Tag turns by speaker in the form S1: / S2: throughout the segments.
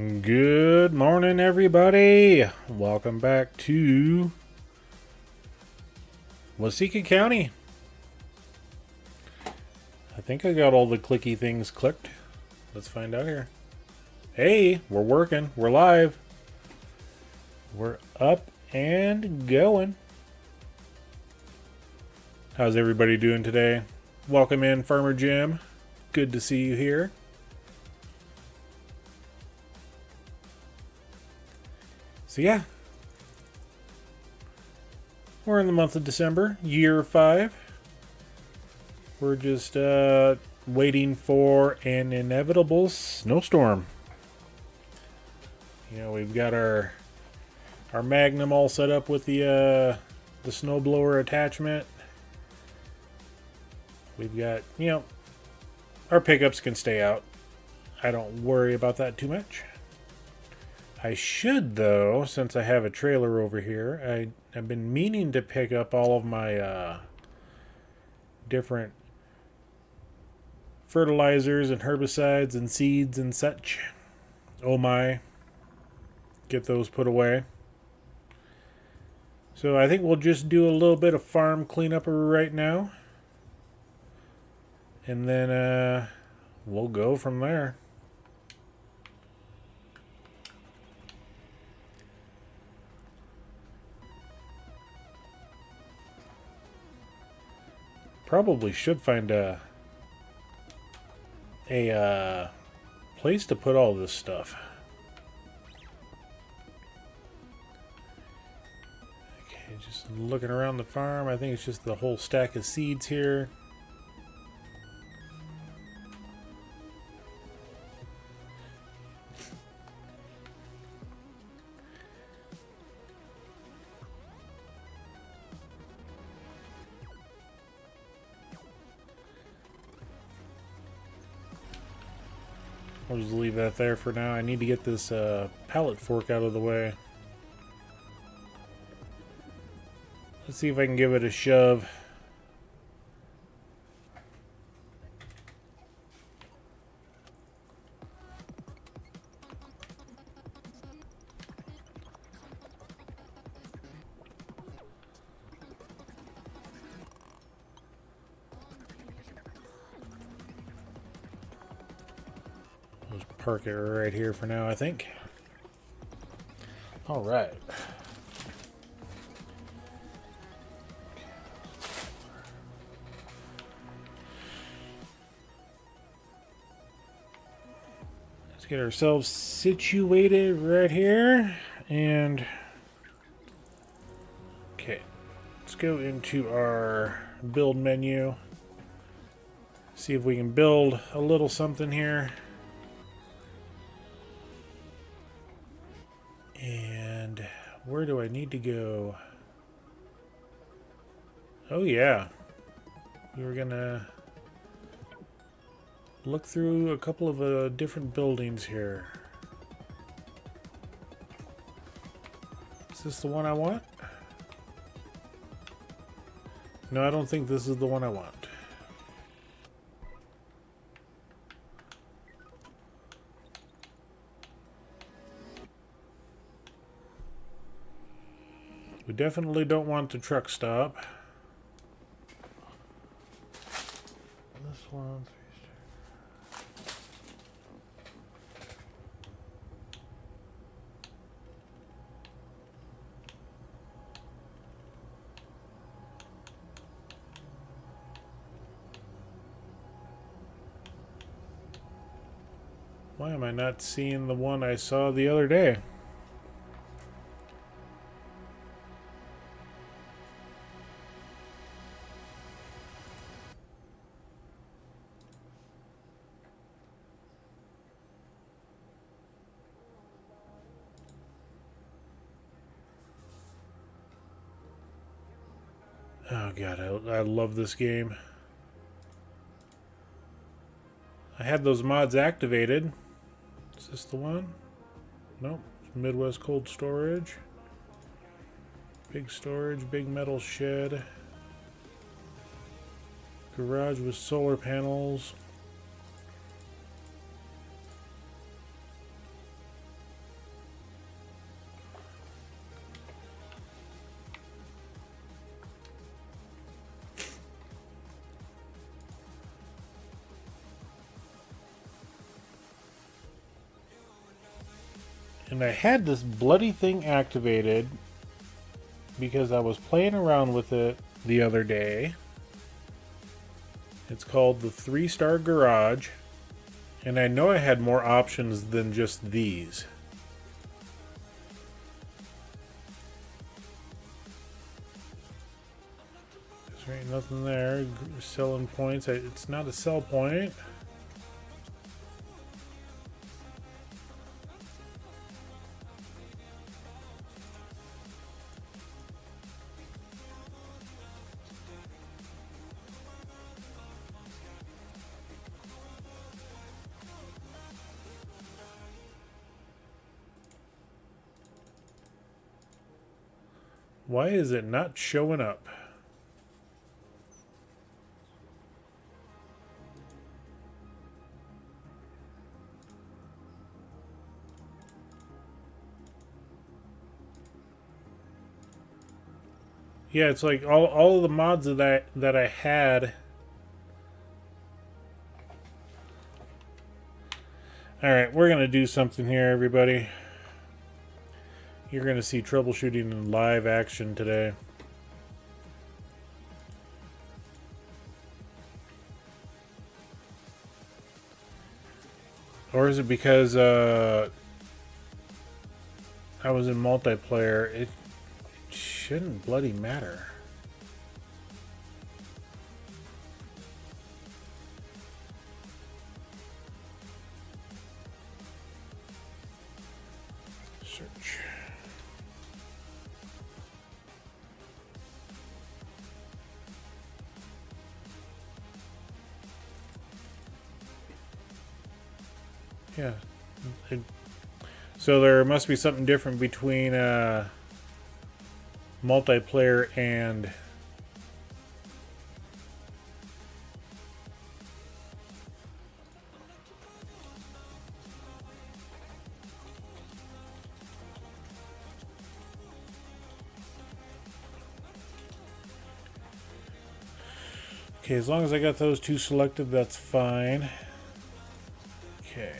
S1: Good morning, everybody. Welcome back to Waseca County. I think I got all the clicky things clicked. Let's find out here. Hey, we're working. We're live. We're up and going. How's everybody doing today? Welcome in, Farmer Jim. Good to see you here. So yeah, we're in the month of December, year 5. We're just waiting for an inevitable snowstorm. You know, we've got our Magnum all set up with the snowblower attachment. We've got, you know, our pickups can stay out. I don't worry about that too much. I should, though, since I have a trailer over here. I've been meaning to pick up all of my different fertilizers and herbicides and seeds and such. Oh my. Get those put away. So I think we'll just do a little bit of farm cleanup right now. And then we'll go from there. Probably should find a place to put all this stuff. Okay, just looking around the farm. I think it's just the whole stack of seeds here. I'll just leave that there for now. I need to get this pallet fork out of the way. Let's see if I can give it a shove. Park it right here for now, I think. All right. Let's get ourselves situated right here. And okay, let's go into our build menu. See if we can build a little something here. And where do I need to go? Oh yeah, we were gonna look through a couple of different buildings here. Is this the one I want? No, I don't think this is the one I want. We definitely don't want the truck stop. This one, why am I not seeing the one I saw the other day? Oh god, I love this game. I had those mods activated. Is this the one? Nope. Midwest Cold Storage. Big storage, big metal shed. Garage with solar panels. And I had this bloody thing activated because I was playing around with it the other day. It's called the 3-Star Garage. And I know I had more options than just these. There ain't nothing there. Selling points. It's not a sell point. Why is it not showing up? Yeah, it's like all of the mods that I had. Alright, we're gonna do something here, everybody. You're gonna see troubleshooting in live action today. Or is it because I was in multiplayer? It shouldn't bloody matter. Search. Yeah. So there must be something different between multiplayer and okay, as long as I got those two selected, that's fine. Okay.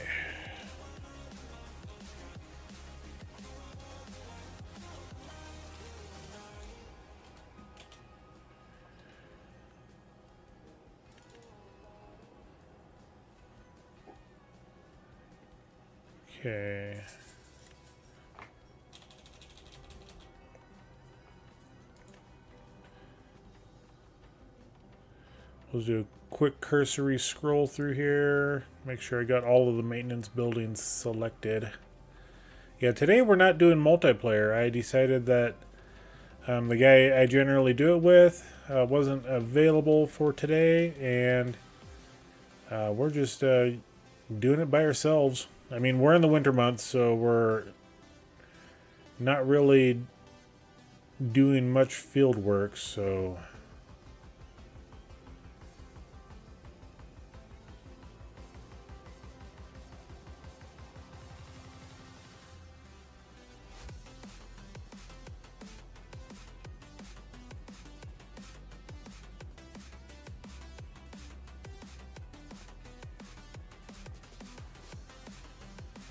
S1: Okay. We'll do a quick cursory scroll through here. Make sure I got all of the maintenance buildings selected. Yeah, today we're not doing multiplayer. I decided that the guy I generally do it with wasn't available for today, and we're just doing it by ourselves. I mean, we're in the winter months, so we're not really doing much field work, so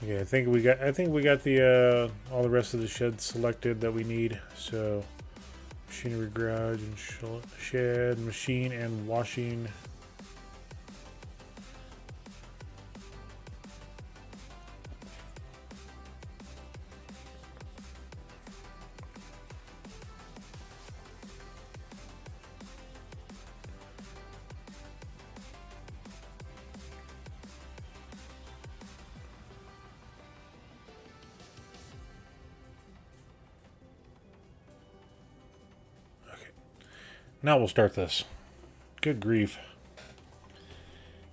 S1: okay, I think we got the all the rest of the sheds selected that we need. So machinery garage and shed, machine and washing. Now we'll start this. Good grief.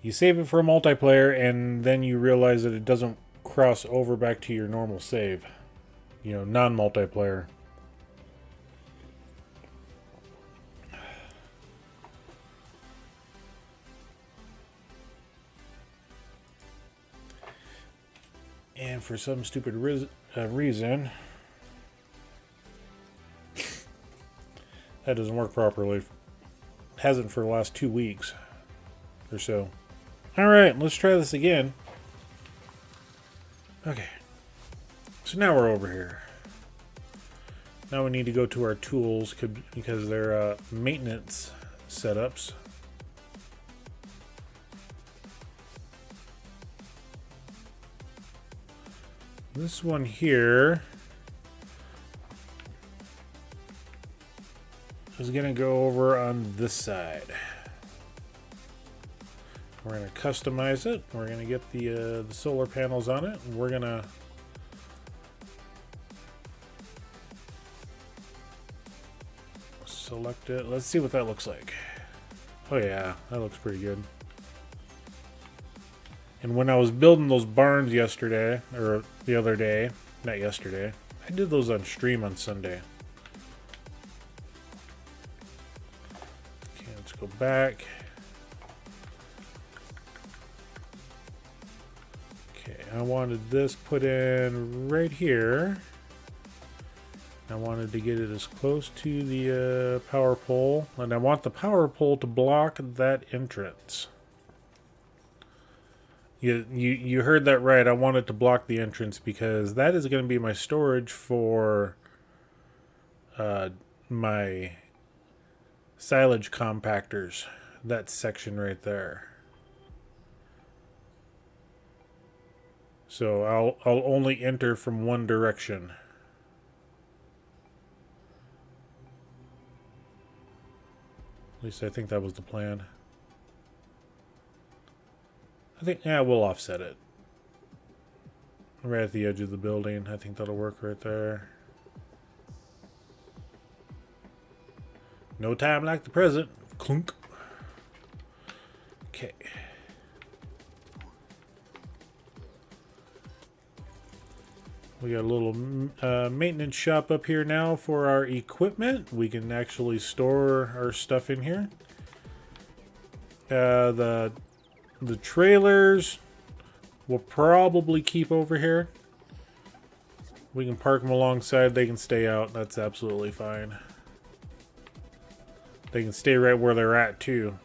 S1: You save it for a multiplayer and then you realize that it doesn't cross over back to your normal save. You know, non-multiplayer. And for some stupid reason, that doesn't work properly. It hasn't for the last 2 weeks or so. Alright, let's try this again. Okay. So now we're over here. Now we need to go to our tools because they're maintenance setups. This one here is going to go over on this side. We're going to customize it. We're going to get the solar panels on it. And we're going to select it. Let's see what that looks like. Oh yeah, that looks pretty good. And when I was building those barns yesterday, or the other day, not yesterday, I did those on stream on Sunday. Okay, let's go back. Okay, I wanted this put in right here. I wanted to get it as close to the power pole, and I want the power pole to block that entrance. You heard that right. I want it to block the entrance because that is going to be my storage for my silage compactors. That section right there. So I'll only enter from one direction. At least I think that was the plan. I think, yeah, we'll offset it. Right at the edge of the building. I think that'll work right there. No time like the present. Clunk. Okay. We got a little maintenance shop up here now for our equipment. We can actually store our stuff in here. The trailers we'll probably keep over here. We can park them alongside. They can stay out. That's absolutely fine. They can stay right where they're at too.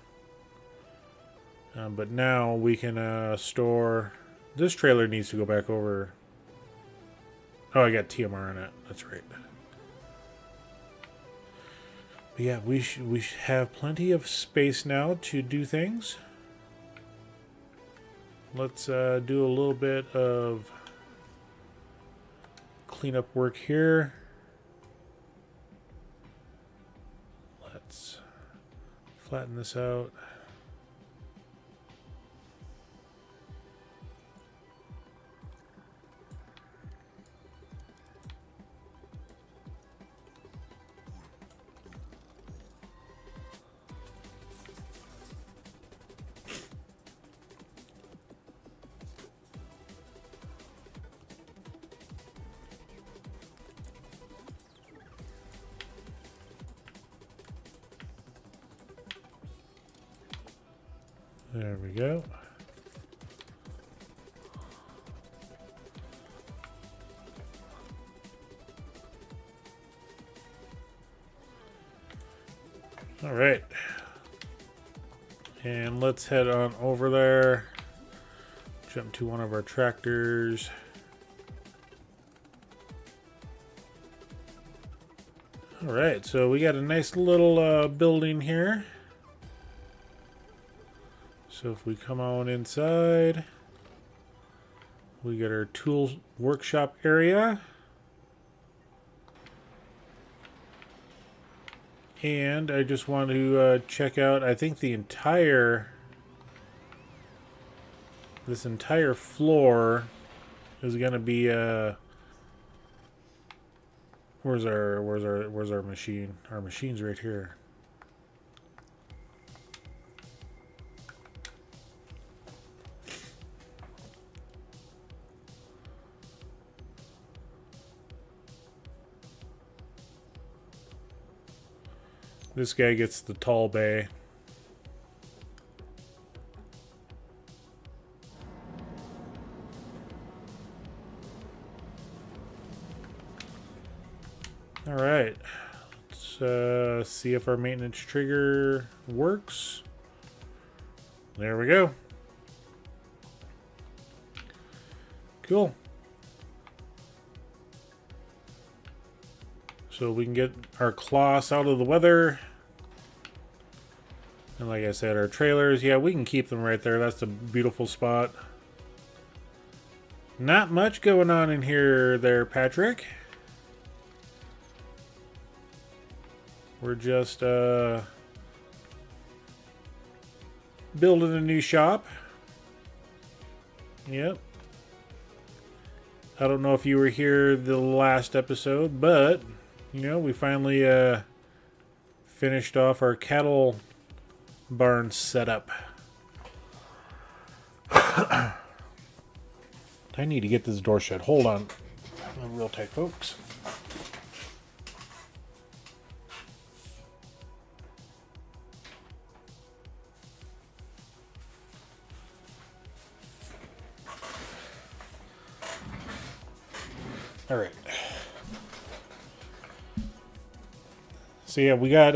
S1: But now we can store... This trailer needs to go back over. Oh, I got TMR in it. That's right. But yeah, we have plenty of space now to do things. Let's do a little bit of cleanup work here. Let's flatten this out. There we go. All right. And let's head on over there. Jump to one of our tractors. All right, so we got a nice little building here. So if we come on inside, we got our tools workshop area. And I just want to check out, I think this entire floor is going to be, where's our machine? Our machine's right here. This guy gets the tall bay. All right, let's see if our maintenance trigger works. There we go. so we can get our cloths out of the weather. And like I said, our trailers, yeah, we can keep them right there. That's a beautiful spot. Not much going on in here there, Patrick. We're just building a new shop. Yep. I don't know if you were here the last episode, but, you know, we finally finished off our cattle barn setup. I need to get this door shut. Hold on. Real tight, folks. All right. So yeah, we got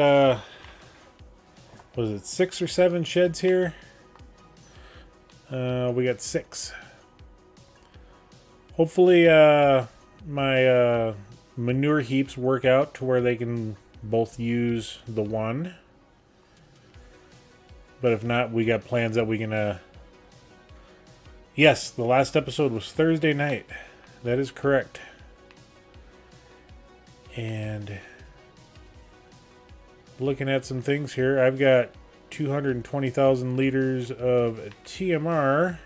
S1: was it 6 or 7 sheds here? We got 6. Hopefully my manure heaps work out to where they can both use the one. But if not, we got plans that we can yes, the last episode was Thursday night. That is correct. And looking at some things here, I've got 220,000 liters of TMR.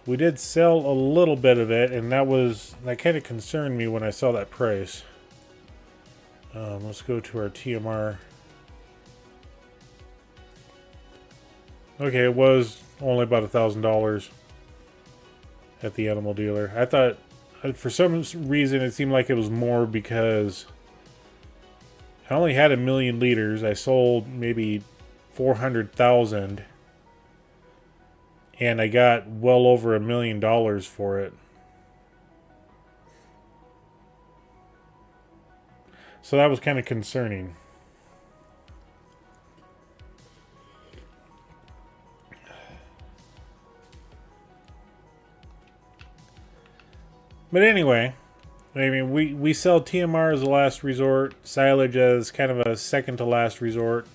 S1: We did sell a little bit of it, and that kind of concerned me when I saw that price. Let's go to our TMR. Okay, it was only about $1,000 at the animal dealer. I thought, for some reason, it seemed like it was more because I only had 1 million liters. I sold maybe 400,000, and I got well over $1 million for it. So that was kind of concerning. But anyway, I mean, we sell TMR as a last resort, silage as kind of a second to last resort.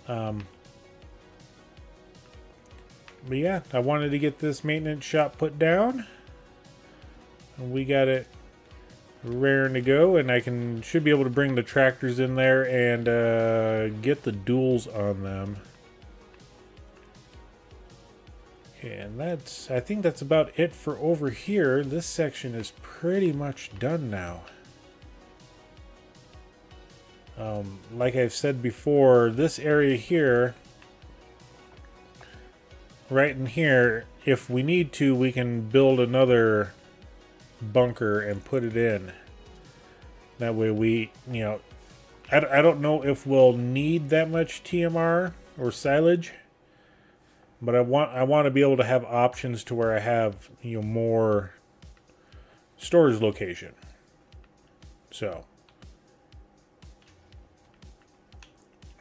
S1: But yeah, I wanted to get this maintenance shop put down. And we got it raring to go, and I should be able to bring the tractors in there and get the duals on them. And I think that's about it for over here. This section is pretty much done now. Like I've said before, this area here, right in here, if we need to, we can build another bunker and put it in. That way we, you know, I don't know if we'll need that much TMR or silage. But I want to be able to have options to where I have, you know, more storage location. So,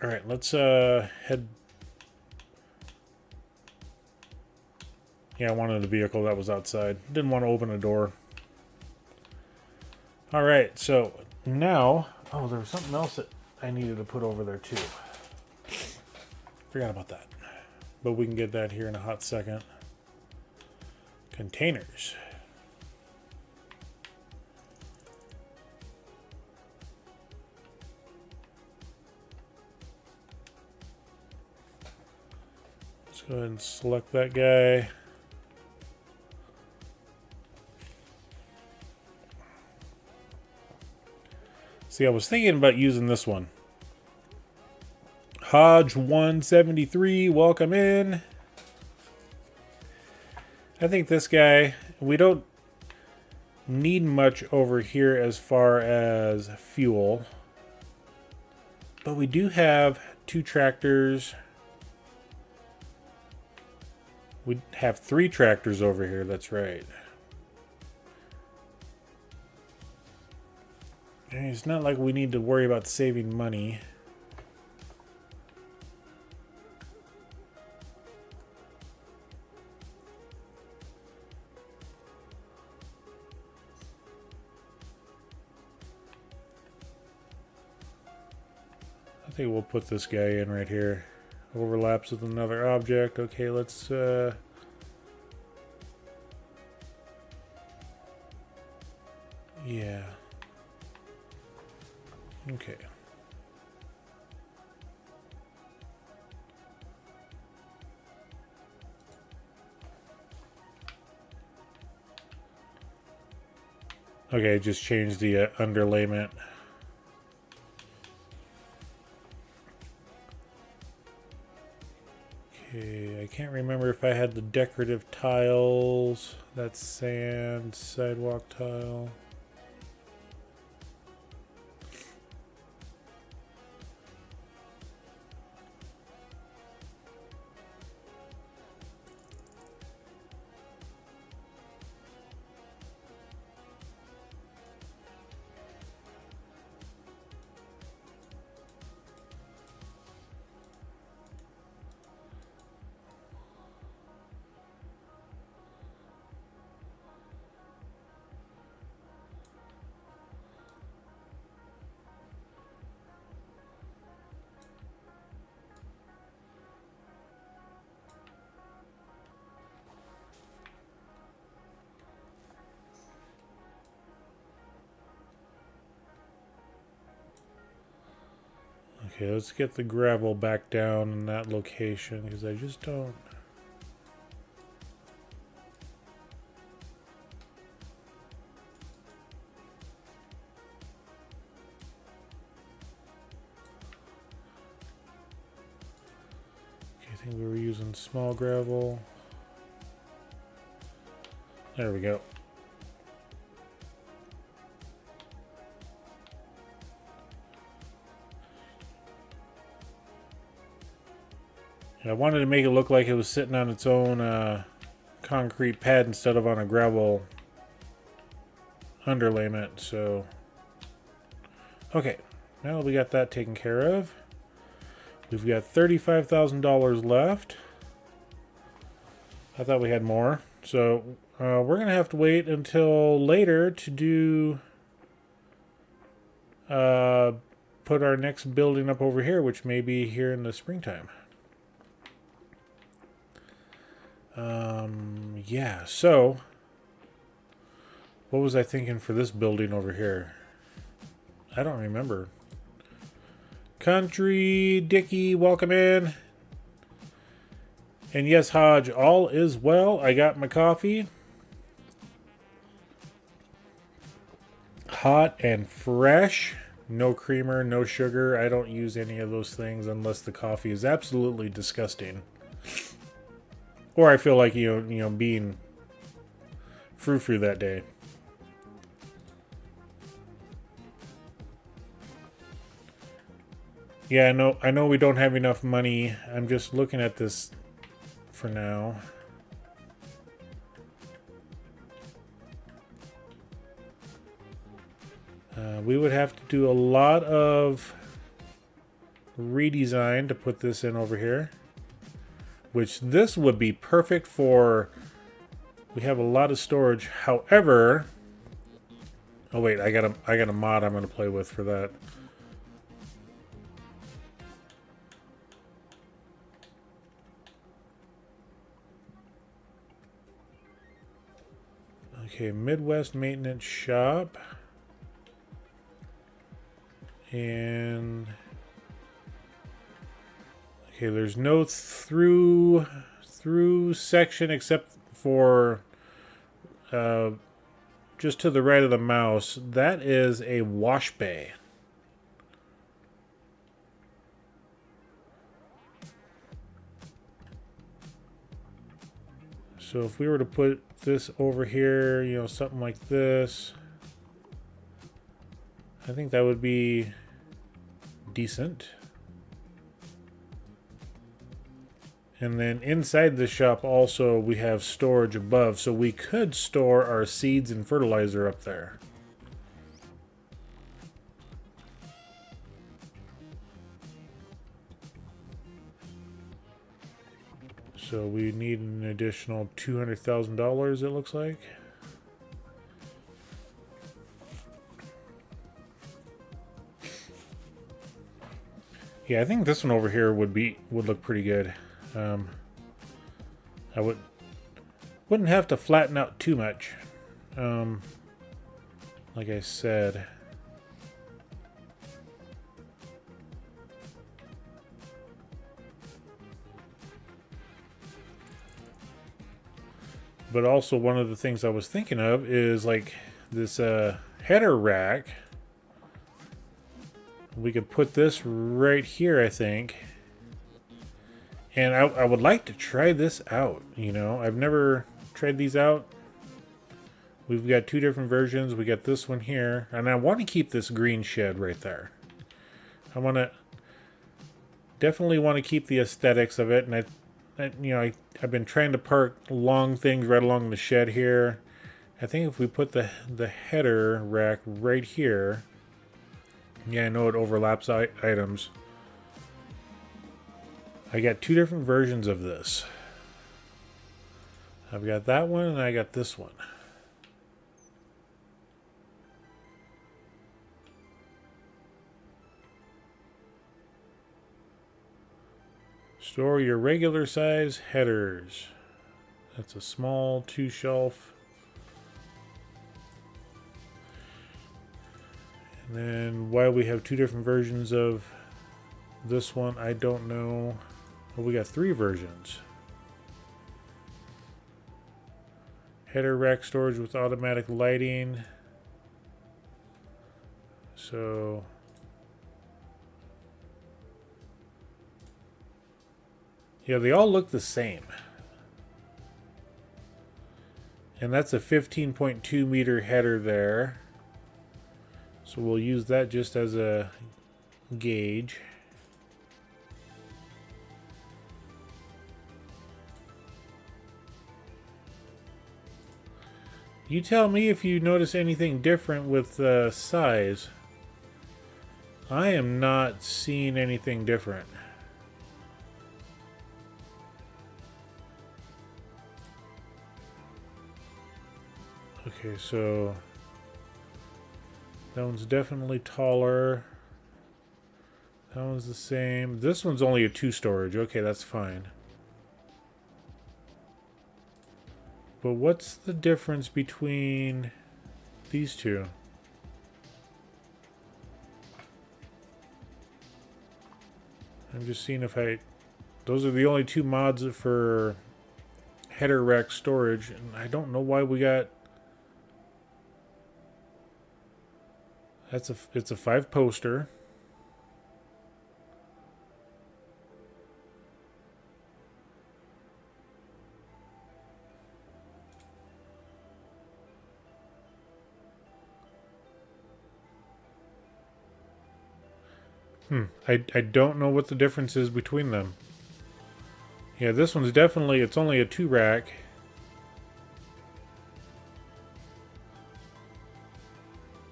S1: all right, let's head. Yeah, I wanted the vehicle that was outside. Didn't want to open a door. All right, so now, oh, there was something else that I needed to put over there too. Forgot about that. But we can get that here in a hot second. Containers. Let's go ahead and select that guy. See, I was thinking about using this one. Hodge 173, welcome in. I think this guy, we don't need much over here as far as fuel. But we do have 2 tractors. We have 3 tractors over here, that's right. And it's not like we need to worry about saving money. think we'll put this guy in right here. Overlaps with another object. Okay, let's yeah. Okay. Okay, just change the underlayment. Okay, I can't remember if I had the decorative tiles. That's sand, sidewalk tile. Okay, let's get the gravel back down in that location because I just don't. Okay, I think we were using small gravel. There we go. I wanted to make it look like it was sitting on its own concrete pad instead of on a gravel underlayment. So, okay, now we got that taken care of. We've got $35,000 left. I thought we had more. So we're going to have to wait until later to do put our next building up over here, which may be here in the springtime. Yeah, so what was I thinking for this building over here? I don't remember. Country Dickie, welcome in. And yes, Hodge, all is well. I got my coffee. Hot and fresh. No creamer, no sugar. I don't use any of those things unless the coffee is absolutely disgusting. Or I feel like, you know, being frou-frou that day. Yeah, I know we don't have enough money. I'm just looking at this for now. We would have to do a lot of redesign to put this in over here. Which this would be perfect for. We have a lot of storage. However, oh wait, I got a mod I'm going to play with for that. Okay, Midwest Maintenance Shop. And okay, there's no through section except for just to the right of the mouse. That is a wash bay. So if we were to put this over here, you know, something like this, I think that would be decent. And then inside the shop also we have storage above, so we could store our seeds and fertilizer up there. So we need an additional $200,000, it looks like. Yeah, I think this one over here would look pretty good. I wouldn't have to flatten out too much. Like I said. But also one of the things I was thinking of is like this header rack. We could put this right here, I think. And I would like to try this out, you know. I've never tried these out. We've got two different versions. We got this one here. And I want to keep this green shed right there. Definitely want to keep the aesthetics of it. And I've been trying to park long things right along the shed here. I think if we put the header rack right here. Yeah, I know it overlaps items. I got two different versions of this. I've got that one and I got this one. Store your regular size headers. That's a small 2-shelf. And then why we have two different versions of this one, I don't know. Well, we got 3 versions. Header rack storage with automatic lighting. So yeah, they all look the same. And that's a 15.2 meter header there. So we'll use that just as a gauge. You tell me if you notice anything different with size. I am not seeing anything different. Okay, so that one's definitely taller. That one's the same. This one's only a 2 storage. Okay, that's fine. But what's the difference between these two? I'm just seeing if those are the only 2 mods for header rack storage, and I don't know why we got. It's a 5 poster. I don't know what the difference is between them. Yeah, this one's definitely, it's only a 2 rack.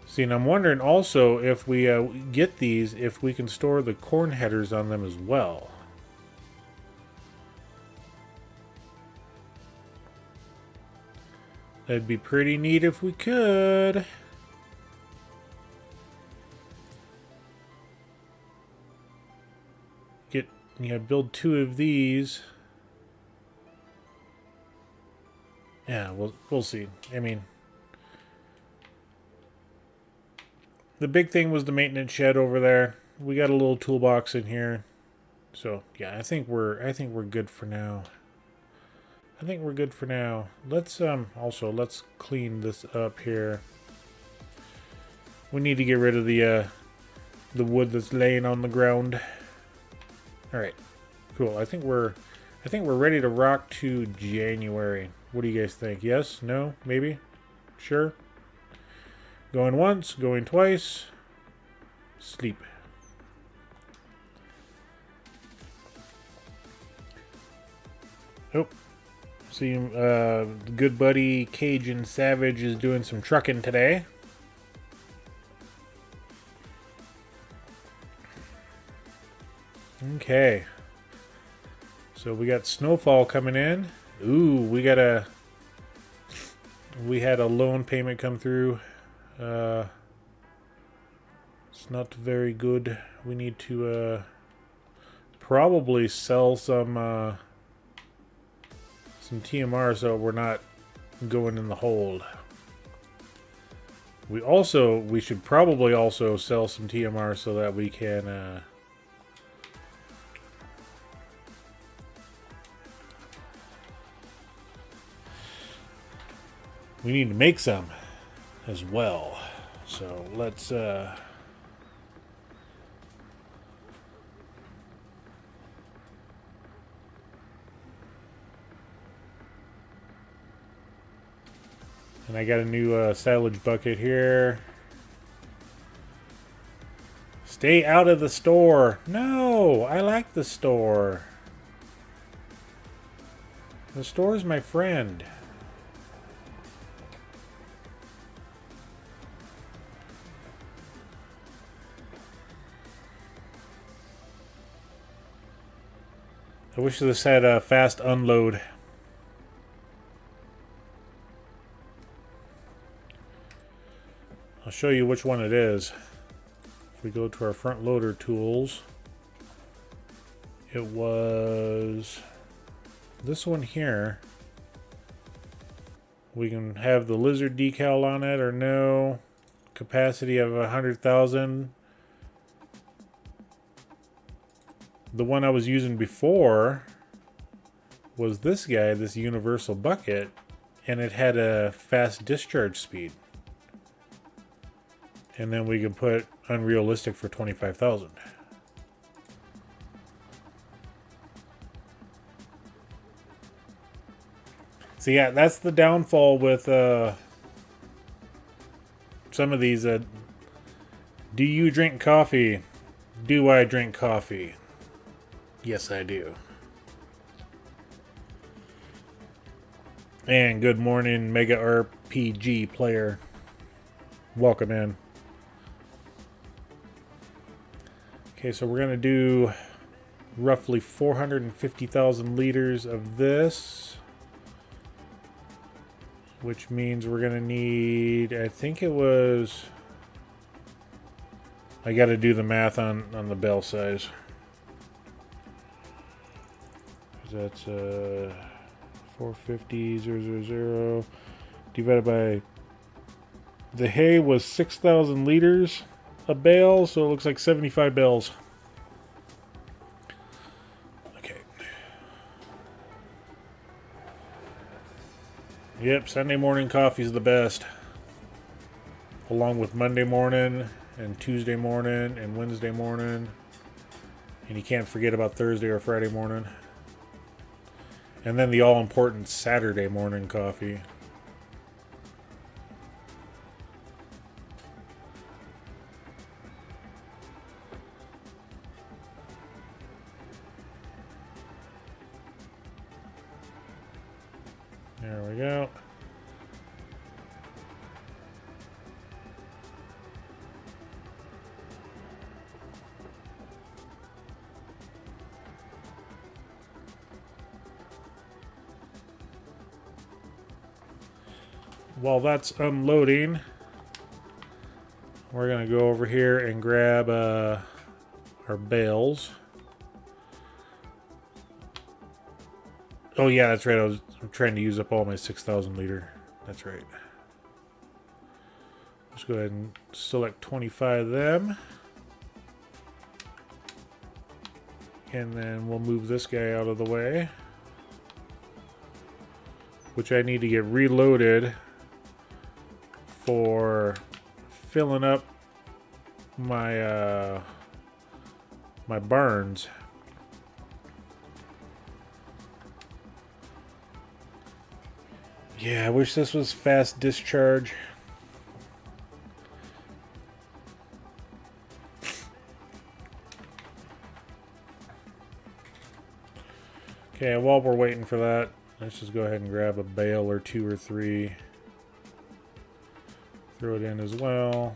S1: See, and I'm wondering also if we get these, if we can store the corn headers on them as well. That'd be pretty neat if we could. Build 2 of these. Yeah, we'll see. I mean, the big thing was the maintenance shed over there. We got a little toolbox in here. So, yeah, I think we're good for now. I think we're good for now. Let's let's clean this up here. We need to get rid of the wood that's laying on the ground. All right, cool. I think we're ready to rock to January. What do you guys think? Yes? No? Maybe? Sure? Going once, going twice. Sleep. Oh. See, good buddy Cajun Savage is doing some trucking today. Okay. So we got snowfall coming in. Ooh, we had a loan payment come through. It's not very good. We need to probably sell some TMR so we're not going in the hold. We should probably also sell some TMR so that we can we need to make some as well. So let's and I got a new silage bucket here. Stay out of the store. No, I like the store. The store is my friend. I wish this had a fast unload. I'll show you which one it is. If we go to our front loader tools, it was this one here. We can have the lizard decal on it or no. Capacity of 100,000. The one I was using before was this guy, this universal bucket, and it had a fast discharge speed. And then we can put unrealistic for 25,000. So yeah, that's the downfall with some of these. Do you drink coffee? Do I drink coffee? Yes, I do. And good morning, Mega RPG player. Welcome in. Okay, so we're going to do roughly 450,000 liters of this, which means we're going to need, I think it was, I got to do the math on the bale size. That's 450,000 divided by, the hay was 6,000 liters a bale, so it looks like 75 bales. Okay. Yep, Sunday morning coffee is the best. Along with Monday morning and Tuesday morning and Wednesday morning. And you can't forget about Thursday or Friday morning. And then the all-important Saturday morning coffee. There we go. While that's unloading, we're going to go over here and grab our bales. Oh yeah, that's right. I'm trying to use up all my 6,000 liter. That's right. Let's go ahead and select 25 of them. And then we'll move this guy out of the way, which I need to get reloaded for filling up my my barns. Yeah, I wish this was fast discharge. Okay, while we're waiting for that, let's just go ahead and grab a bale or 2 or 3. Throw it in as well.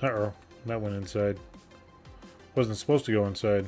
S1: Uh-oh, that went inside. Wasn't supposed to go inside.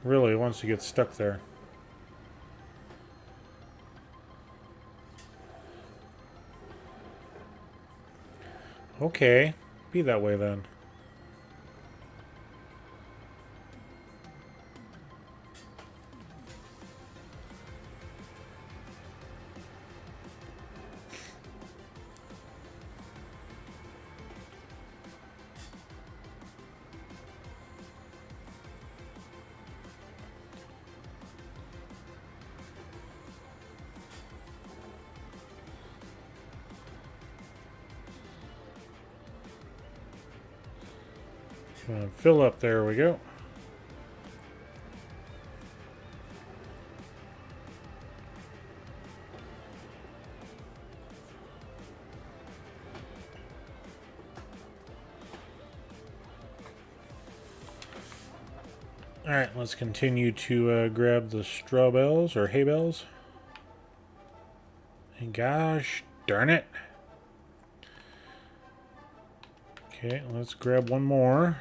S1: Really, once you get stuck there. Okay, be that way then. Fill up, there we go. Alright, let's continue to grab the straw bales or hay bales. And gosh darn it. Okay, let's grab one more.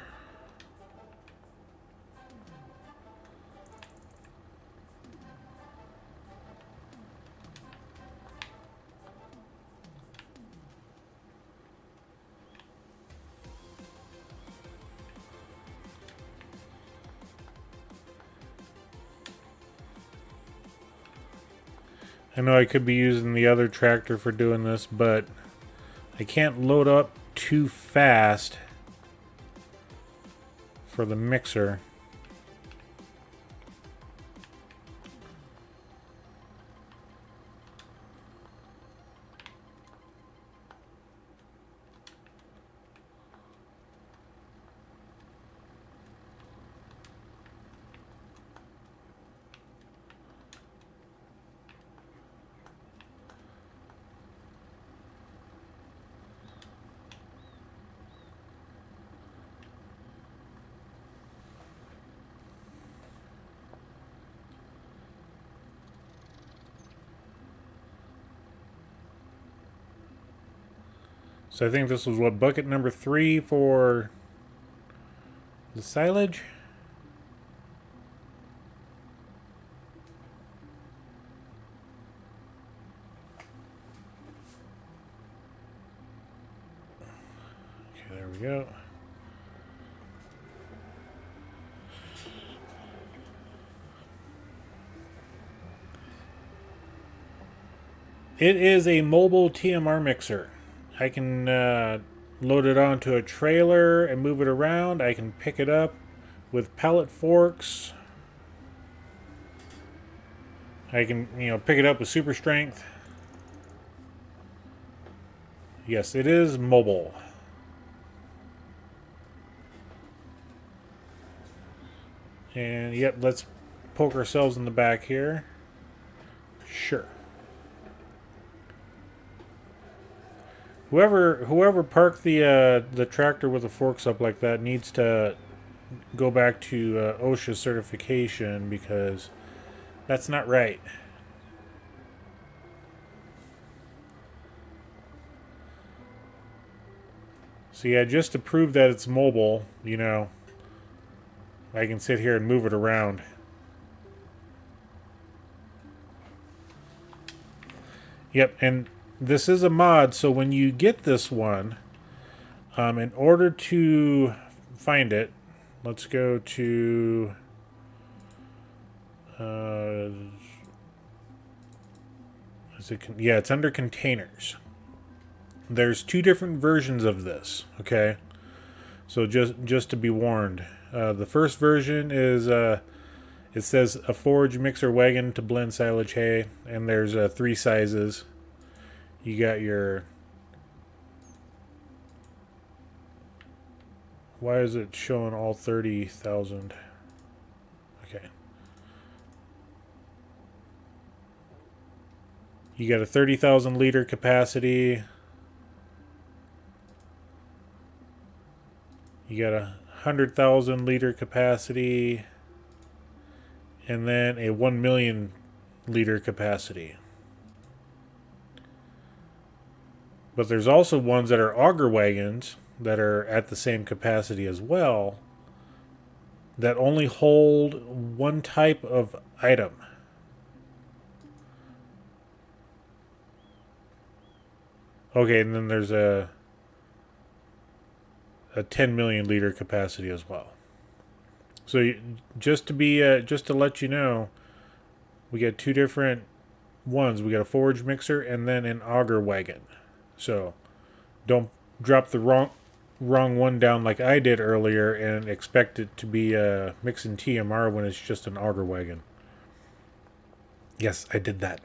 S1: I know I could be using the other tractor for doing this, but I can't load up too fast for the mixer. So I think this was what, bucket number 3 for the silage? Okay, there we go. It is a mobile TMR mixer. I can load it onto a trailer and move it around. I can pick it up with pallet forks. I can, pick it up with super strength. Yes, it is mobile. And yep, let's poke ourselves in the back here. Sure. Whoever parked the tractor with the forks up like that needs to go back to OSHA certification, because that's not right. So yeah, just to prove that it's mobile, I can sit here and move it around. Yep, and this is a mod, so when you get this one, in order to find it, let's go to it's under containers. There's 2 different versions of this, okay? So just to be warned, the first version is it says a forage mixer wagon to blend silage hay, and there's 3 sizes. You got your... Why is it showing all 30,000? Okay. You got a 30,000 liter capacity. You got a 100,000 liter capacity. And then a 1 million liter capacity. But there's also ones that are auger wagons that are at the same capacity as well. that only hold one type of item. Okay, and then there's a 10 million liter capacity as well. So just to let you know, we got two different ones. We got a forage mixer and then an auger wagon. So don't drop the wrong one down like I did earlier and expect it to be mixing TMR when it's just an auger wagon. Yes, I did that.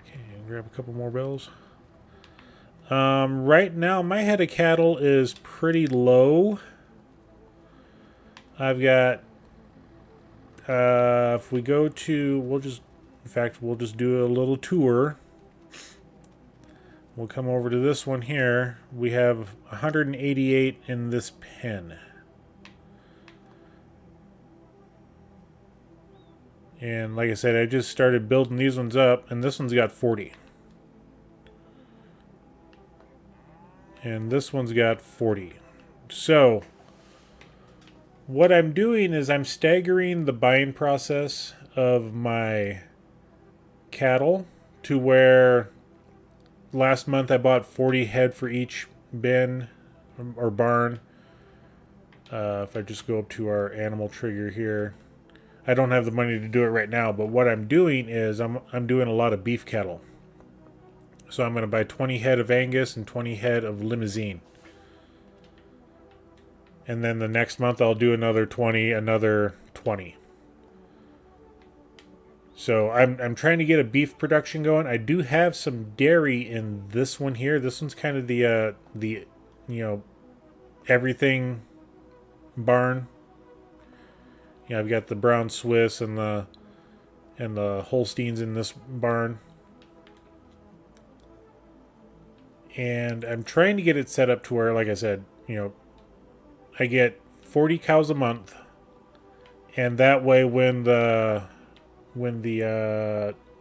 S1: Okay, grab a couple more bells. Right now, my head of cattle is pretty low. I've got, if we go to, we'll just do a little tour. We'll come over to this one here. We have 188 in this pen. And like I said, I just started building these ones up, and this one's got 40. And this one's got 40. So what I'm doing is I'm staggering the buying process of my cattle to where last month I bought 40 head for each bin or barn. If I just go up to our animal trigger here, I don't have the money to do it right now, but what I'm doing is I'm doing a lot of beef cattle. So I'm going to buy 20 head of Angus and 20 head of Limousine. And then the next month I'll do another 20, another 20. So I'm trying to get a beef production going. I do have some dairy in this one here. This one's kind of the everything barn. Yeah, I've got the brown Swiss and the Holsteins in this barn. And I'm trying to get it set up to where, like I said, I get 40 cows a month. And that way when the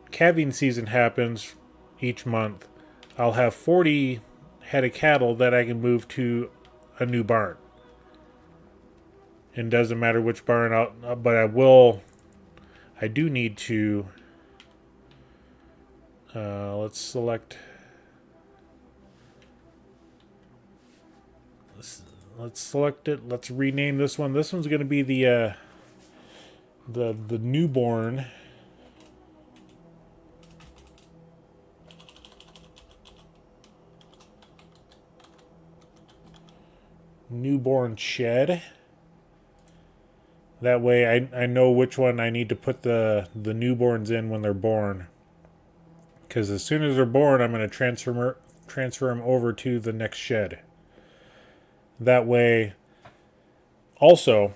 S1: calving season happens each month, I'll have 40 head of cattle that I can move to a new barn. It doesn't matter which barn, but I do need to, let's select, let's select it. Let's rename this one. This one's going to be the newborn. Newborn shed. That way I know which one I need to put the newborns in when they're born. Because as soon as they're born, I'm going to transfer them over to the next shed. That way, also,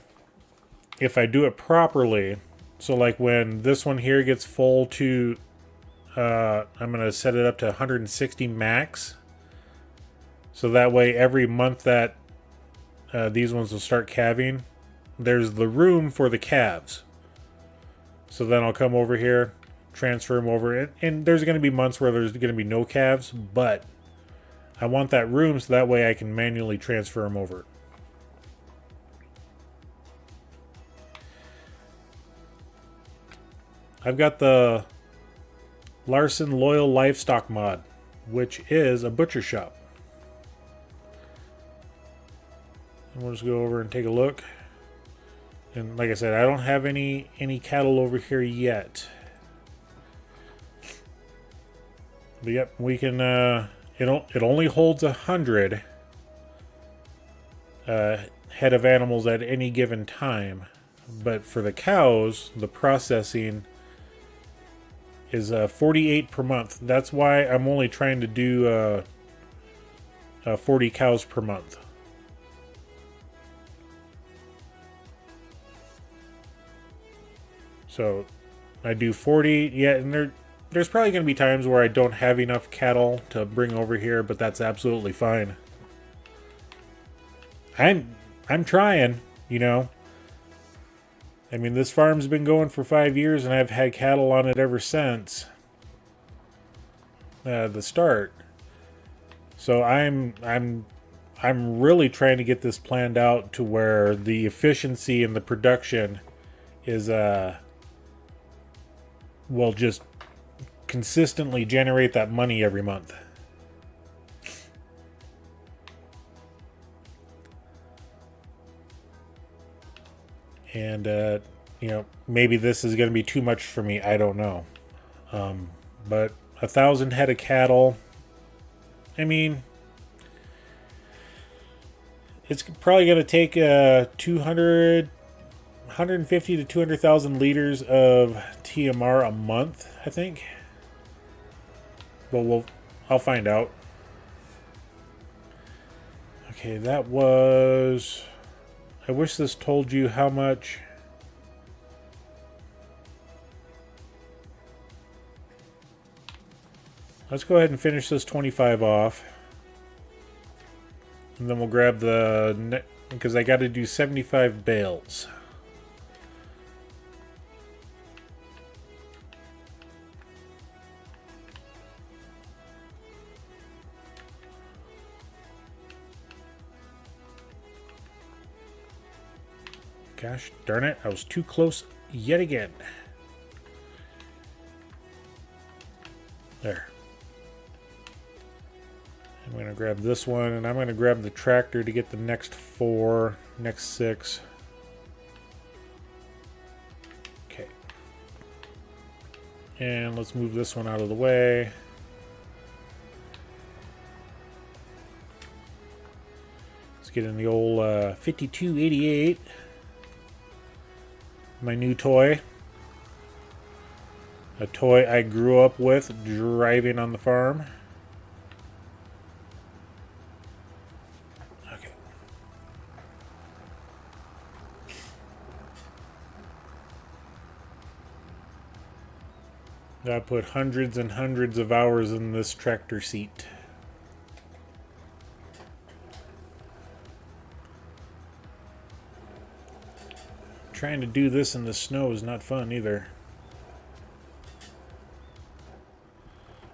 S1: if I do it properly, so like when this one here gets full to, I'm going to set it up to 160 max. So that way every month that these ones will start calving, there's the room for the calves. So then I'll come over here, transfer them over, and there's going to be months where there's going to be no calves, but I want that room so that way I can manually transfer them over. I've got the Larson Loyal Livestock mod, which is a butcher shop. And we'll just go over and take a look. And like I said, I don't have any cattle over here yet. But yep, we can, it only holds 100 head of animals at any given time. But for the cows, the processing is 48 per month. That's why I'm only trying to do 40 cows per month. So I do 40, yeah, and there's probably going to be times where I don't have enough cattle to bring over here, but that's absolutely fine. I'm trying, I mean, this farm's been going for 5 years, and I've had cattle on it ever since. the start. So I'm really trying to get this planned out to where the efficiency and the production is will just consistently generate that money every month. And you know, maybe this is going to be too much for me. I don't know. But 1,000 head of cattle, I mean, it's probably going to take 150 to 200,000 liters of TMR a month, I think. But I'll find out. Okay, that was... I wish this told you how much... Let's go ahead and finish this 25 off. And then we'll grab the... because I got to do 75 bales. Gosh darn it, I was too close yet again. There. I'm going to grab this one, and I'm going to grab the tractor to get the next 6. Okay. And let's move this one out of the way. Let's get in the old 5288. My new toy. A toy I grew up with driving on the farm. Okay. I put hundreds and hundreds of hours in this tractor seat. Trying to do this in the snow is not fun either.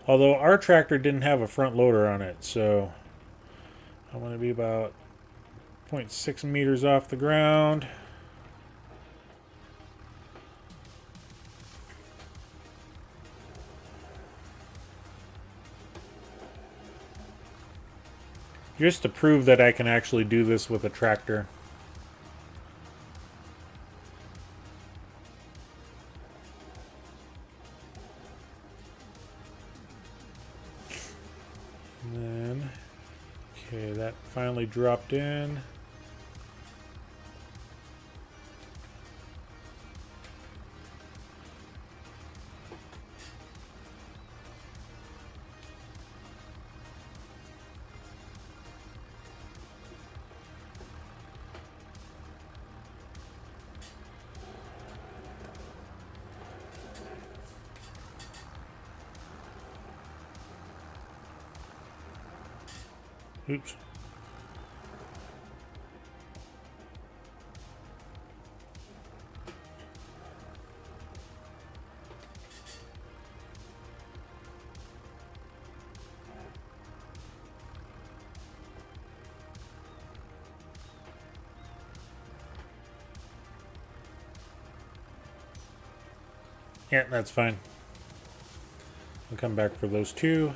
S1: Although our tractor didn't have a front loader on it, so I want to be about 0.6 meters off the ground. Just to prove that I can actually do this with a tractor. Okay, that finally dropped in. Oops. Yeah, that's fine. I'll come back for those two.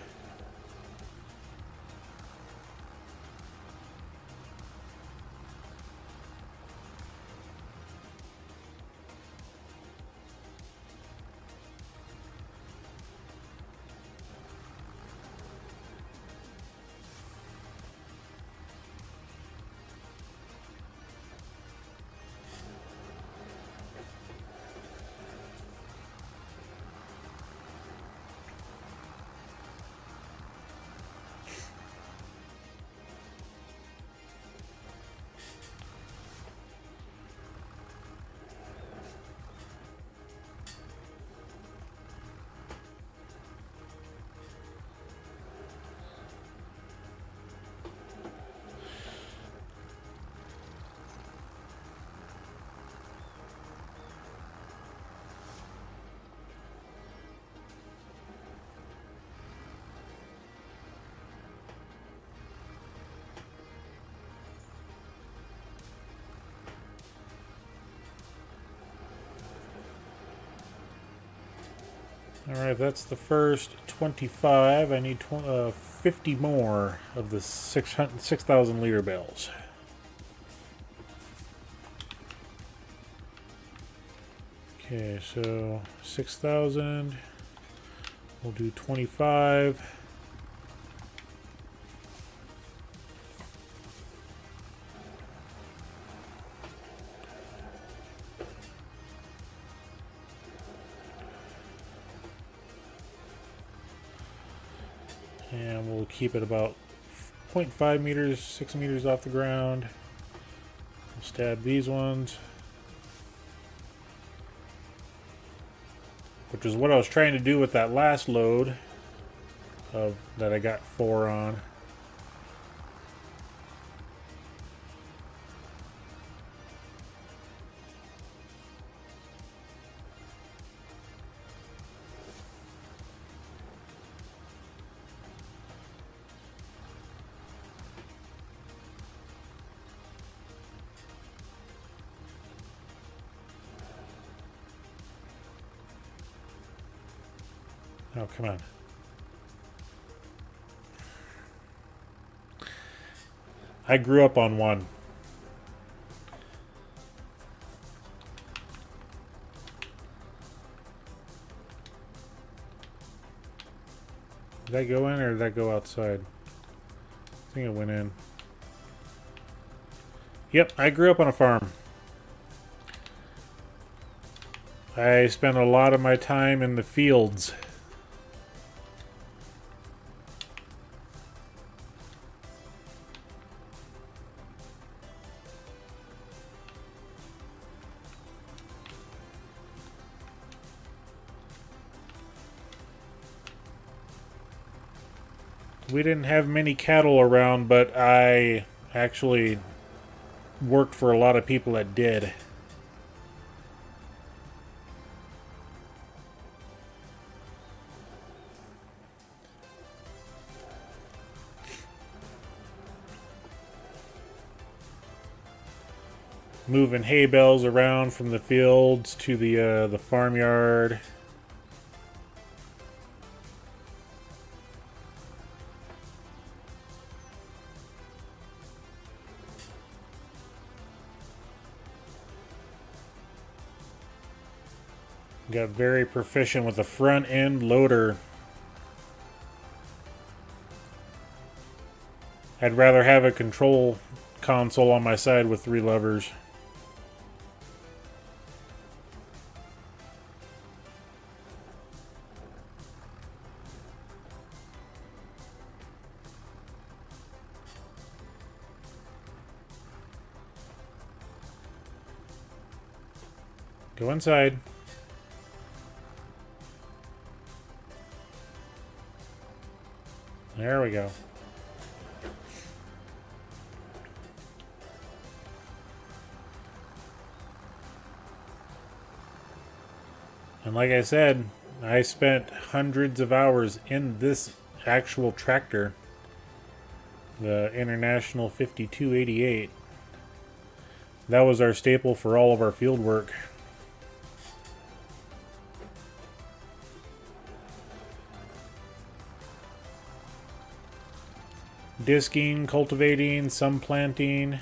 S1: Alright, that's the first 25. I need 50 more of the 6,000 liter bales. Okay, so 6,000. We'll do 25. And we'll keep it about 0.5 meters, 6 meters off the ground. We'll stab these ones, which is what I was trying to do with that last load that I got 4 on. Oh, come on. I grew up on one. Did that go in or did that go outside? I think it went in. Yep, I grew up on a farm. I spent a lot of my time in the fields. We didn't have many cattle around, but I actually worked for a lot of people that did. Moving hay bales around from the fields to the farmyard. Got very proficient with the front end loader. I'd rather have a control console on my side with 3 levers. Go inside. There we go. And like I said, I spent hundreds of hours in this actual tractor, the International 5288. That was our staple for all of our field work. Disking, cultivating, some planting.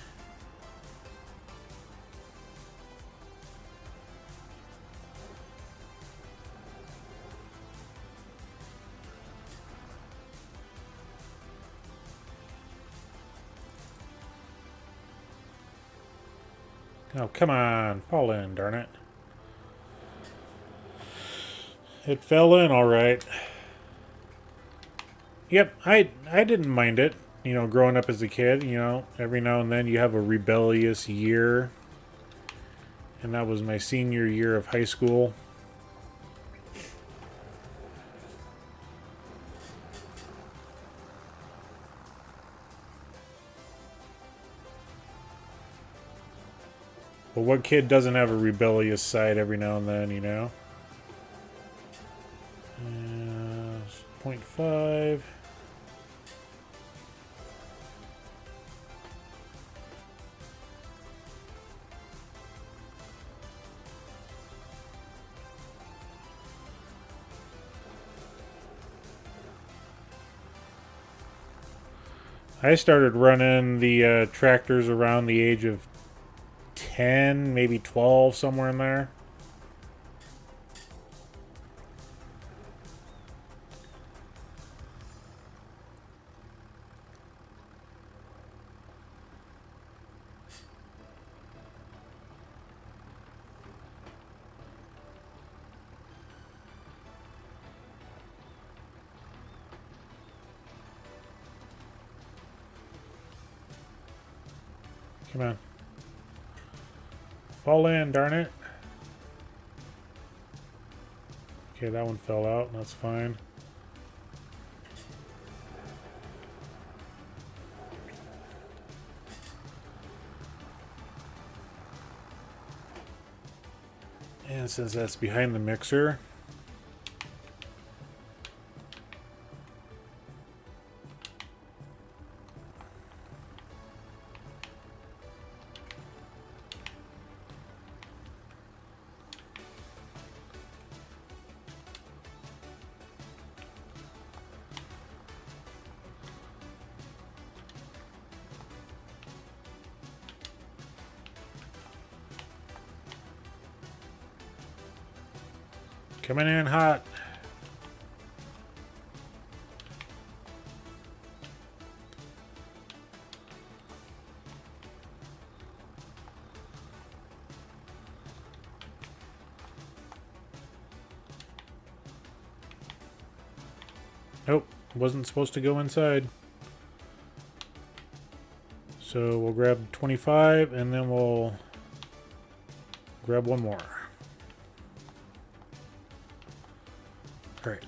S1: Oh, come on. Fall in, darn it. It fell in all right. Yep, I didn't mind it. You know, growing up as a kid, you know, every now and then you have a rebellious year. And that was my senior year of high school. But what kid doesn't have a rebellious side every now and then, you know? 0.5. I started running the tractors around the age of 10, maybe 12, somewhere in there. Come on. Fall in, darn it. Okay, that one fell out. That's fine. And since that's behind the mixer, coming in hot. Nope, wasn't supposed to go inside. So we'll grab 25 and then we'll grab one more. Great.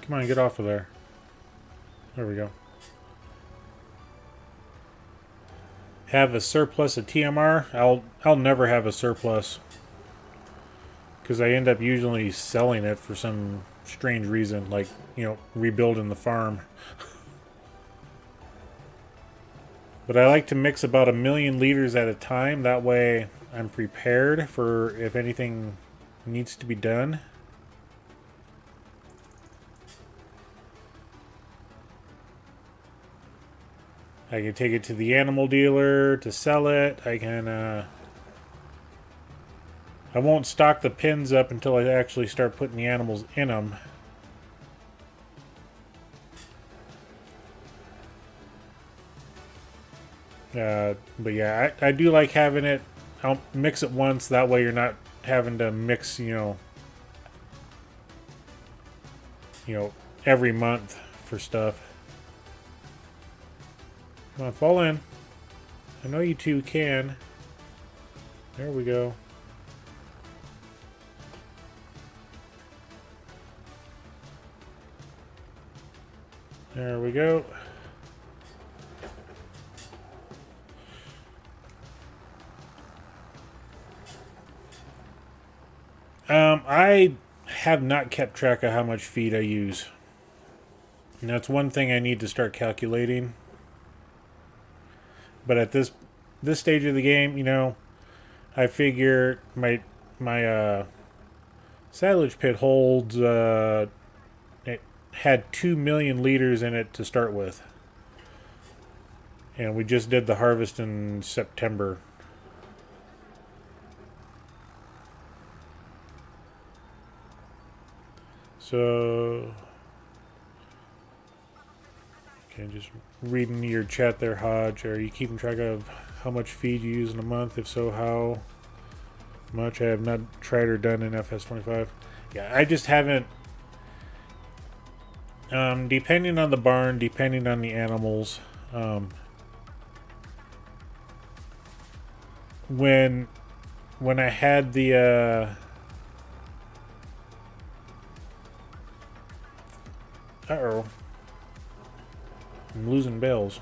S1: Come on, get off of there. There we go. Have a surplus of TMR? I'll never have a surplus, because I end up usually selling it for some strange reason, like, you know, rebuilding the farm. But I like to mix about 1,000,000 liters at a time. That way I'm prepared for if anything needs to be done. I can take it to the animal dealer to sell it. I can, I won't stock the pins up until I actually start putting the animals in them. But yeah, I do like having it. I'll mix it once. That way you're not having to mix, you know, every month for stuff. Come on, fall in. I know you two can. There we go. There we go. I have not kept track of how much feed I use. And that's one thing I need to start calculating. But at this stage of the game, you know, I figure my silage pit holds it had 2,000,000 liters in it to start with, and we just did the harvest in September. So, okay, just reading your chat there, Hodge. Are you keeping track of how much feed you use in a month? If so, how much? I have not tried or done in FS25. Yeah, I just haven't. Depending on the barn, depending on the animals. When I had the uh-oh. I'm losing bales.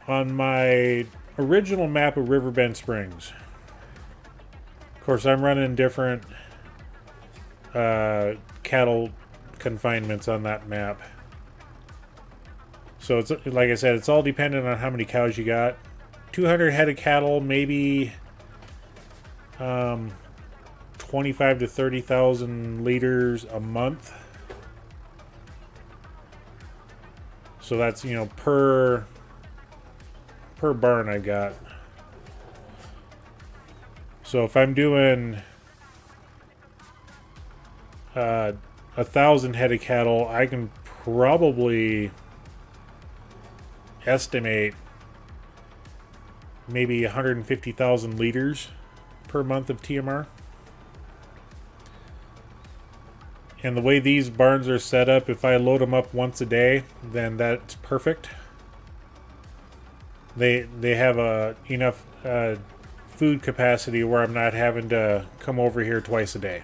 S1: On my original map of Riverbend Springs. Of course, I'm running different cattle confinements on that map. So it's like I said, it's all dependent on how many cows you got. 200 head of cattle, maybe 25 to 30,000 liters a month. So that's, you know, per barn I got. So if I'm doing 1,000 head of cattle, I can probably estimate maybe 150,000 liters per month of TMR. And the way these barns are set up, if I load them up once a day, then that's perfect. They have enough food capacity where I'm not having to come over here twice a day.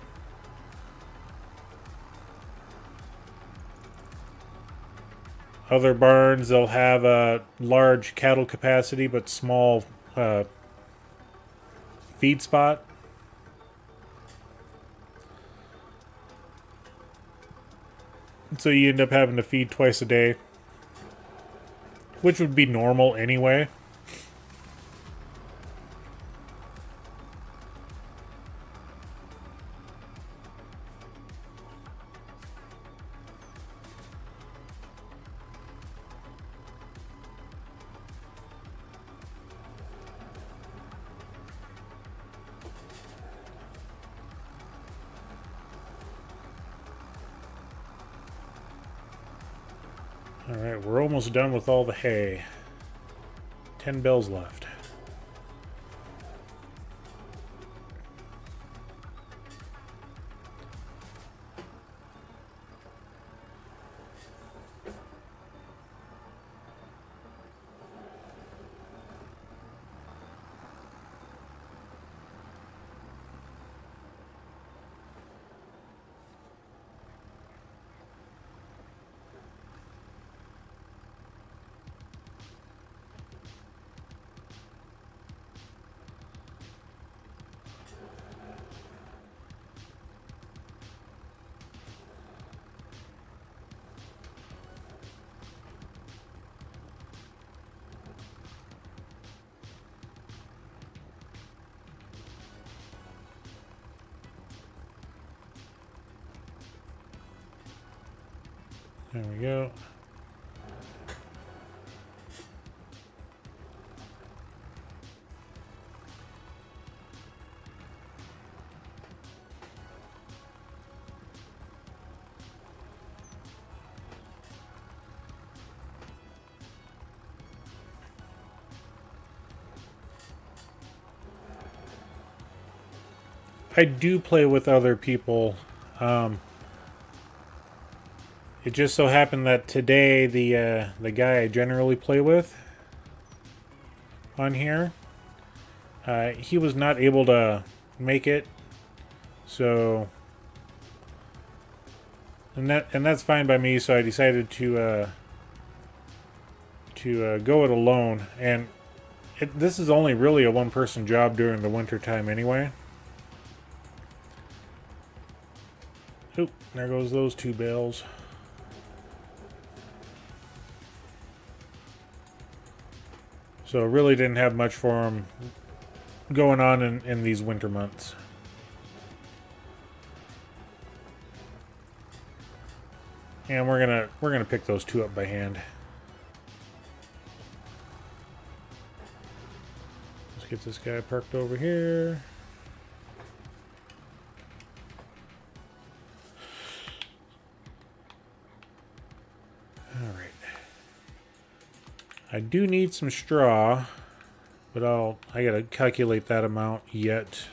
S1: Other barns, they'll have a large cattle capacity but small feed spot. So you end up having to feed twice a day, which would be normal anyway. Alright, we're almost done with all the hay. 10 bales left. There we go. I do play with other people. It just so happened that today the guy I generally play with on here, he was not able to make it, so and that's fine by me. So I decided to go it alone, and this is only really a one-person job during the winter time anyway. Oop, there goes those 2 bales. So really didn't have much for them going on in these winter months. And we're gonna pick those 2 up by hand. Let's get this guy parked over here. I do need some straw, but I gotta calculate that amount yet.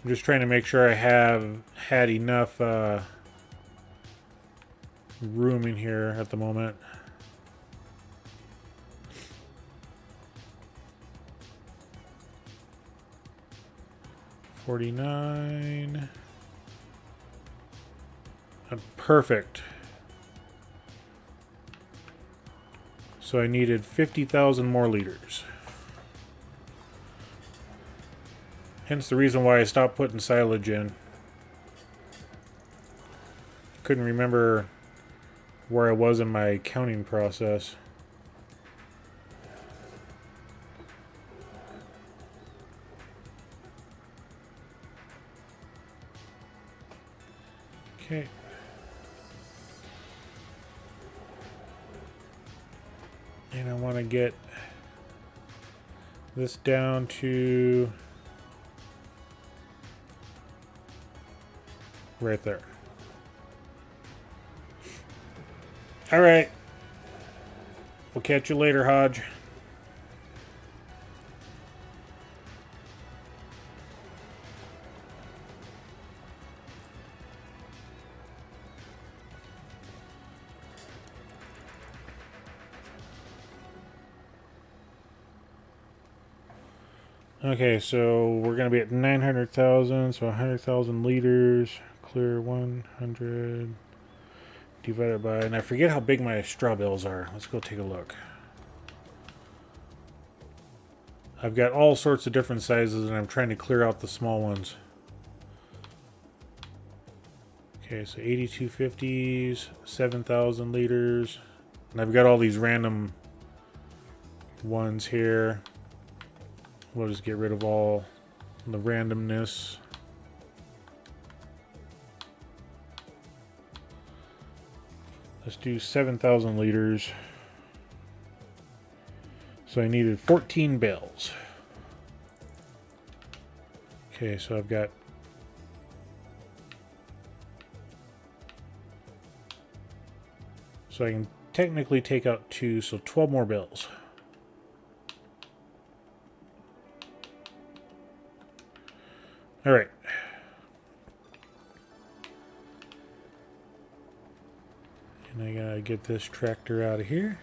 S1: I'm just trying to make sure I have had enough room in here at the moment. $49. Perfect. So I needed 50,000 more liters. Hence the reason why I stopped putting silage in. Couldn't remember where I was in my counting process. Okay. And I want to get this down to right there. All right. We'll catch you later, Hodge. Okay, so we're going to be at 900,000, so 100,000 liters, clear 100, divided by, and I forget how big my straw bales are. Let's go take a look. I've got all sorts of different sizes, and I'm trying to clear out the small ones. Okay, so 8250s, 7,000 liters, and I've got all these random ones here. We'll just get rid of all the randomness. Let's do 7,000 liters. So I needed 14 bales. Okay, so I've got so I can technically take out 2, so 12 more bales. All right. And I gotta get this tractor out of here.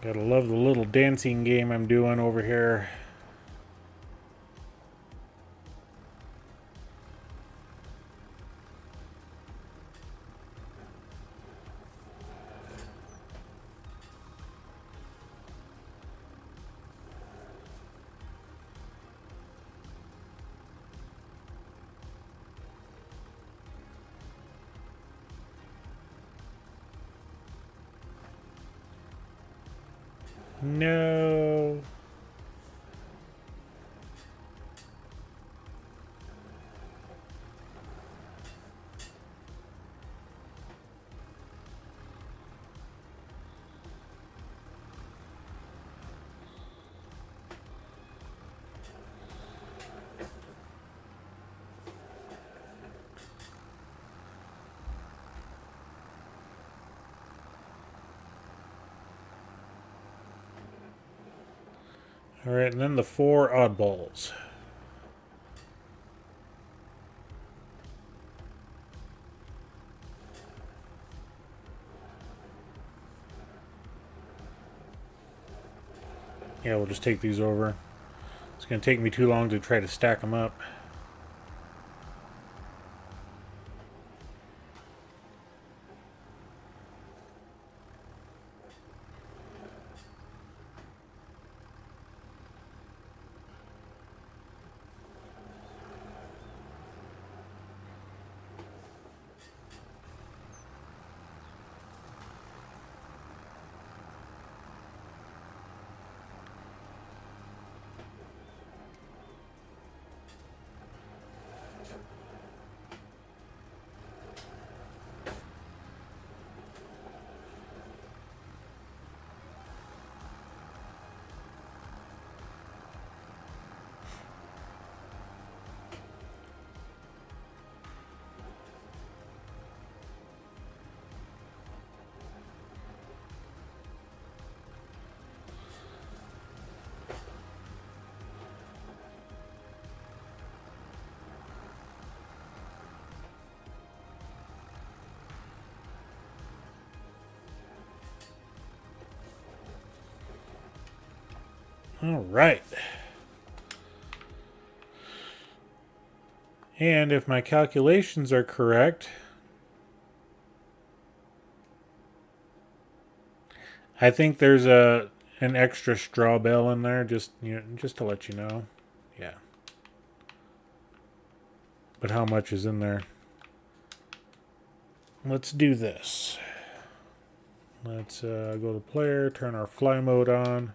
S1: Gotta love the little dancing game I'm doing over here. No. All right, and then the 4 oddballs. Yeah, we'll just take these over. It's going to take me too long to try to stack them up. All right. And if my calculations are correct, I think there's an extra straw bale in there, just to let you know. Yeah. But how much is in there? Let's do this. Let's go to player, turn our fly mode on.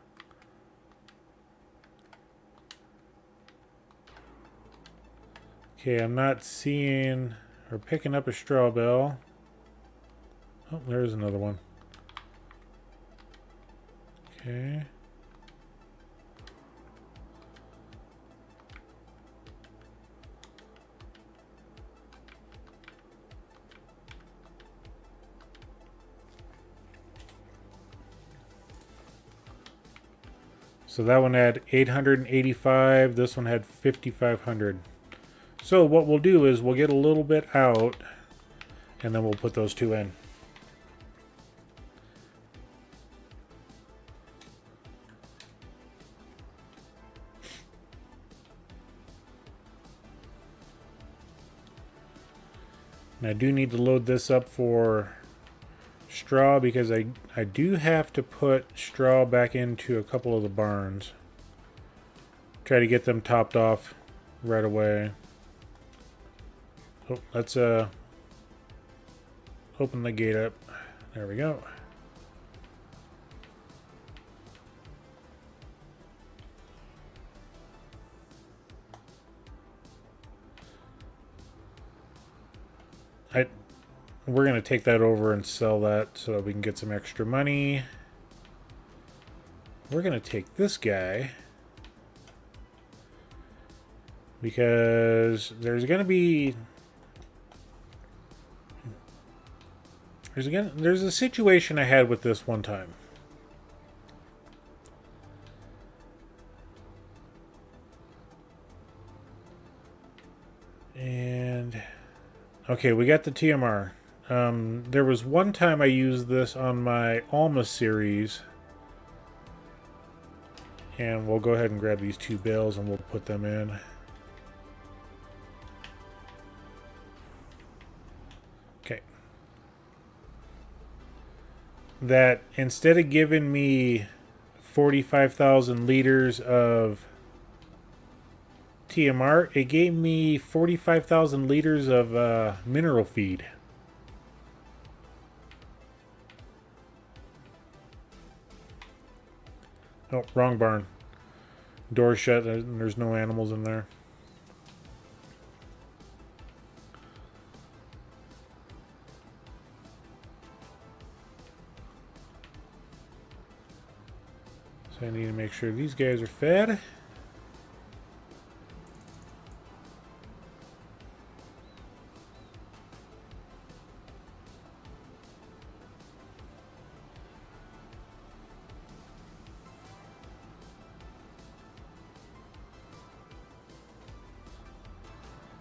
S1: Okay, I'm not seeing or picking up a straw bale. Oh, there's another one. Okay. So that one had 885, this one had 5,500. So what we'll do is we'll get a little bit out and then we'll put those two in. And I do need to load this up for straw because I do have to put straw back into a couple of the barns. Try to get them topped off right away. Oh, let's open the gate up. There we go. We're going to take that over and sell that so that we can get some extra money. We're going to take this guy because there's going to be there's a situation I had with this one time. And okay, we got the TMR. There was one time I used this on my Alma series. And we'll go ahead and grab these 2 bales and we'll put them in. Okay. That instead of giving me 45,000 liters of TMR, it gave me 45,000 liters of mineral feed. Oh, wrong barn. Door shut, and there's no animals in there. So I need to make sure these guys are fed.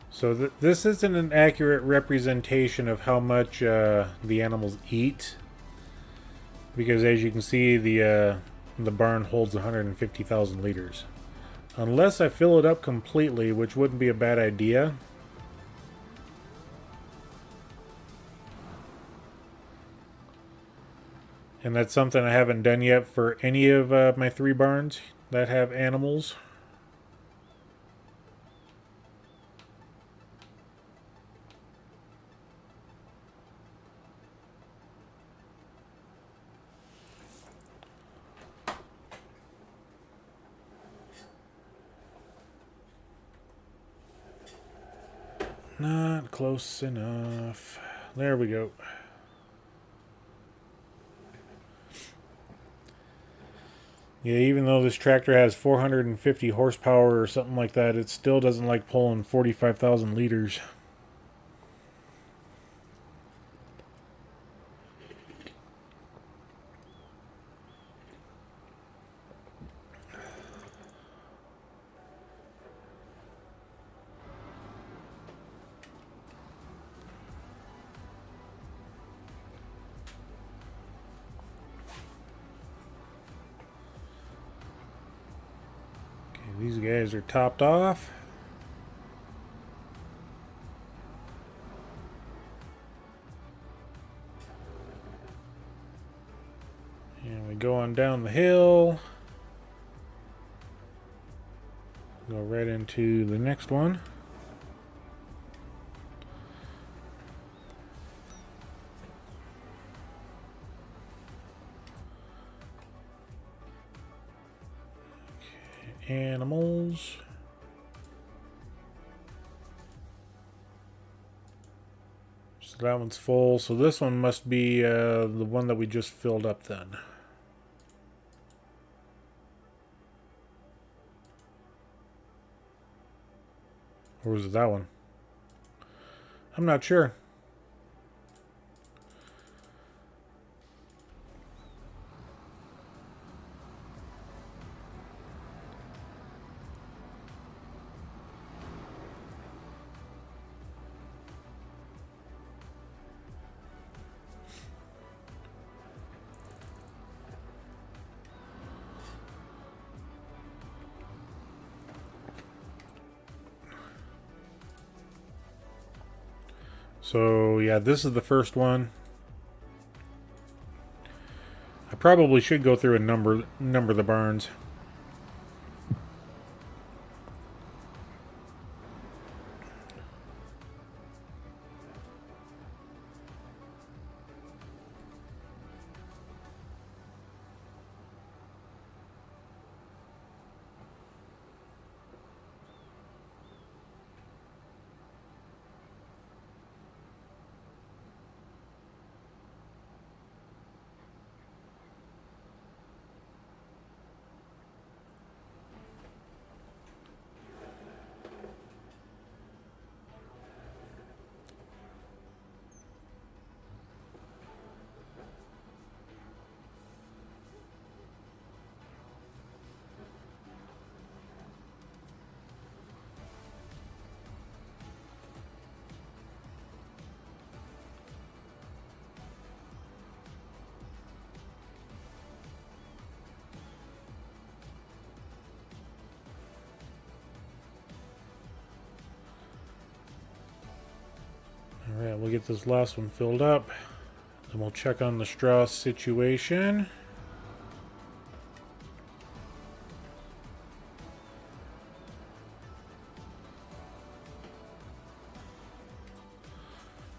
S1: So this isn't an accurate representation of how much the animals eat, because as you can see, the barn holds 150,000 liters. Unless I fill it up completely, which wouldn't be a bad idea. And that's something I haven't done yet for any of my 3 barns that have animals. Not close enough. There we go. Yeah, even though this tractor has 450 horsepower or something like that, it still doesn't like pulling 45,000 liters. These guys are topped off. And we go on down the hill. Go right into the next one. Animals. So that one's full. So this one must be the one that we just filled up then. Or was it that one? I'm not sure. So yeah, this is the first one. I probably should go through and number the barns. Alright, we'll get this last one filled up. Then we'll check on the straw situation.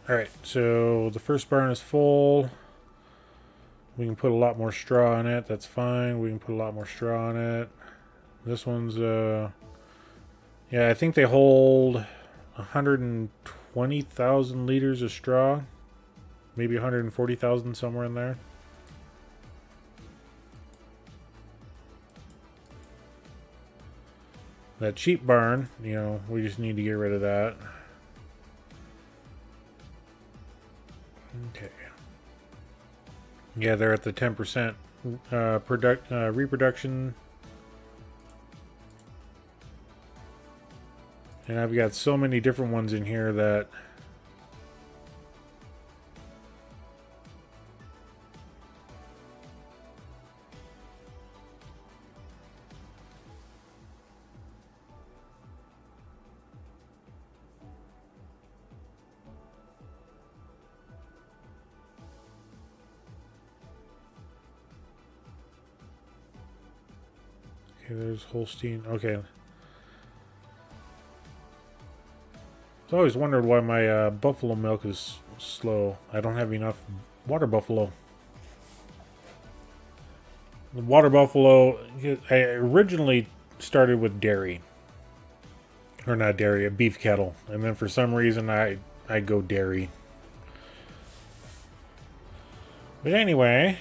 S1: Alright, so the first barn is full. We can put a lot more straw in it. That's fine. We can put a lot more straw in it. This one's, yeah, I think they hold 120,000 liters of straw. Maybe 140,000, somewhere in there. That cheap barn, you know, we just need to get rid of that. Okay. Yeah, they're at the 10% reproduction. And I've got so many different ones in here that okay, there's Holstein. Okay. I've always wondered why my buffalo milk is slow. I don't have enough water buffalo. The water buffalo, I originally started with dairy. Or not dairy, a beef kettle. And then for some reason I go dairy. But anyway,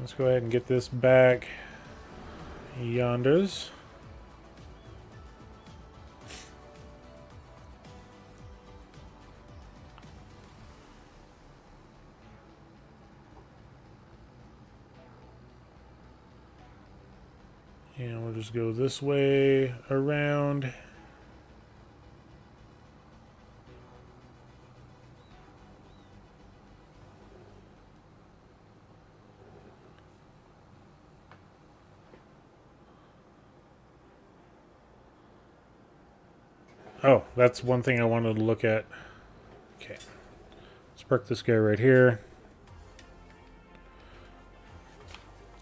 S1: let's go ahead and get this back yonders. And we'll just go this way around. Oh, that's one thing I wanted to look at. Okay. Let's park this guy right here.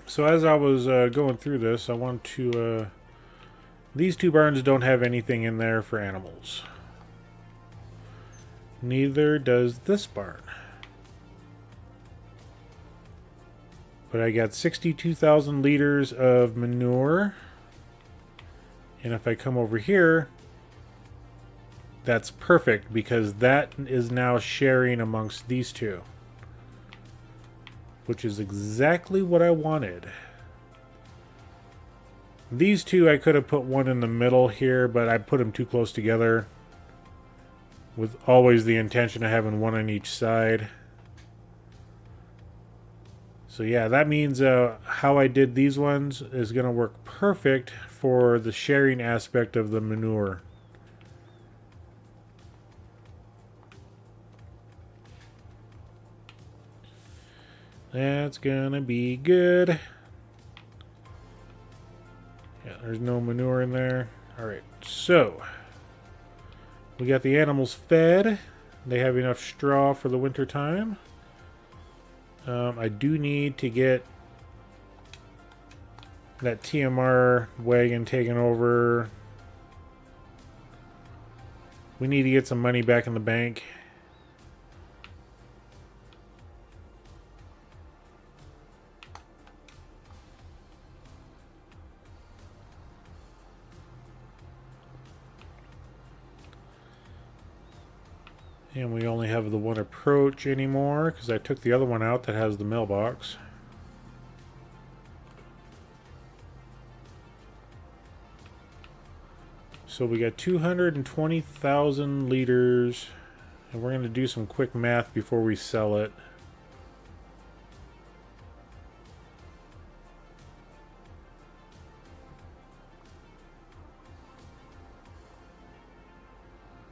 S1: So as I was going through this, I want to... these two barns don't have anything in there for animals. Neither does this barn. But I got 62,000 liters of manure. And if I come over here, that's perfect because that is now sharing amongst these two. Which is exactly what I wanted. These two, I could have put one in the middle here, but I put them too close together. With always the intention of having one on each side. So yeah, that means how I did these ones is going to work perfect for the sharing aspect of the manure. That's gonna be good. Yeah, there's no manure in there. Alright, so we got the animals fed. They have enough straw for the winter time. I do need to get that TMR wagon taken over. We need to get some money back in the bank. And we only have the one approach anymore because I took the other one out that has the mailbox. So we got 220,000 liters, and we're going to do some quick math before we sell it.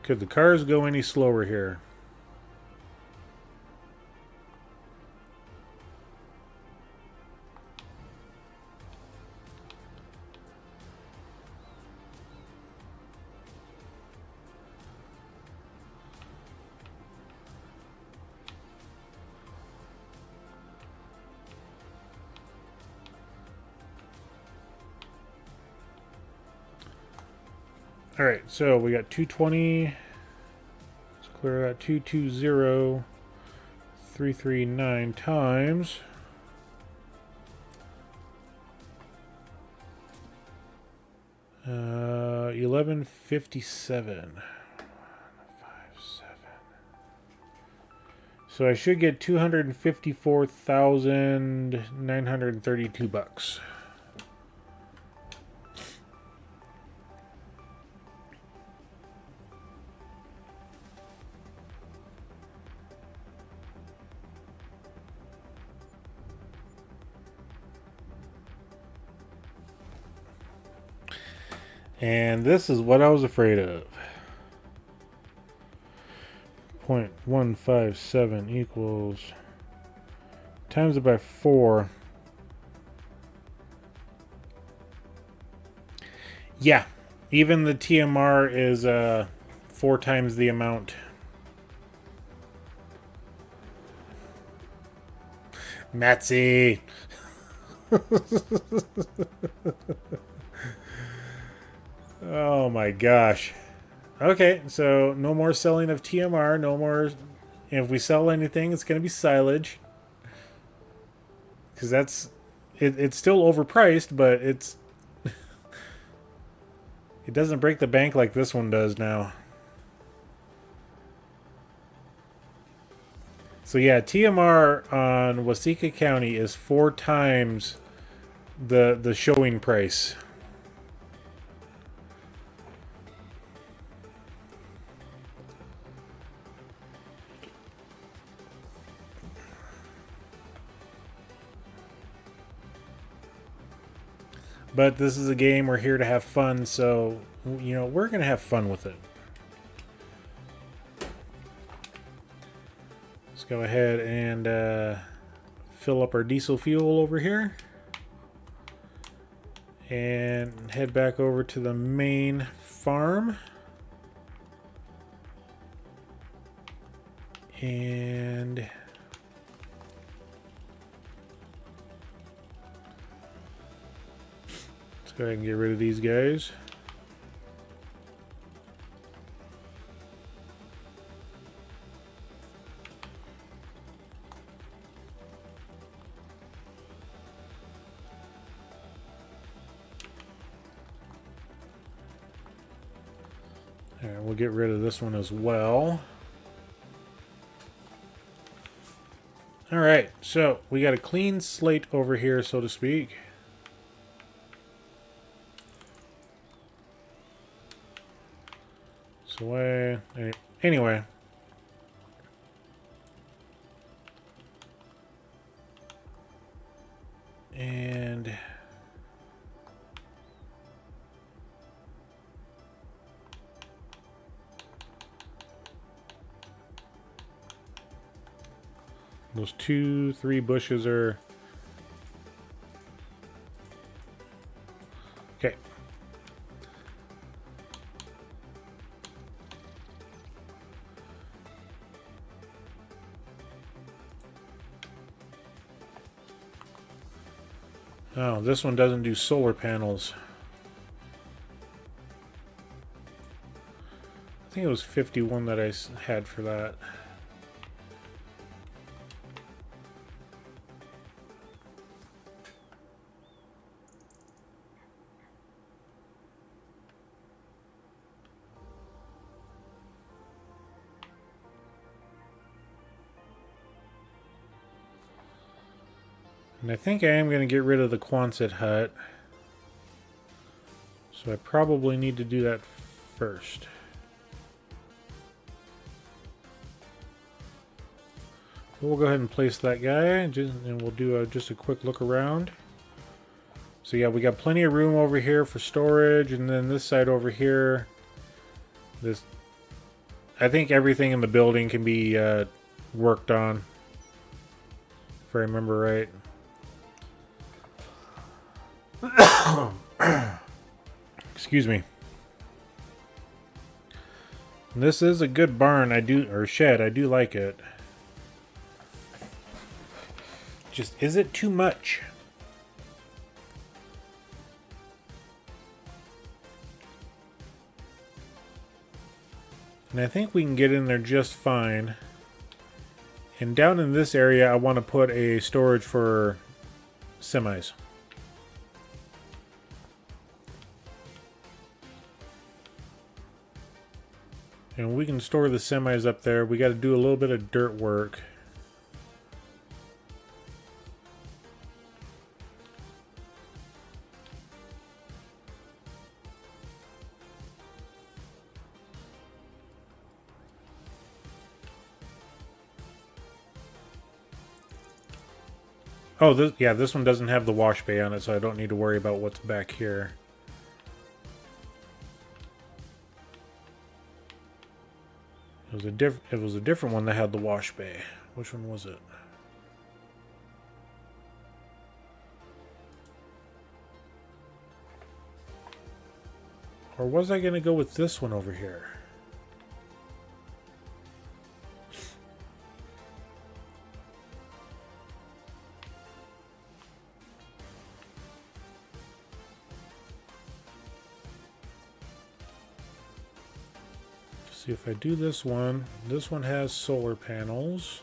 S1: Could the cars go any slower here? Alright, so we got 220. Let's clear that 220,339 times. 1157. So I should get $254,932. And this is what I was afraid of. 0.157 equals, times it by 4. Yeah, even the TMR is 4 times the amount. Matsy. Oh my gosh. Okay, so no more selling of TMR, no more. If we sell anything, it's going to be silage. Because it's still overpriced, but it doesn't break the bank like this one does now. So yeah, TMR on Waseca County is 4 times the showing price. But this is a game, we're here to have fun, so, you know, we're going to have fun with it. Let's go ahead and fill up our diesel fuel over here. And head back over to the main farm. And let's go ahead and get rid of these guys. Alright, we'll get rid of this one as well. Alright, so we got a clean slate over here, so to speak. So anyway. And those 2-3 bushes are okay. Oh, this one doesn't do solar panels. I think it was 51 that I had for that. And I think I am going to get rid of the Quonset hut. So I probably need to do that first. We'll go ahead and place that guy, and we'll do just a quick look around. So yeah, we got plenty of room over here for storage, and then this side over here, I think everything in the building can be worked on, if I remember right. Excuse me. This is a good barn, or shed. I do like it. Just, is it too much? And I think we can get in there just fine. And down in this area, I want to put a storage for semis. And we can store the semis up there. We got to do a little bit of dirt work. Oh, this one doesn't have the wash bay on it, so I don't need to worry about what's back here. It was a different one that had the wash bay. Which one was it? Or was I going to go with this one over here? See if I do this one has solar panels.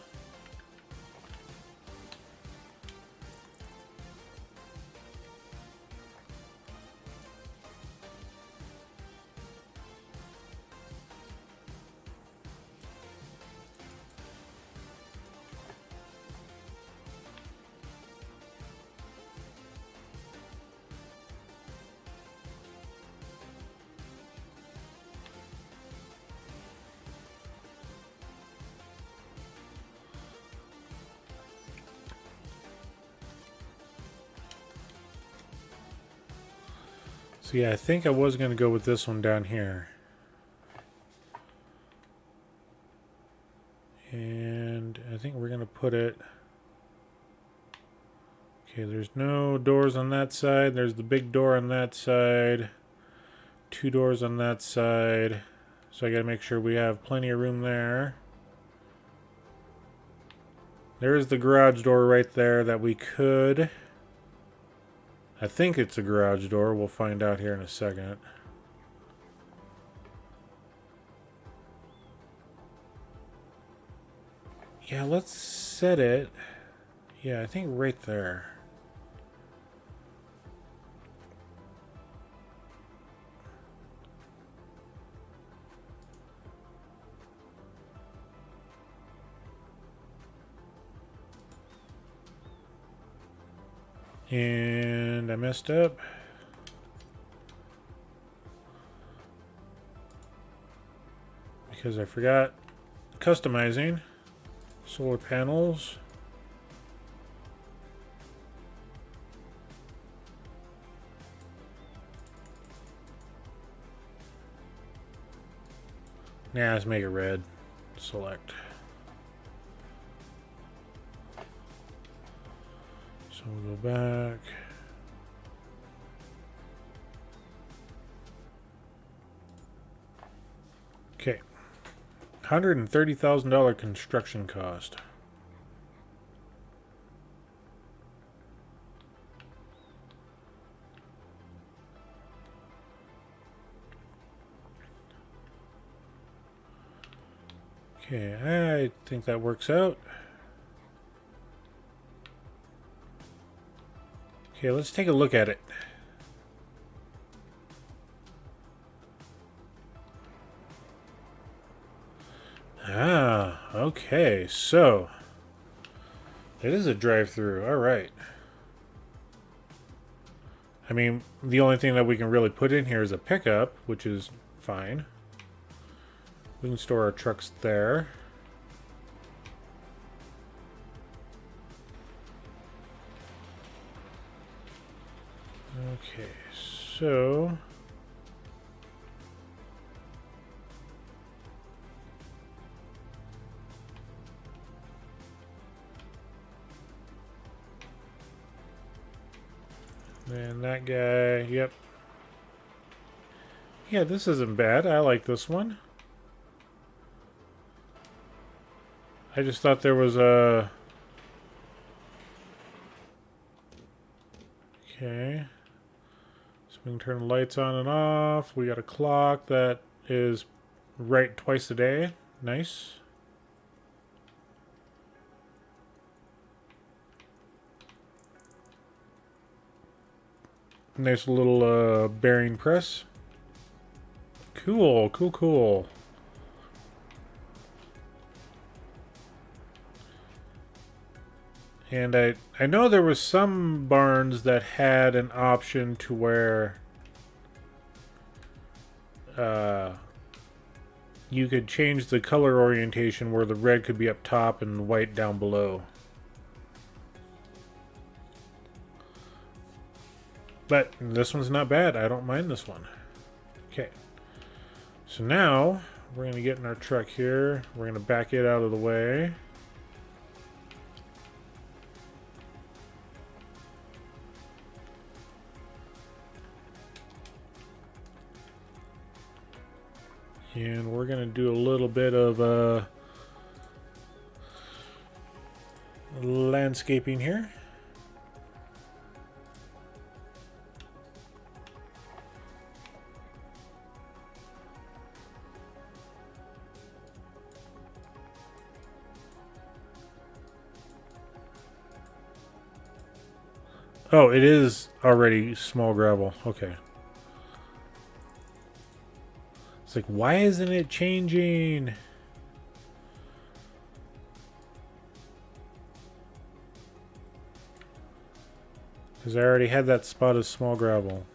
S1: So yeah, I think I was going to go with this one down here. And I think we're going to put it... Okay, there's no doors on that side. There's the big door on that side. 2 doors on that side. So I got to make sure we have plenty of room there. There's the garage door right there that we could... I think it's a garage door. We'll find out here in a second. Yeah, let's set it. Yeah, I think right there. And I messed up. Because I forgot customizing solar panels. Now let's make it red. Select. So we'll go back. Okay. $130,000 construction cost. Okay, I think that works out. Okay, let's take a look at it. Ah, okay, so it is a drive-through. All right. I mean, the only thing that we can really put in here is a pickup, which is fine. We can store our trucks there. Okay, so... And that guy, yep. Yeah, this isn't bad. I like this one. I just thought there was a... Okay. So we can turn the lights on and off. We got a clock that is right twice a day. Nice. Nice little bearing press. Cool, cool, cool. And I know there was some barns that had an option to where you could change the color orientation where the red could be up top and the white down below. But this one's not bad. I don't mind this one. Okay. So now we're going to get in our truck here. We're going to back it out of the way. And we're going to do a little bit of landscaping here. Oh, it is already small gravel. Okay. It's like, why isn't it changing? Because I already had that spot as small gravel.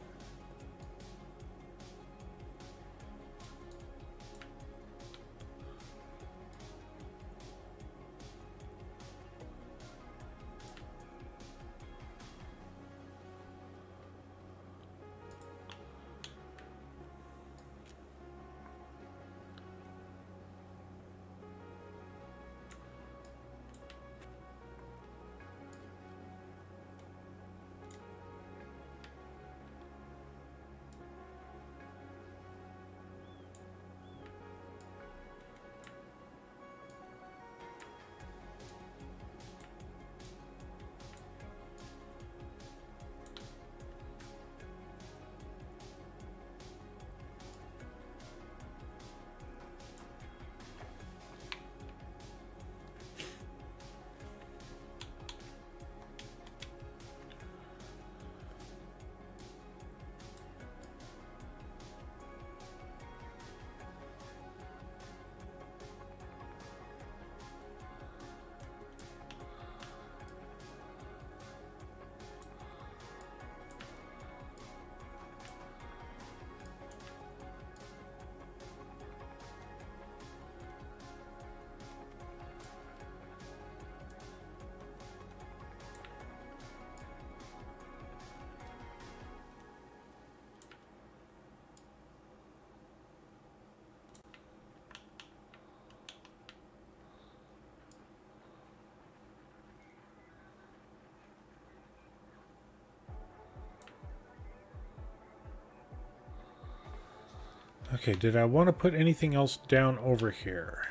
S1: Okay, did I want to put anything else down over here?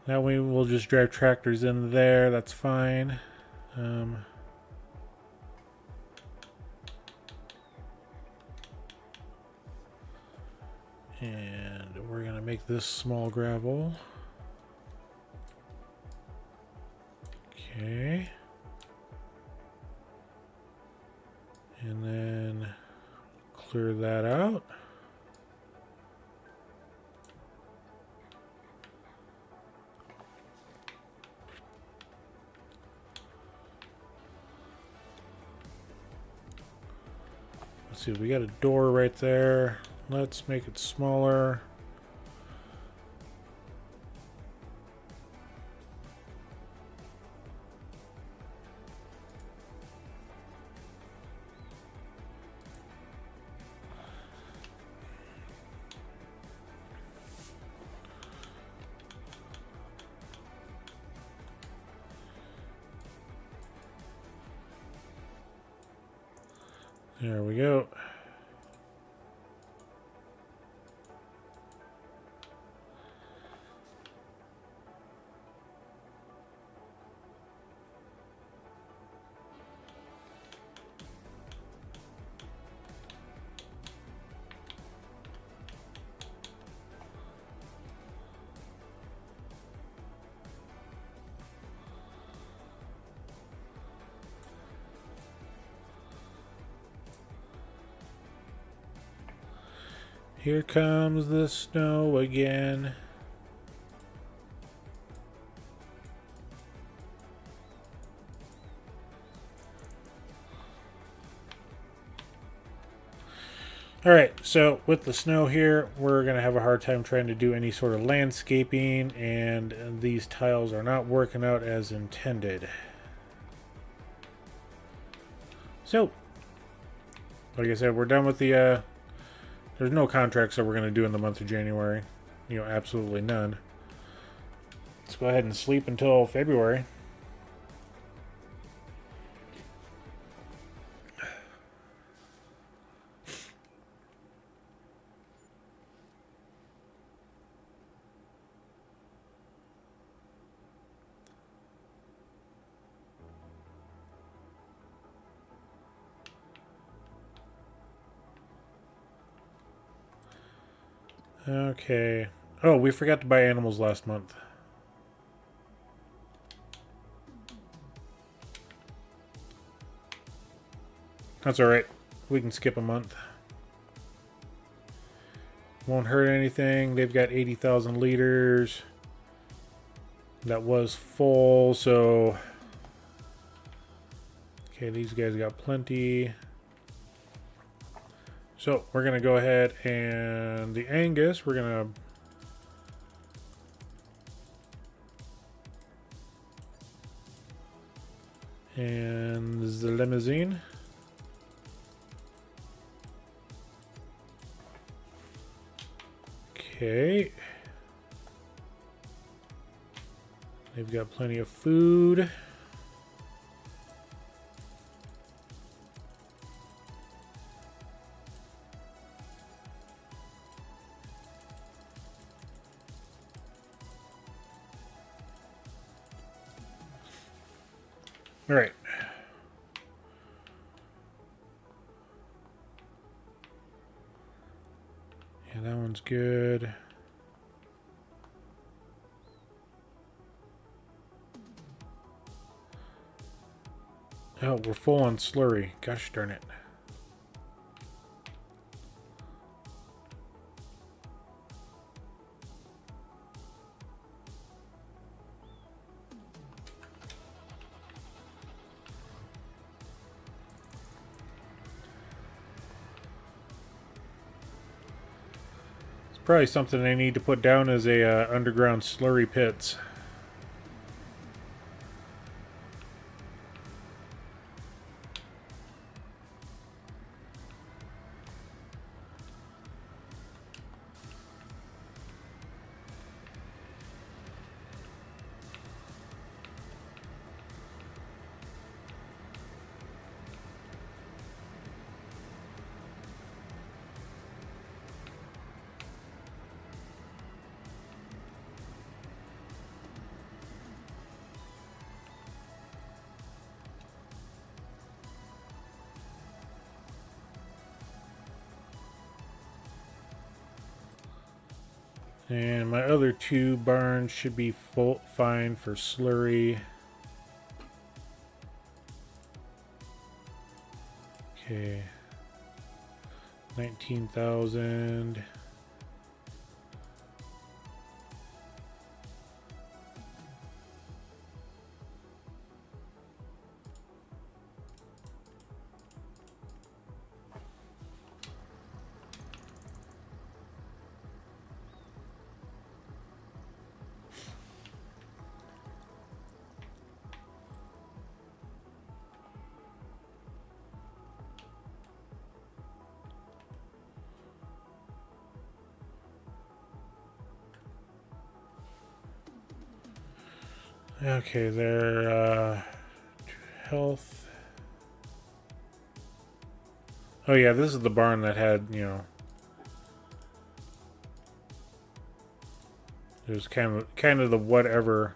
S1: That way we'll just drive tractors in there, that's fine. And we're going to make this small gravel. Okay. And then clear that out. Let's see, we got a door right there. Let's make it smaller. There we go. Here comes the snow again. Alright, so with the snow here, we're going to have a hard time trying to do any sort of landscaping, and these tiles are not working out as intended. So, like I said, we're done with the, there's no contracts that we're going to do in the month of January. You know, absolutely none. Let's go ahead and sleep until February. Okay. Oh, we forgot to buy animals last month. That's alright. We can skip a month. Won't hurt anything. They've got 80,000 liters. That was full, so... Okay, these guys got plenty. So, we're going to go ahead and the Angus, we're going to... And the limousine. Okay. They've got plenty of food. All right. Yeah, that one's good. Oh, we're full on slurry. Gosh darn it. Probably something I need to put down as a underground slurry pits. And my other two barns should be fine for slurry. Okay. 19,000. Okay, their health. Oh yeah, this is the barn that had, you know, it was kind of the whatever.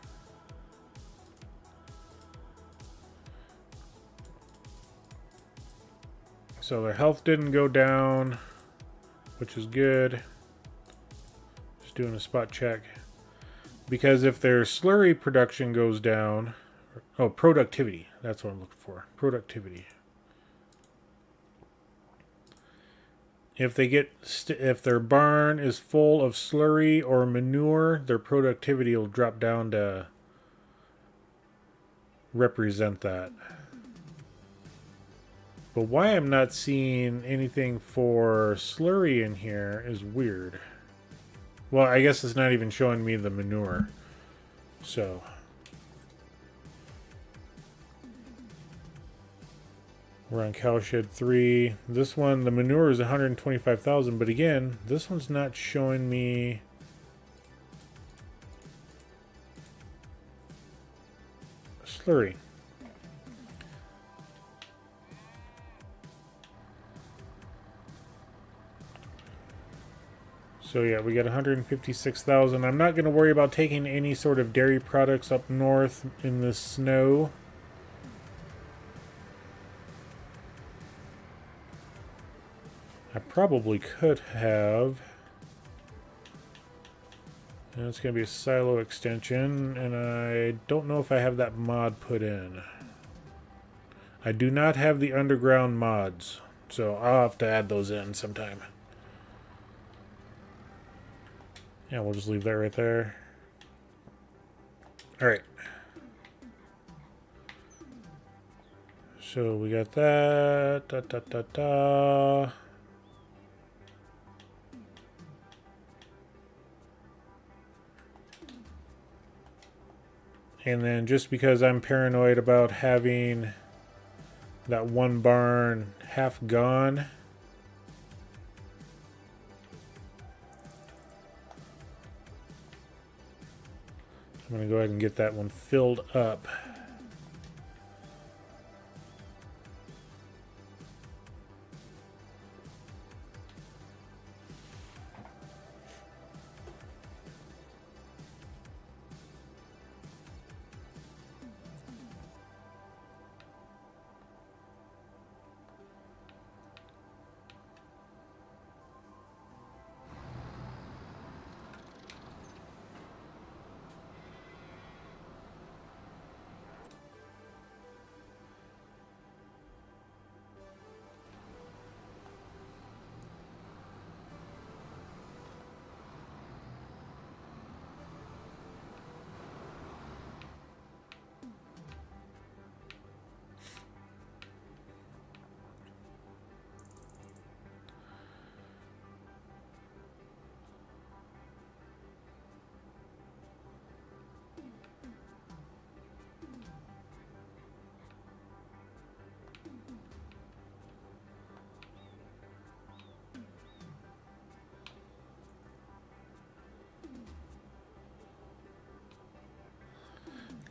S1: So their health didn't go down, which is good. Just doing a spot check. Because if their slurry production goes down... Oh, productivity. That's what I'm looking for. Productivity. If they get... if their barn is full of slurry or manure, their productivity will drop down to represent that. But why I'm not seeing anything for slurry in here is weird. Well, I guess it's not even showing me the manure. So we're on Cowshed 3. This one, the manure is 125,000, but again, this one's not showing me slurry. So yeah, we got 156,000. I'm not going to worry about taking any sort of dairy products up north in the snow. I probably could have. And it's going to be a silo extension, and I don't know if I have that mod put in. I do not have the underground mods, so I'll have to add those in sometime. Yeah, we'll just leave that right there. Alright. So we got that. And then just because I'm paranoid about having that one barn half gone, I'm going to go ahead and get that one filled up.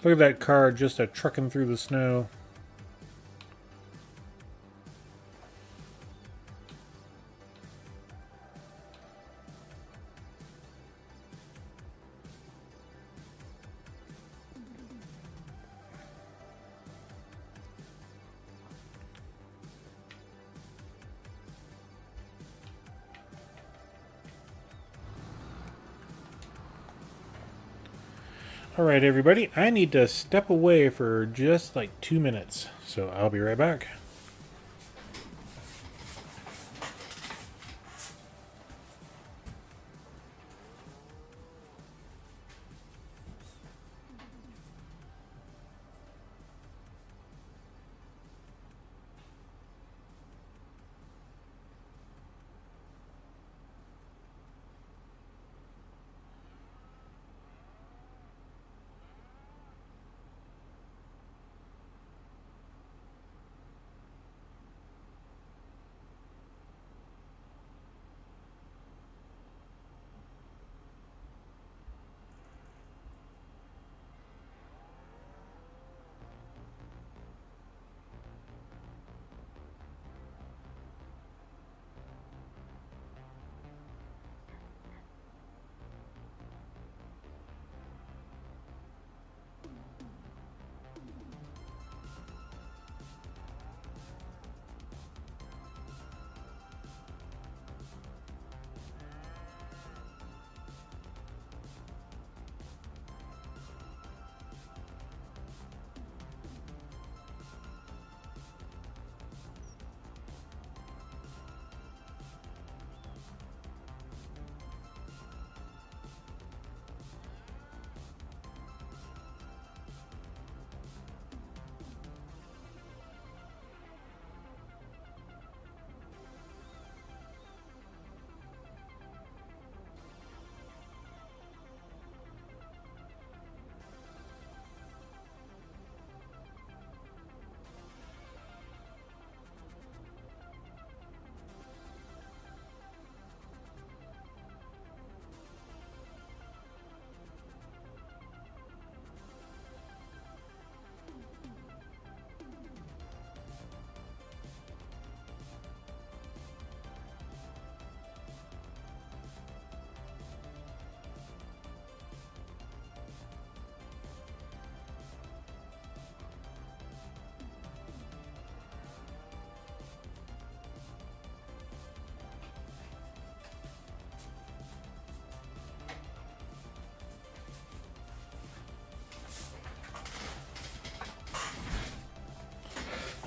S1: Look at that car just trucking through the snow. Alright, everybody, I need to step away for just like 2 minutes, so I'll be right back.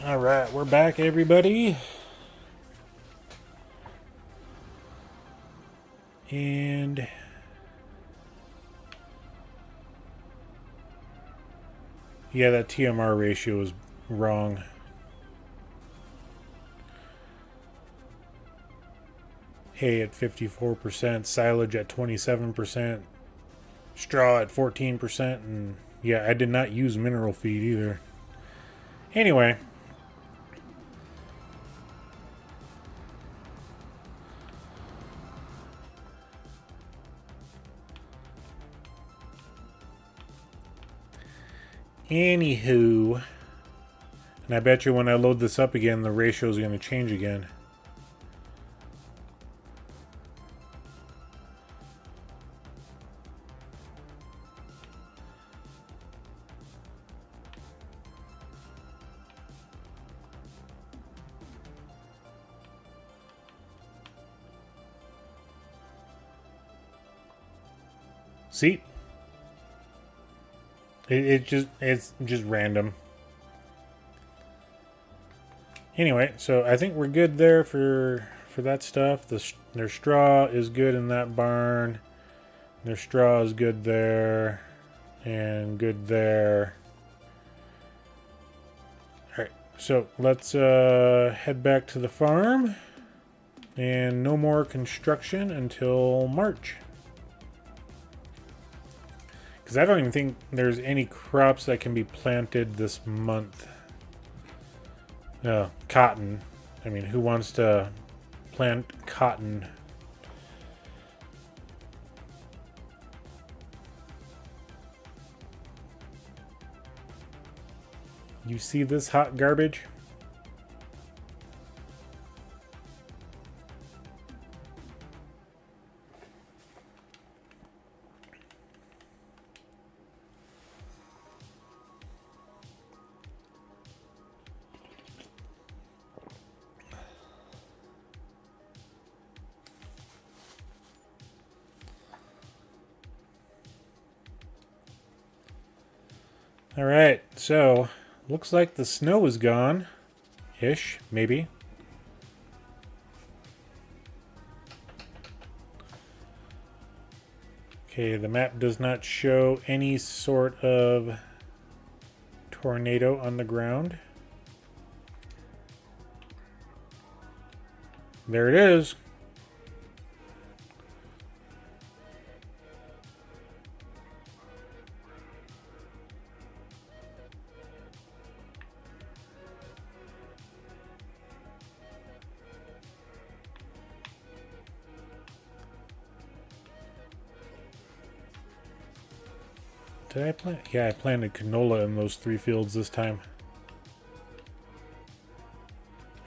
S1: All right, we're back, everybody. And yeah, that TMR ratio is wrong. Hay at 54%, silage at 27%, straw at 14%, and yeah, I did not use mineral feed either. Anyway. Anywho, and I bet you when I load this up again, the ratio is going to change again. See? It's just random. Anyway, so I think we're good there for that stuff. Their straw is good in that barn. Their straw is good there. And good there. Alright, so let's head back to the farm. And no more construction until March. Because I don't even think there's any crops that can be planted this month. Cotton. I mean, who wants to plant cotton? You see this hot garbage? Alright, so looks like the snow is gone. Ish, maybe. Okay, the map does not show any sort of tornado on the ground. There it is. Did I plant? Yeah, I planted canola in those 3 fields this time.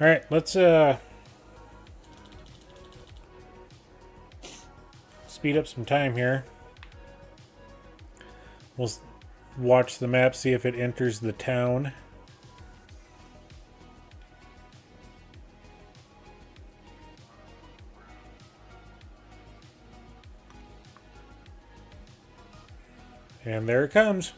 S1: Alright, let's speed up some time here. We'll watch the map, see if it enters the town. And there it comes.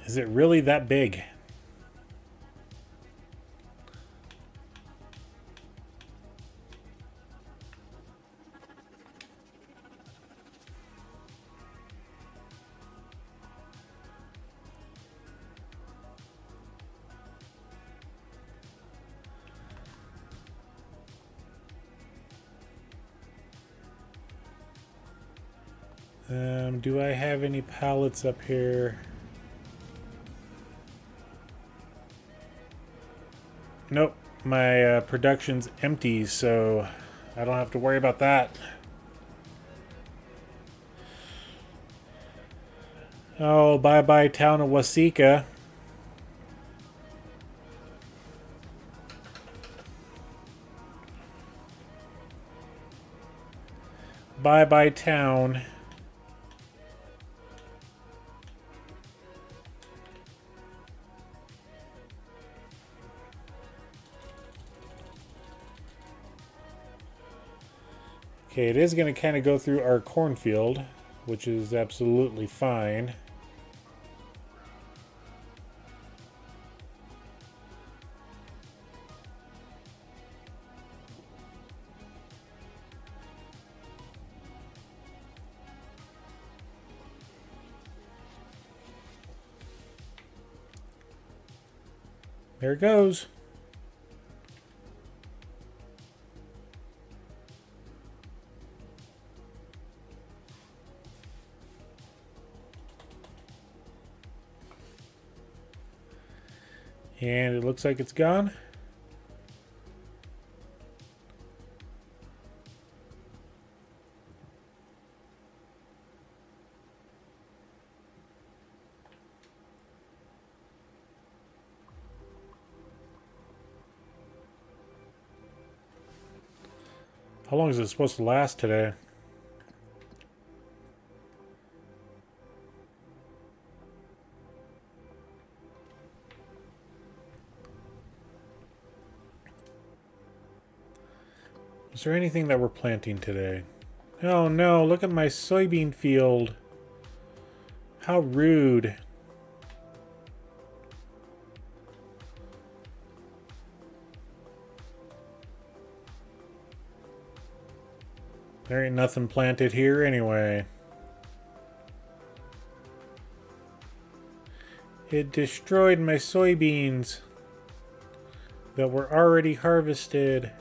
S1: Is it really that big? Do I have any pallets up here? Nope, my production's empty, so I don't have to worry about that. Oh, bye-bye town of Waseca. Bye-bye town. Okay, it is going to kind of go through our cornfield, which is absolutely fine. There it goes. And it looks like it's gone. How long is it supposed to last today? Is there anything that we're planting today? Oh no, look at my soybean field. How rude. There ain't nothing planted here anyway. It destroyed my soybeans that were already harvested.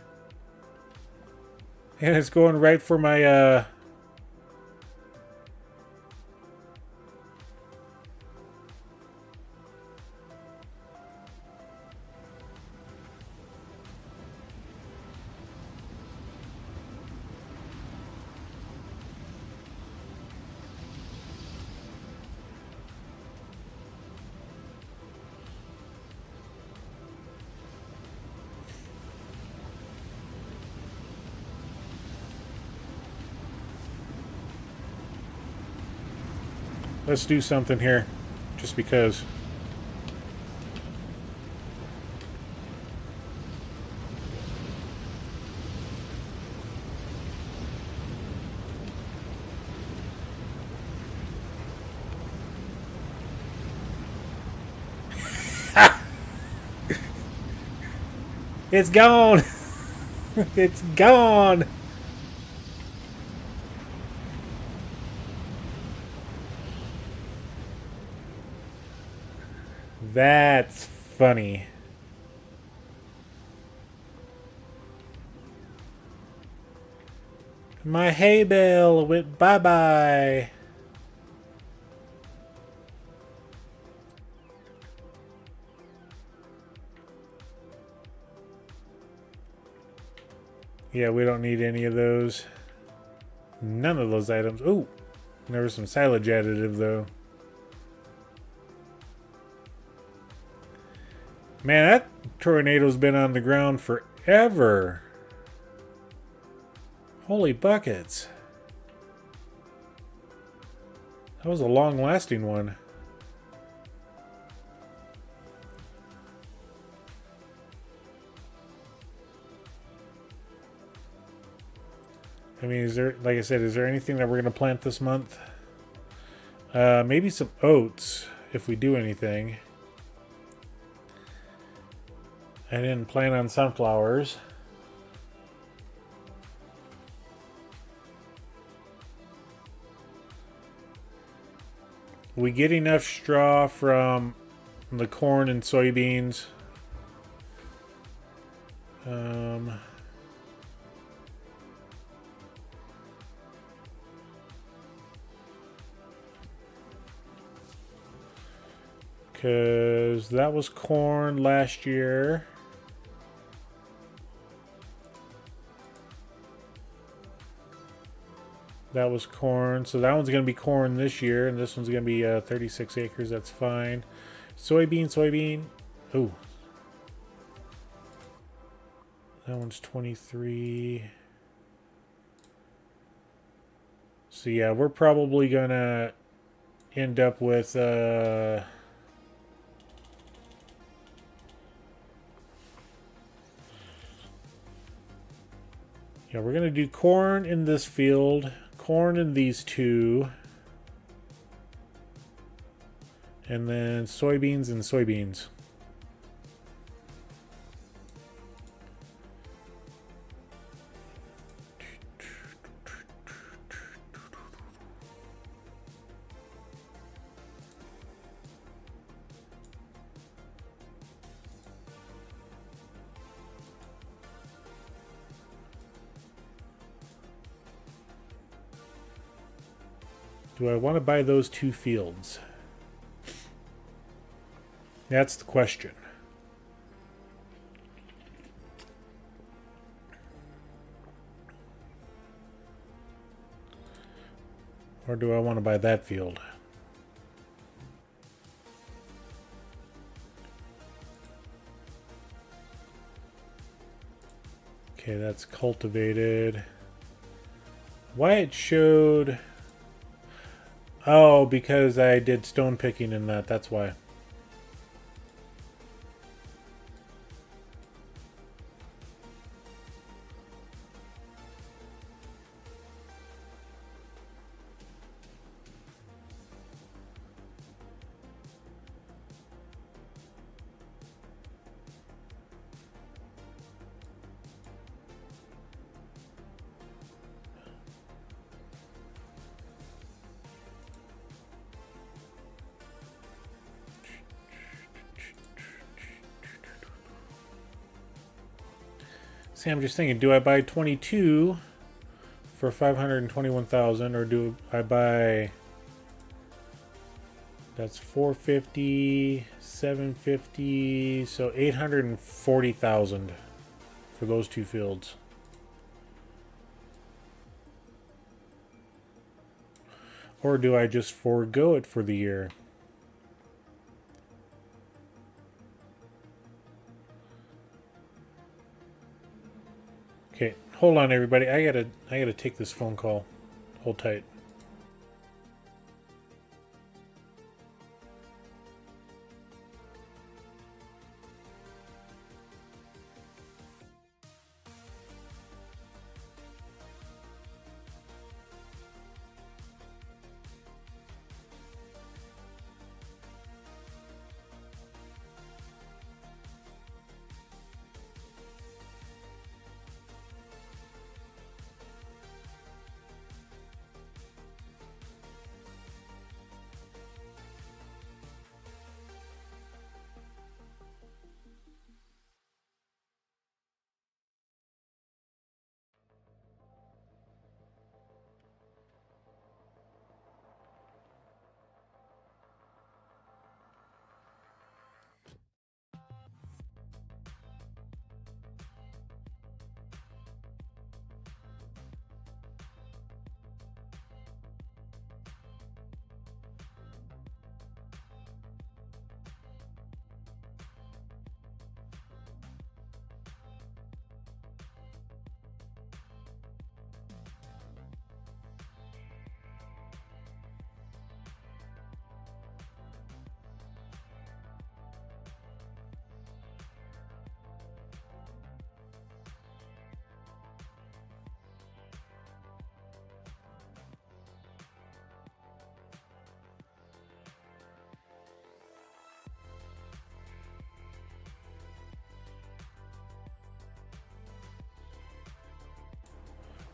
S1: And it's going right for my, let's do something here. Just because. It's gone! It's gone! That's funny. My hay bale went bye-bye. Yeah, we don't need any of those. None of those items. Ooh, there was some silage additive though. Man, that tornado's been on the ground forever. Holy buckets. That was a long-lasting one. I mean, is there, like I said, is there anything that we're going to plant this month? Maybe some oats, if we do anything. I didn't plan on sunflowers. We get enough straw from the corn and soybeans. Because that was corn last year. That was corn. So that one's going to be corn this year. And this one's going to be 36 acres. That's fine. Soybean, soybean. Oh. That one's 23. So yeah, we're probably going to end up with... Yeah, we're going to do corn in this field, corn in these two, and then soybeans and soybeans. Do I want to buy those two fields? That's the question. Or do I want to buy that field? Okay, that's cultivated. Why it showed... Oh, because I did stone picking in that. That's why. See, I'm just thinking, do I buy 22 for 521,000 or do I buy... That's 450, 750, so 840,000 for those two fields. Or do I just forego it for the year? Okay, hold on everybody. I gotta take this phone call. Hold tight.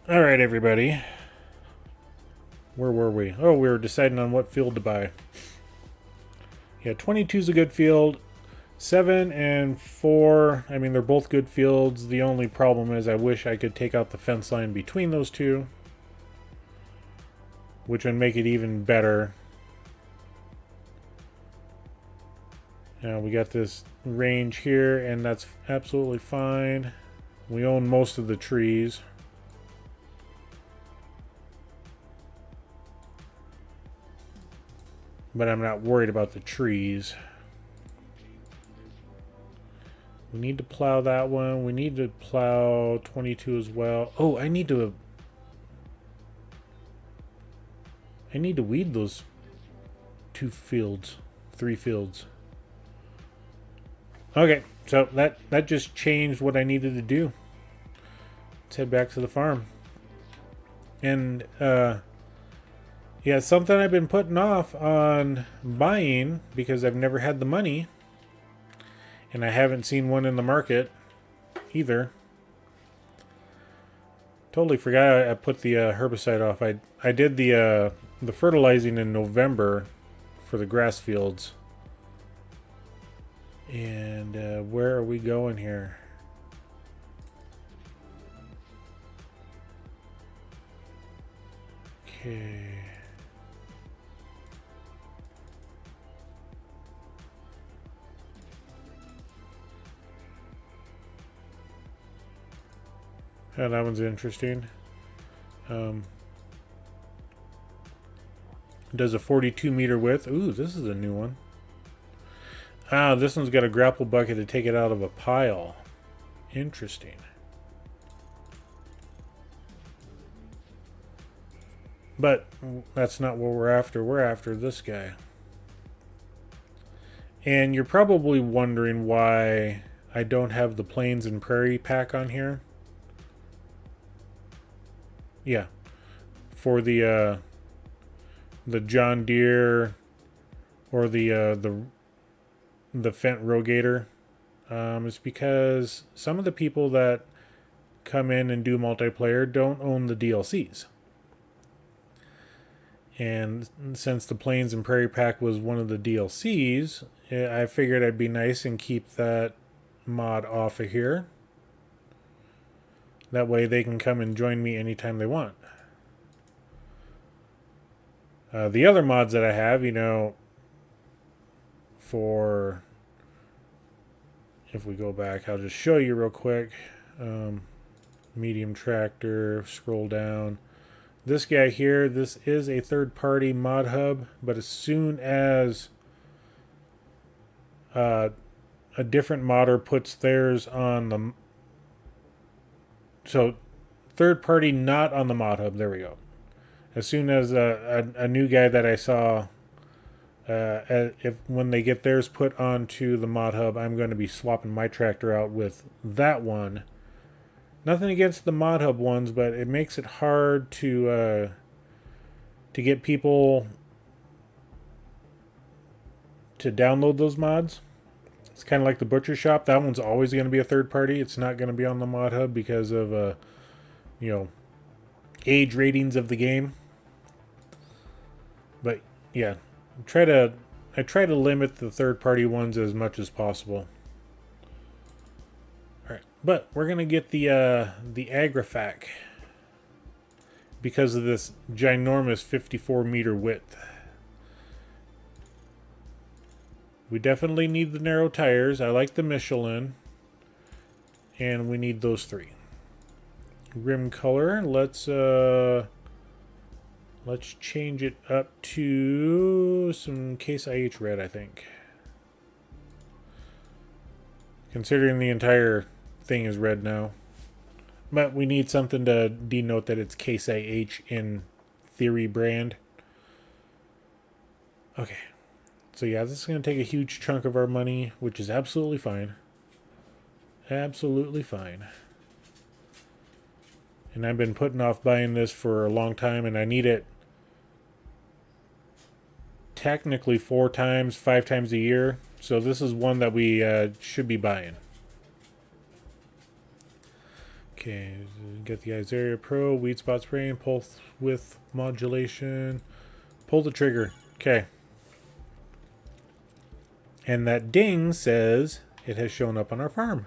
S1: All right, everybody. Where were we? Oh, we were deciding on what field to buy. Yeah, 22 is a good field. 7 and 4, I mean, they're both good fields. The only problem is I wish I could take out the fence line between those two, which would make it even better. Now we got this range here, and that's absolutely fine. We own most of the trees. But I'm not worried about the trees. We need to plow that one. We need to plow 22 as well. Oh, I need to weed those 2 fields, 3 fields. Okay, so that just changed what I needed to do. let's head back to the farm. And yeah, it's something I've been putting off on buying because I've never had the money, and I haven't seen one in the market either. Totally forgot I put the herbicide off. I did the fertilizing in November for the grass fields. And where are we going here? Okay. Yeah, that one's interesting. Does a 42 meter width. Ooh, this is a new one. Ah, this one's got a grapple bucket to take it out of a pile. Interesting. But that's not what we're after. We're after this guy. And you're probably wondering why I don't have the Plains and Prairie pack on here. Yeah. For the John Deere or the Fendt Rogator. It's because some of the people that come in and do multiplayer don't own the DLCs. And since the Plains and Prairie pack was one of the DLCs, I figured I'd be nice and keep that mod off of here. That way they can come and join me anytime they want. The other mods that I have, you know, for... If we go back, I'll just show you real quick. Medium tractor, scroll down. This guy here, this is a third-party mod hub, but as soon as a different modder puts theirs on the... So, third-party not on the mod hub, there we go. As soon as a new guy that I saw, when they get theirs put onto the mod hub, I'm going to be swapping my tractor out with that one. Nothing against the mod hub ones, but it makes it hard to get people to download those mods. It's kind of like the butcher shop. That one's always going to be a third party. It's not going to be on the mod hub because of you know, age ratings of the game. But yeah, I try to limit the third party ones as much as possible. Alright, but we're gonna get the AgriFac because of this ginormous 54 meter width. We definitely need the narrow tires. I like the Michelin, and we need those three. Rim color, let's change it up to some Case IH red, I think. Considering the entire thing is red now. But we need something to denote that it's Case IH in theory brand. Okay. So yeah, this is going to take a huge chunk of our money, which is absolutely fine. Absolutely fine. And I've been putting off buying this for a long time, and I need it technically 4 times, 5 times a year. So this is one that we should be buying. Okay, get the Izaria Pro, weed spot spraying, pulse width modulation. Pull the trigger. Okay. And that ding says it has shown up on our farm.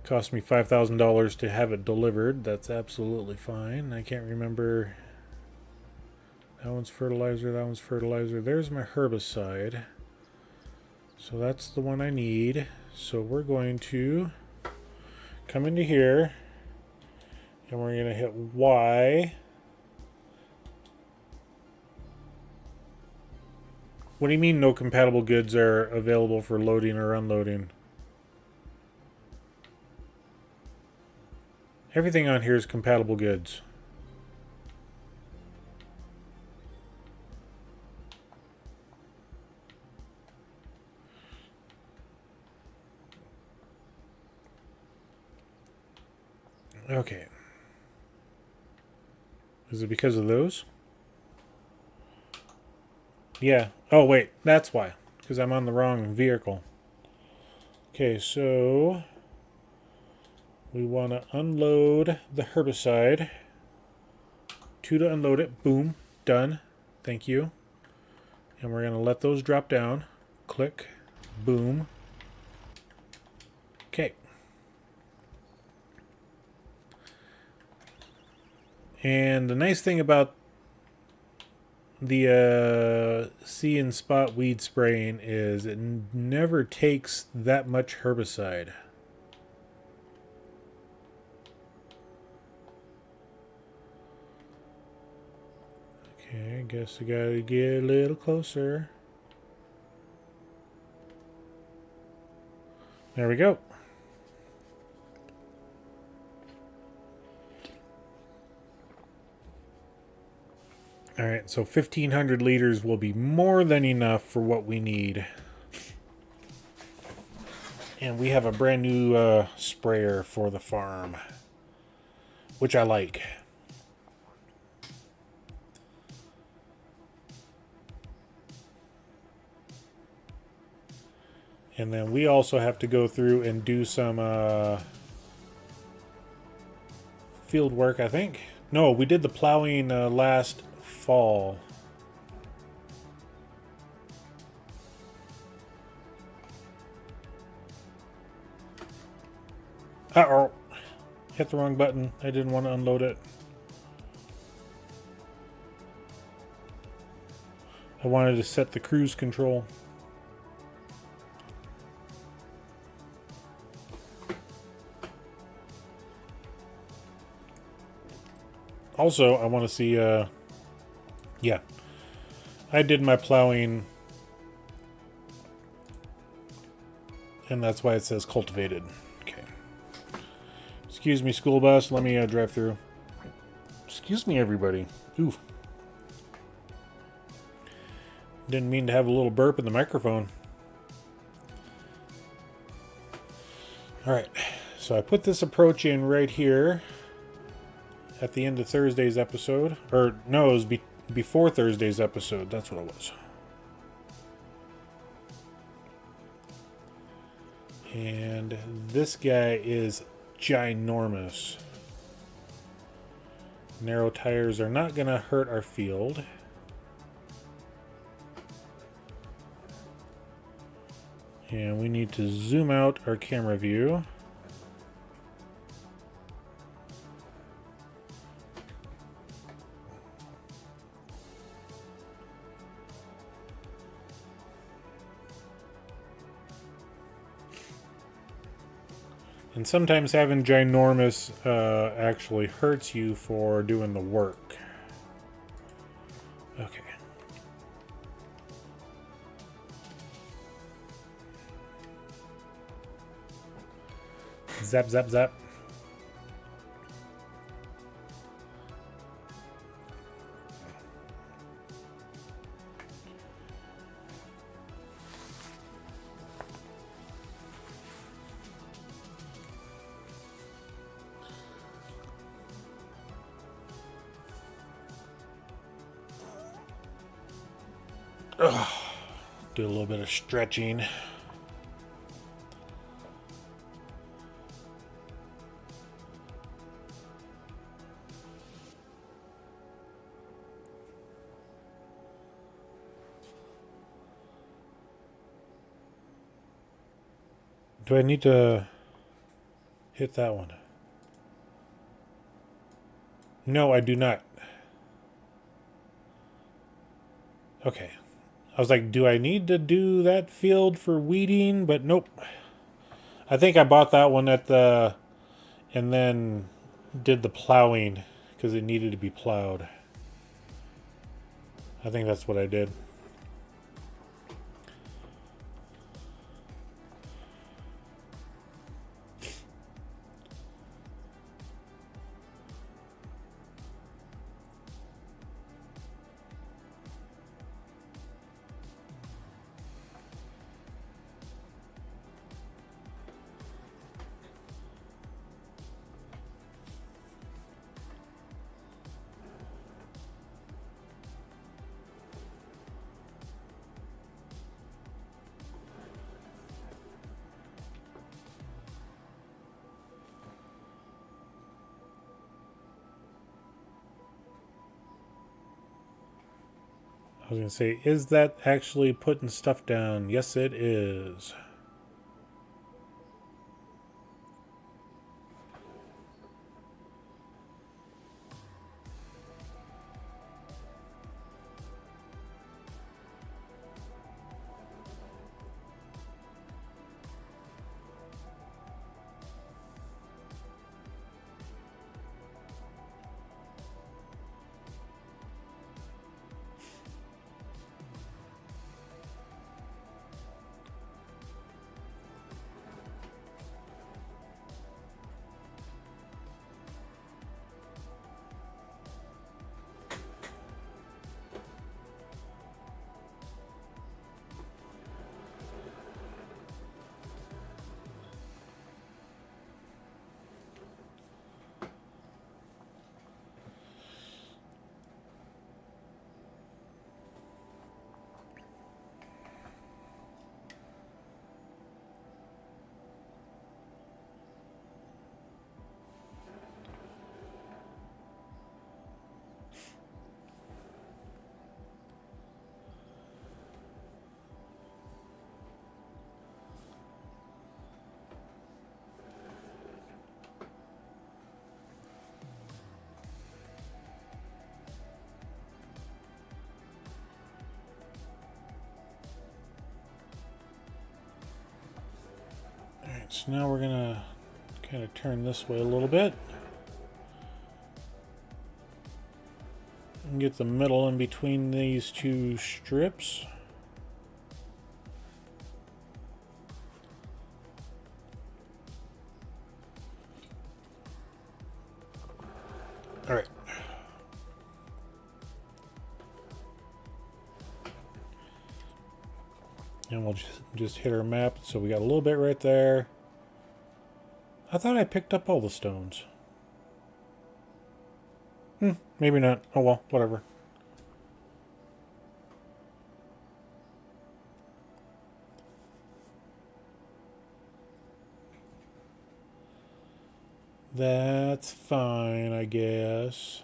S1: Cost me $5,000 to have it delivered. That's absolutely fine. I can't remember. That one's fertilizer. That one's fertilizer. There's my herbicide. So that's the one I need. So we're going to come into here. And we're going to hit Y. What do you mean no compatible goods are available for loading or unloading? Everything on here is compatible goods. Okay. Is it because of those? Yeah. Oh, wait. That's why. Because I'm on the wrong vehicle. Okay, so we want to unload the herbicide. 2 to unload it. Boom. Done. Thank you. And we're going to let those drop down. Click. Boom. Okay. And the nice thing about the see and spot weed spraying is it never takes that much herbicide. Okay, I guess I gotta get a little closer. There we go. Alright, so 1,500 liters will be more than enough for what we need. And we have a brand new sprayer for the farm, which I like. And then we also have to go through and do some field work, I think. No, we did the plowing last fall. Uh-oh. Hit the wrong button. I didn't want to unload it. I wanted to set the cruise control. Also, I want to see, yeah. I did my plowing, and that's why it says cultivated. Okay. Excuse me, school bus. Let me drive through. Excuse me, everybody. Ooh. Didn't mean to have a little burp in the microphone. Alright, so I put this approach in right here at the end of Thursday's episode. Or, no, it was before Thursday's episode. That's what it was. And this guy is ginormous. Narrow tires are not going to hurt our field. And we need to zoom out our camera view. And sometimes having ginormous actually hurts you for doing the work. Okay. Zap, zap, zap. Ugh. Do a little bit of stretching. Do I need to hit that one? No, I do not. Okay. I was like, do I need to do that field for weeding? But nope. I think I bought that one at the... and then did the plowing because it needed to be plowed. I think that's what I did. I was going to say, is that actually putting stuff down? Yes, it is. Alright, so now we're going to kind of turn this way a little bit. And get the middle in between these two strips. Alright. And we'll just hit our map. So we got a little bit right there. I thought I picked up all the stones. Maybe not. Oh well, whatever. That's fine, I guess.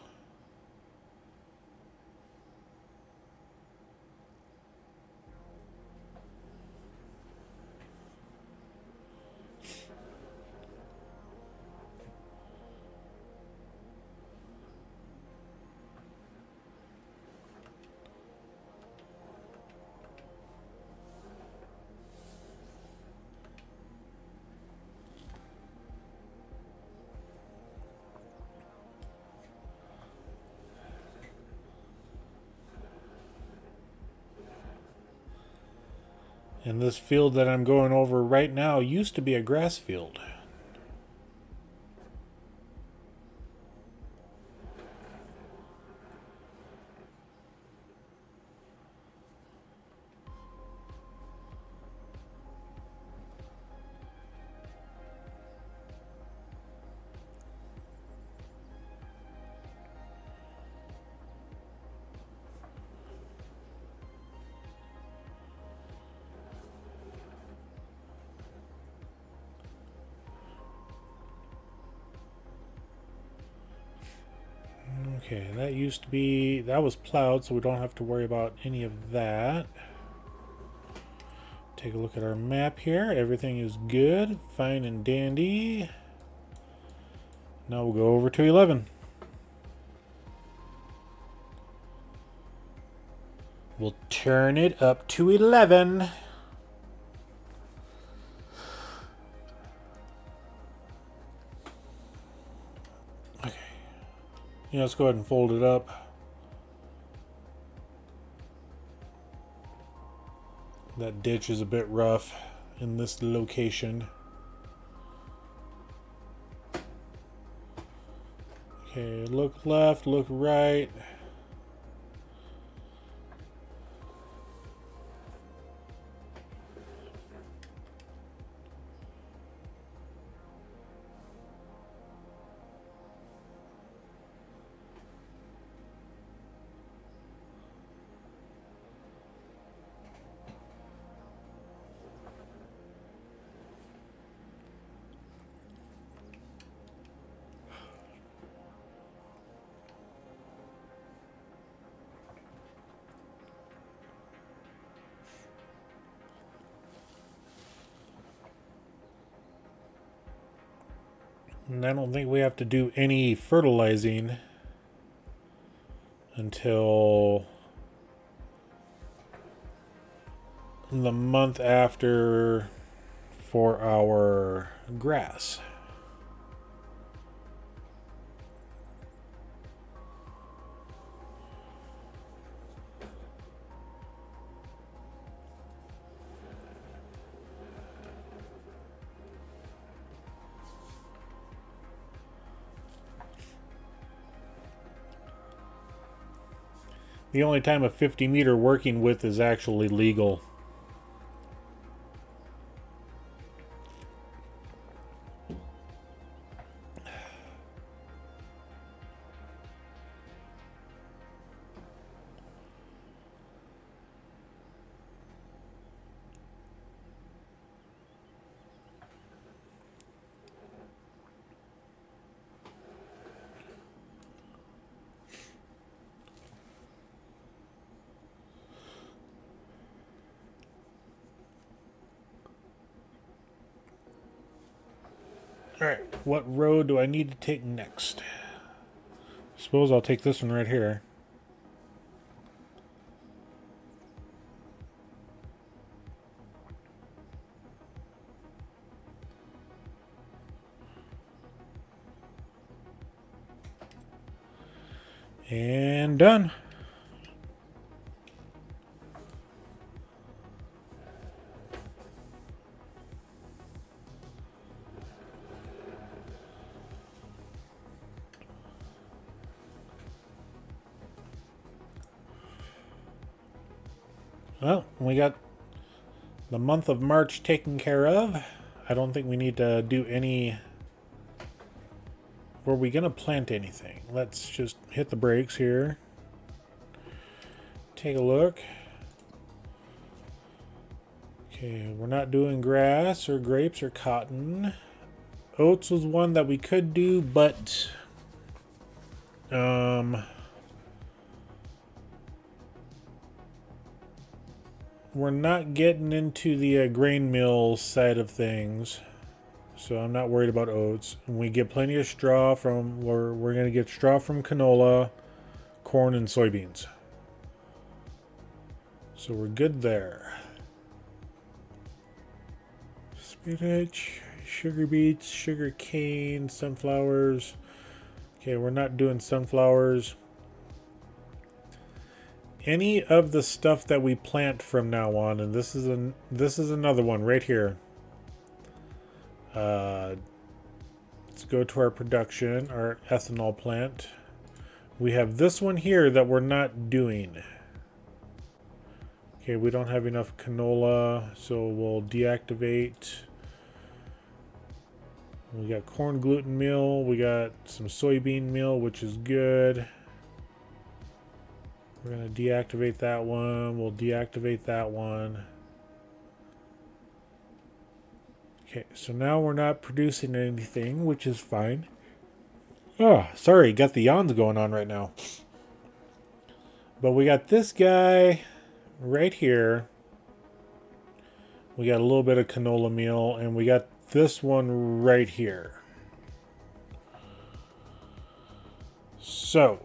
S1: And this field that I'm going over right now used to be a grass field. Okay, that used to be, that was plowed, so we don't have to worry about any of that. Take a look at our map here. Everything is good, fine and dandy. Now we'll go over to 11. We'll turn it up to 11. Okay. Yeah, let's go ahead and fold it up. That ditch is a bit rough in this location. Okay, look left, look right. And I don't think we have to do any fertilizing until the month after for our grass. The only time a 50 meter working width is actually legal. Alright, what road do I need to take next? Suppose I'll take this one right here. And done. Well, we got the month of March taken care of. I don't think we need to do any... Were we going to plant anything? Let's just hit the brakes here. Take a look. Okay, we're not doing grass or grapes or cotton. Oats was one that we could do, but... we're not getting into the grain mill side of things, so I'm not worried about oats. And we get plenty of straw from, we're going to get straw from canola, corn, and soybeans. So we're good there. Spinach, sugar beets, sugar cane, sunflowers. Okay, we're not doing sunflowers. Any of the stuff that we plant from now on, and this is another one right here. Let's go to our production, our ethanol plant. We have this one here that we're not doing. Okay, we don't have enough canola, so we'll deactivate. We got corn gluten meal, we got some soybean meal, which is good. We're going to deactivate that one. We'll deactivate that one. Okay, so now we're not producing anything, which is fine. Oh, sorry, got the yawns going on right now. But we got this guy right here. We got a little bit of canola meal, and we got this one right here. So...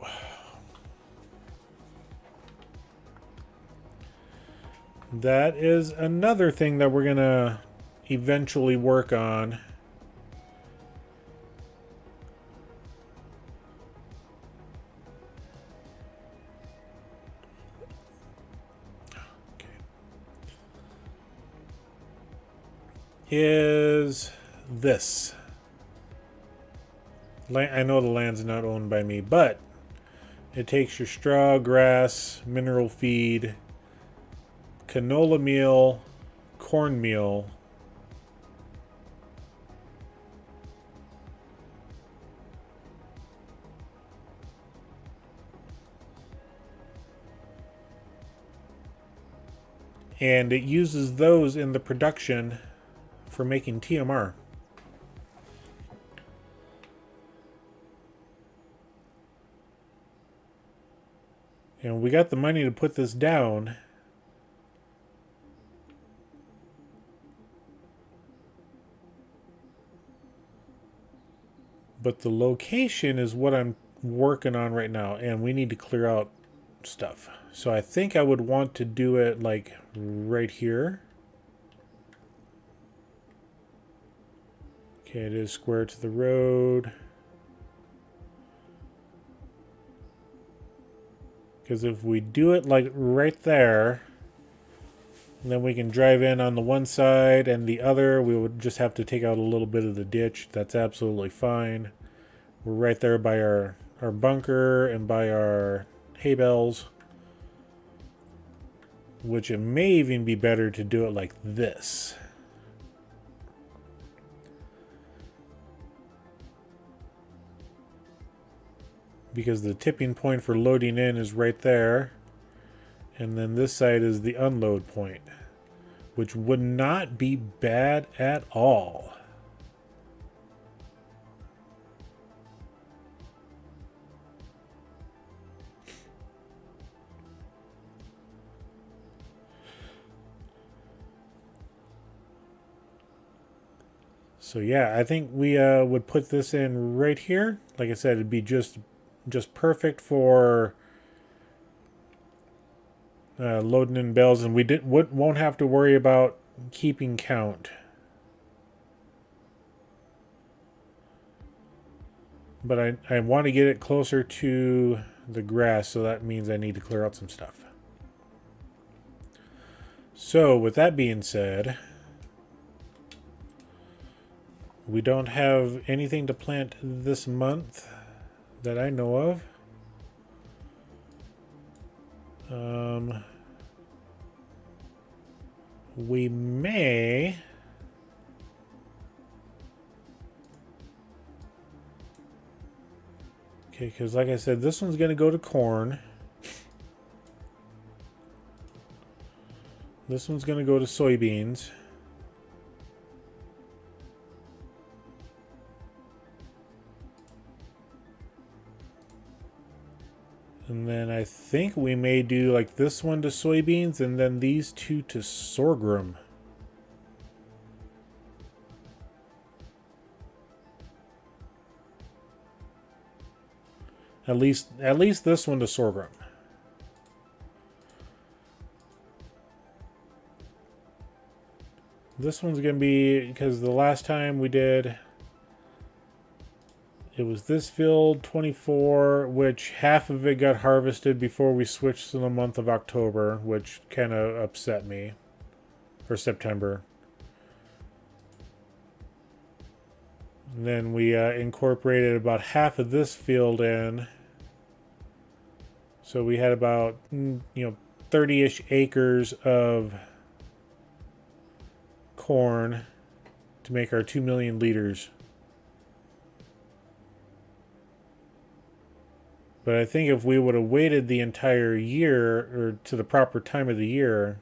S1: that is another thing that we're gonna eventually work on. Okay. Is this. I know the land's not owned by me, but it takes your straw, grass, mineral feed, canola meal, cornmeal, and it uses those in the production for making TMR. And we got the money to put this down. But the location is what I'm working on right now, and we need to clear out stuff. So I think I would want to do it like right here. Okay, it is square to the road. Because if we do it like right there, then we can drive in on the one side and the other. We would just have to take out a little bit of the ditch. That's absolutely fine. We're right there by our bunker and by our hay bales. Which it may even be better to do it like this. Because the tipping point for loading in is right there. And then this side is the unload point. Which would not be bad at all. So yeah, I think we would put this in right here. Like I said, it'd be just perfect for loading in bales, and we won't have to worry about keeping count. But I want to get it closer to the grass, so that means I need to clear out some stuff. So with that being said, we don't have anything to plant this month that I know of. We may okay, because like I said, this one's going to go to corn. This one's going to go to soybeans. And then I think we may do like this one to soybeans and then these two to sorghum. At least this one to sorghum. This one's going to be, because the last time we did, it was this field 24, which half of it got harvested before we switched to the month of October, which kind of upset me. Or September. And then we incorporated about half of this field in. So we had about 30-ish acres of corn to make our 2 million liters. But I think if we would have waited the entire year, or to the proper time of the year,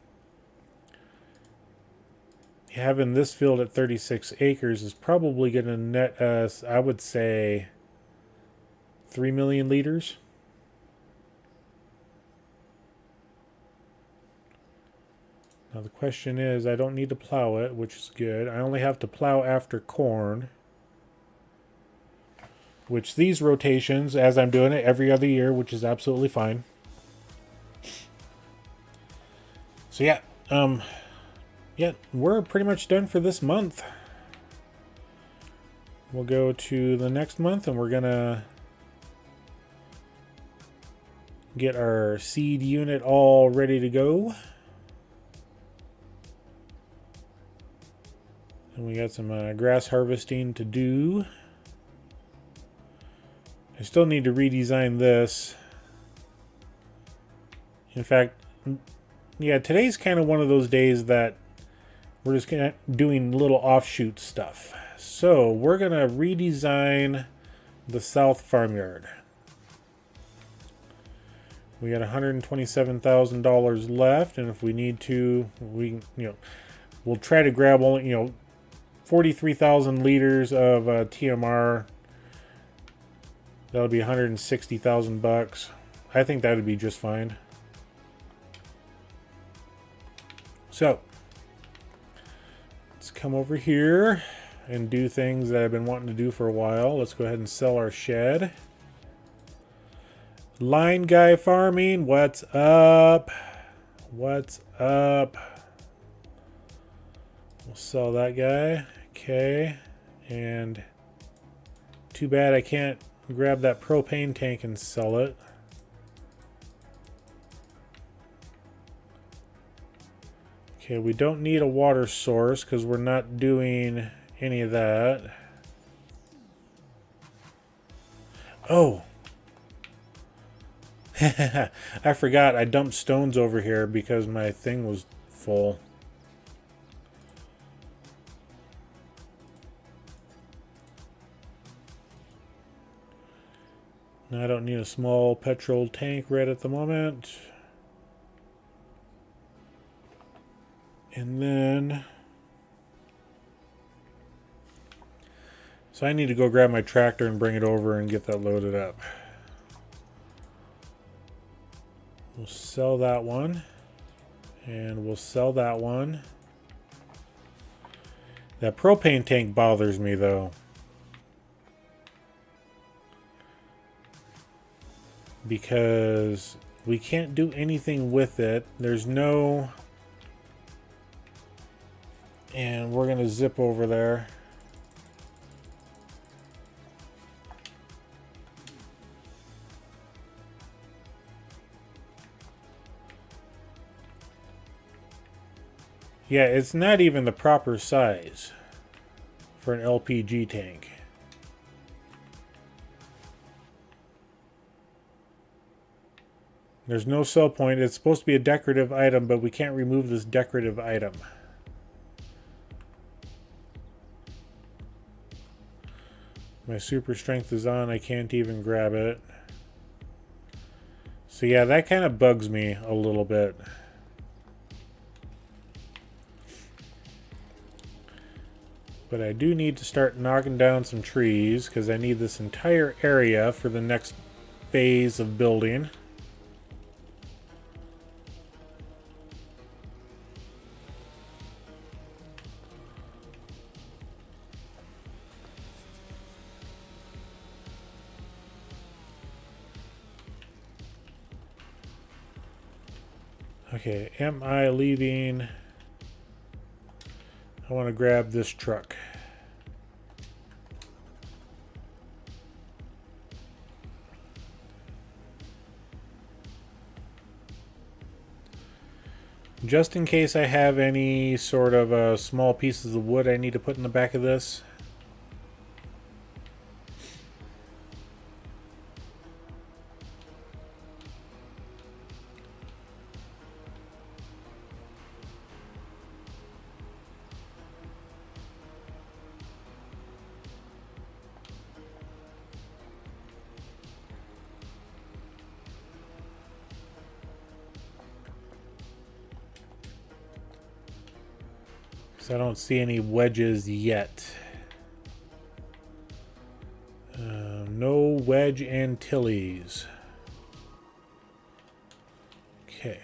S1: having this field at 36 acres is probably going to net us, I would say, 3 million liters. Now the question is, I don't need to plow it, which is good. I only have to plow after corn. Which these rotations, as I'm doing it every other year, which is absolutely fine. So yeah, we're pretty much done for this month. We'll go to the next month and we're gonna get our seed unit all ready to go. And we got some grass harvesting to do. I still need to redesign this. In fact, yeah, today's kind of one of those days that we're just doing little offshoot stuff. So we're going to redesign the south farmyard. We got $127,000 left, and if we need to, we'll try to grab only 43,000 liters of TMR. That'll be $160,000. I think that would be just fine. So let's come over here. and do things that I've been wanting to do for a while. Let's go ahead and sell our shed. Line Guy Farming, what's up? What's up? We'll sell that guy. Okay. And too bad I can't grab that propane tank and sell it. Okay, we don't need a water source because we're not doing any of that. Oh! I forgot I dumped stones over here because my thing was full. I don't need a small petrol tank right at the moment. And then... so I need to go grab my tractor and bring it over and get that loaded up. We'll sell that one. And we'll sell that one. That propane tank bothers me though. Because we can't do anything with it. There's no... and we're going to zip over there. Yeah, it's not even the proper size for an LPG tank. There's no sell point. It's supposed to be a decorative item, but we can't remove this decorative item. My super strength is on. I can't even grab it. So yeah, that kind of bugs me a little bit. But I do need to start knocking down some trees because I need this entire area for the next phase of building. Okay, am I leaving? I want to grab this truck. Just in case I have any sort of small pieces of wood I need to put in the back of this. I don't see any wedges yet. No wedge Antilles. Okay.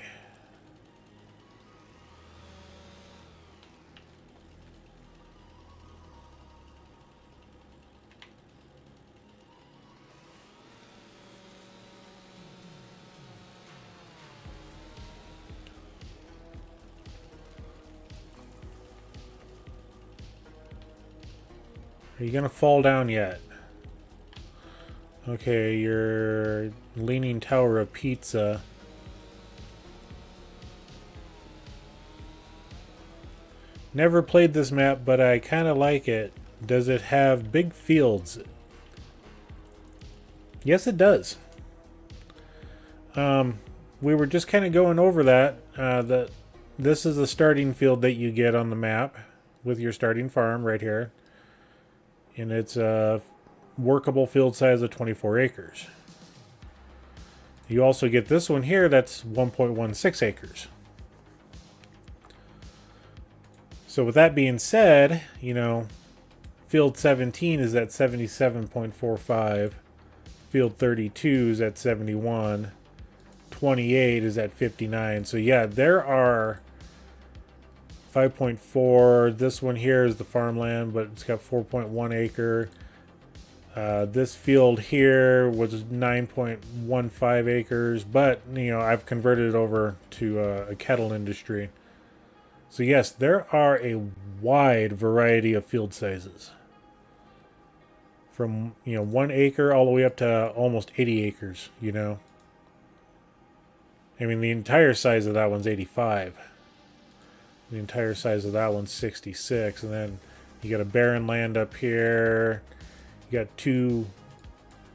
S1: Are you gonna fall down yet? Okay, your Leaning Tower of Pizza. Never played this map, but I kind of like it. Does it have big fields? Yes, it does. We were just kind of going over that. This is the starting field that you get on the map with your starting farm right here. And it's a workable field size of 24 acres. You also get this one here that's 1.16 acres. So with that being said, you know, field 17 is at 77.45, field 32 is at 71, 28 is at 59. So yeah, there are 5.4. This one here is the farmland, but it's got 4.1 acre. This field here was 9.15 acres, but you know, I've converted it over to a cattle industry. So yes, there are a wide variety of field sizes, from 1 acre all the way up to almost 80 acres. You know, I mean, the entire size of that one's 85. The entire size of that one's 66, and then you got a barren land up here. You got 2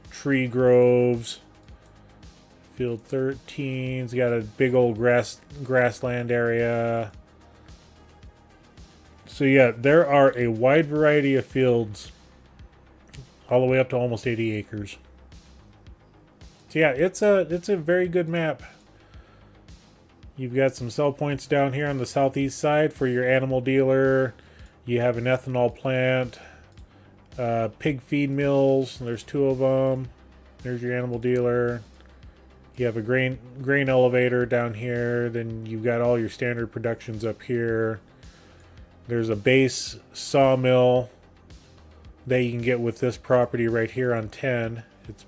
S1: tree groves. Field 13's got a big old grassland area. So yeah, there are a wide variety of fields, all the way up to almost 80 acres. So yeah, it's a very good map. You've got some sell points down here on the southeast side for your animal dealer. You have an ethanol plant, pig feed mills. There's 2 of them. There's your animal dealer. You have a grain elevator down here. Then you've got all your standard productions up here. There's a base sawmill that you can get with this property right here on 10. It's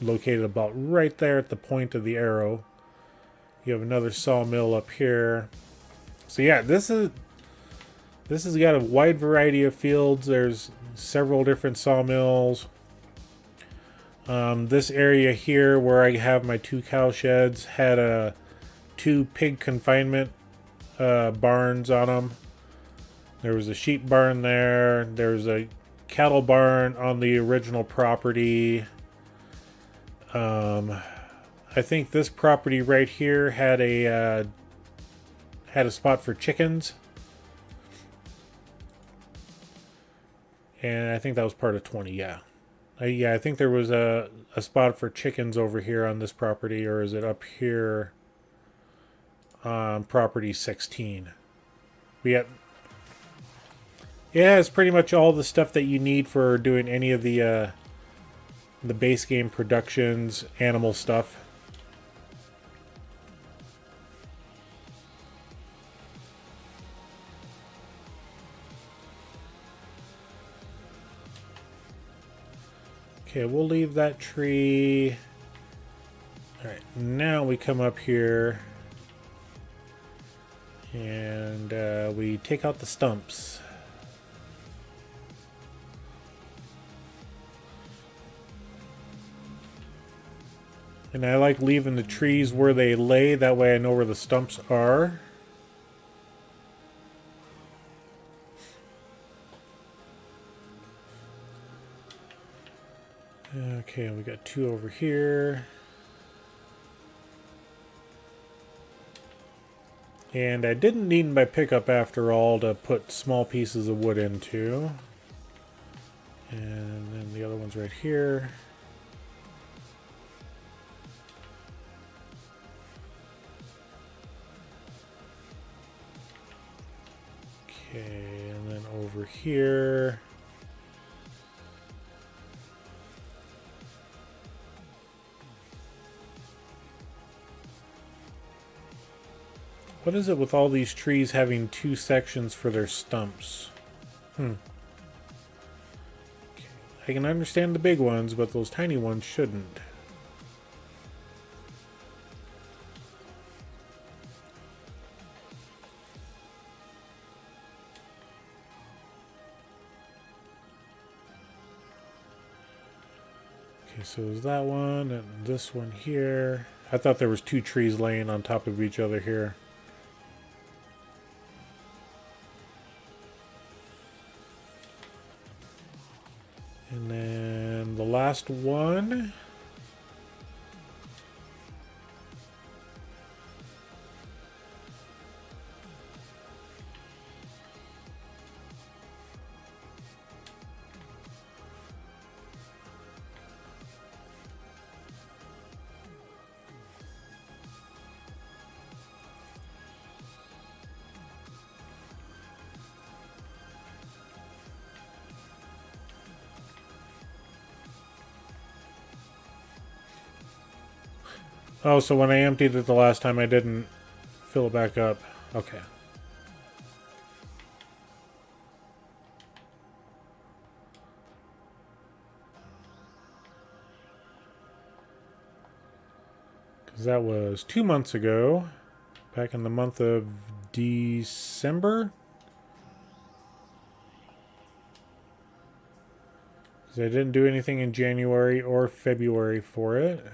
S1: located about right there at the point of the arrow. You have another sawmill up here. So yeah, this has got a wide variety of fields. There's several different sawmills. This area here where I have my 2 cow sheds had 2 pig confinement barns on them. There was a sheep barn there. There's a cattle barn on the original property. I think this property right here had a spot for chickens, and I think that was part of 20. Yeah, I think there was a spot for chickens over here on this property, or is it up here on property 16? Yeah, it's pretty much all the stuff that you need for doing any of the base game productions, animal stuff. Okay, we'll leave that tree. Alright, now we come up here and we take out the stumps. And I like leaving the trees where they lay, that way I know where the stumps are. Okay, we got 2 over here. And I didn't need my pickup after all to put small pieces of wood into. And then the other one's right here. Okay, and then over here. What is it with all these trees having 2 sections for their stumps? Okay. I can understand the big ones, but those tiny ones shouldn't. Okay, so there's that one and this one here. I thought there was 2 trees laying on top of each other here. And then the last one. Oh, so when I emptied it the last time, I didn't fill it back up. Okay. That was 2 months ago, back in the month of December. Because I didn't do anything in January or February for it.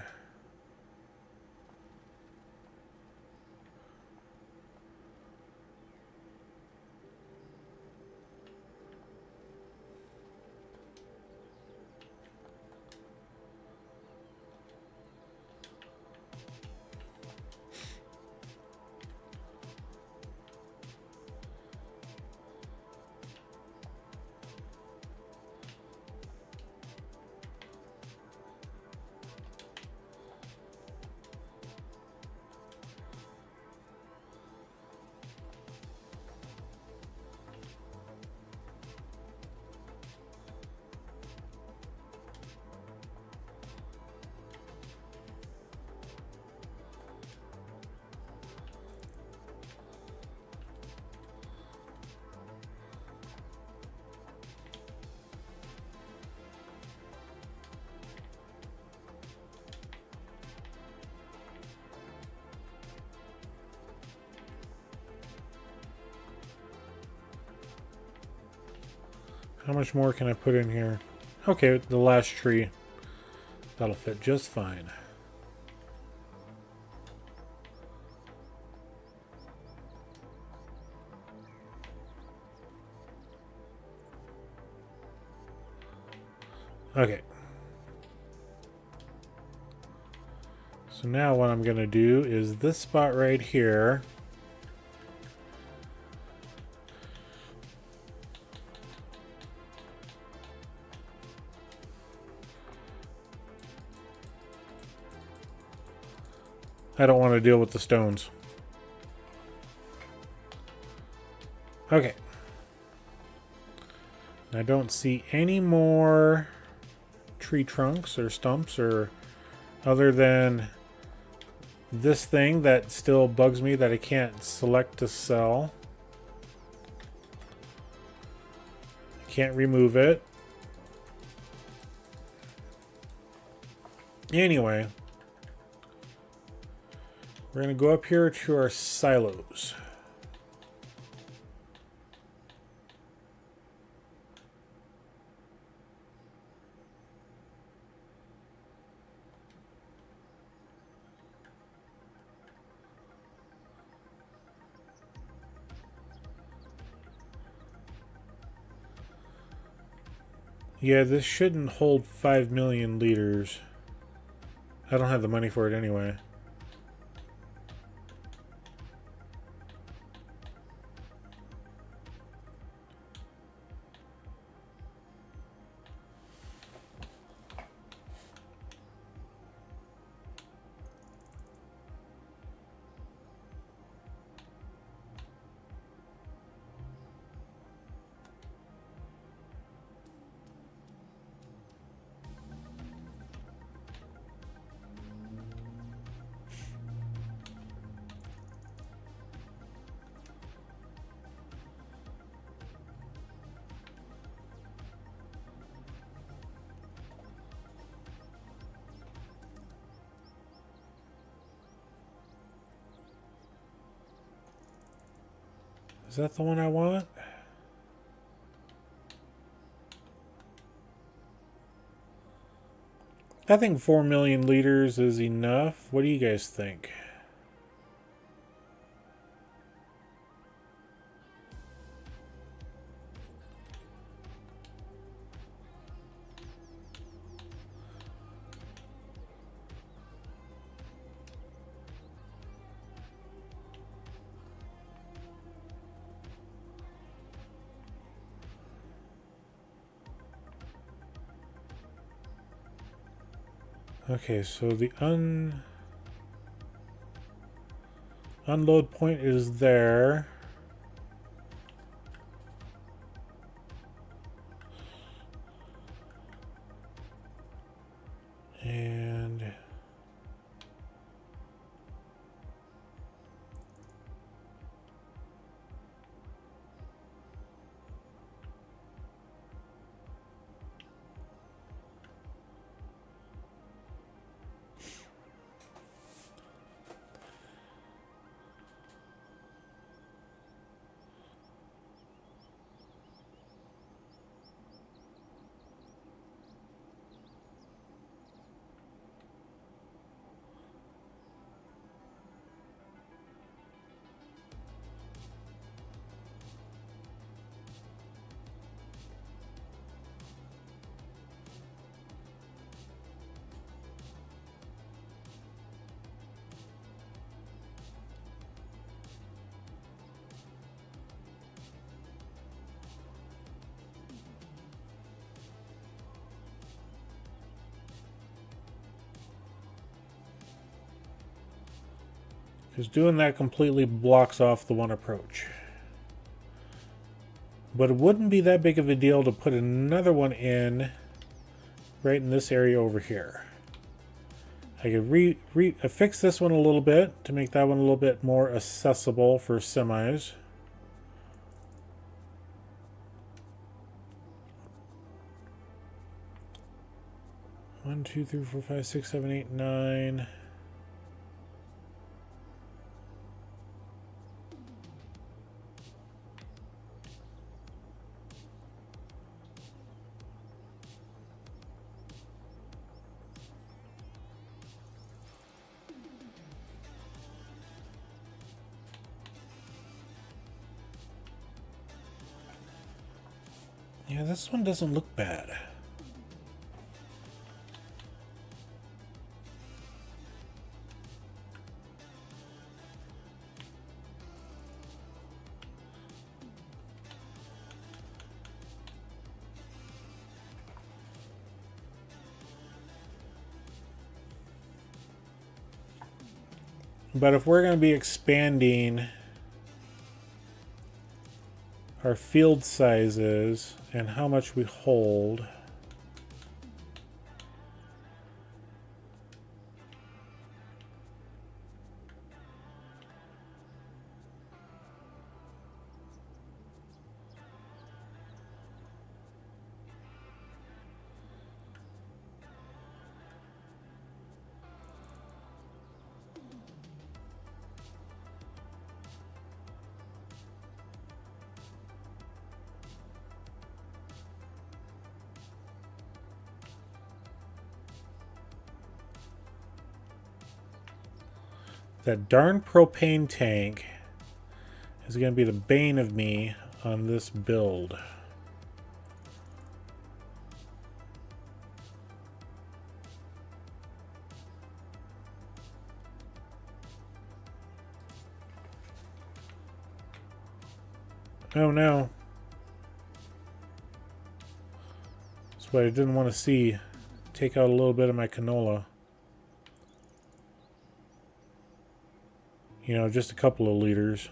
S1: How much more can I put in here? Okay, the last tree. That'll fit just fine. Okay. So now what I'm going to do is this spot right here. I don't want to deal with the stones. Okay. I don't see any more tree trunks or stumps or other than this thing that still bugs me that I can't select to sell. I can't remove it. Anyway, we're going to go up here to our silos. Yeah, this shouldn't hold 5 million liters. I don't have the money for it anyway. Is that the one I want? I think 4 million liters is enough. What do you guys think? Okay, so the unload point is there. And Because doing that completely blocks off the one approach. But it wouldn't be that big of a deal to put another one in right in this area over here. I could fix this one a little bit to make that one a little bit more accessible for semis. One, two, three, four, five, six, seven, eight, nine. Yeah, this one doesn't look bad. But if we're going to be expanding our field sizes and how much we hold, that darn propane tank is going to be the bane of me on this build. Oh no. That's what I didn't want to see. Take out a little bit of my canola. You know, just a couple of liters.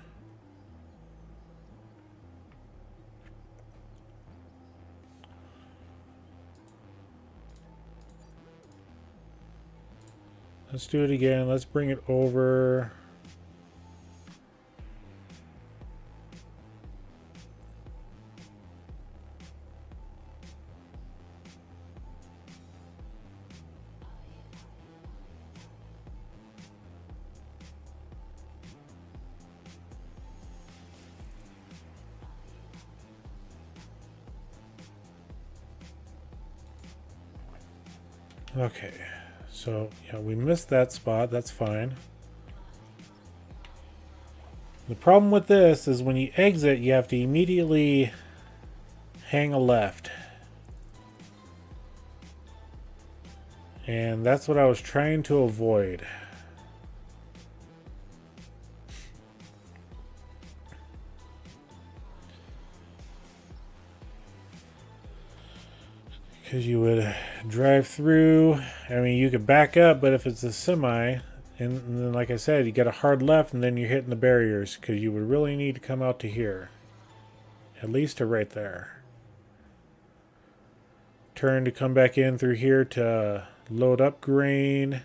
S1: Let's do it again. Let's bring it over. Okay, so yeah, we missed that spot. That's fine. The problem with this is when you exit, you have to immediately hang a left. And that's what I was trying to avoid. Because you would drive through. I mean, you could back up, but if it's a semi, and then like I said, you get a hard left and then you're hitting the barriers, because you would really need to come out to here. At least to right there. Turn to come back in through here to load up grain.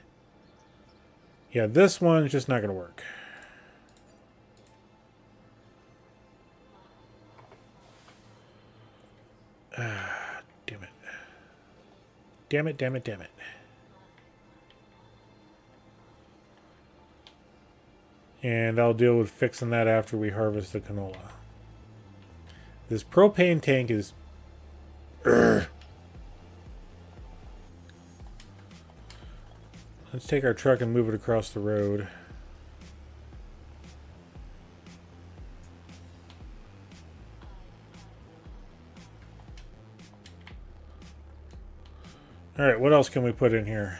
S1: Yeah, this one's just not going to work. Damn it. Damn it, damn it, damn it. And I'll deal with fixing that after we harvest the canola. This propane tank is... Let's take our truck and move it across the road. Alright, what else can we put in here?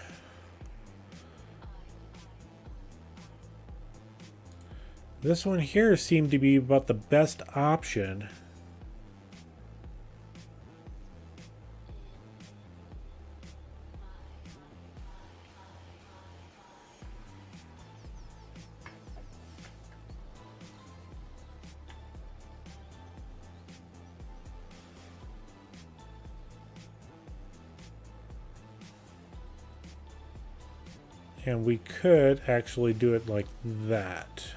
S1: This one here seemed to be about the best option. And we could actually do it like that.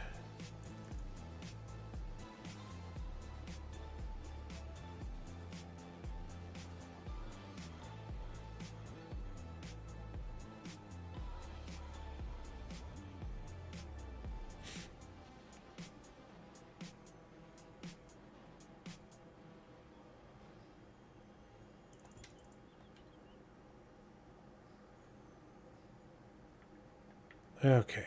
S1: Okay.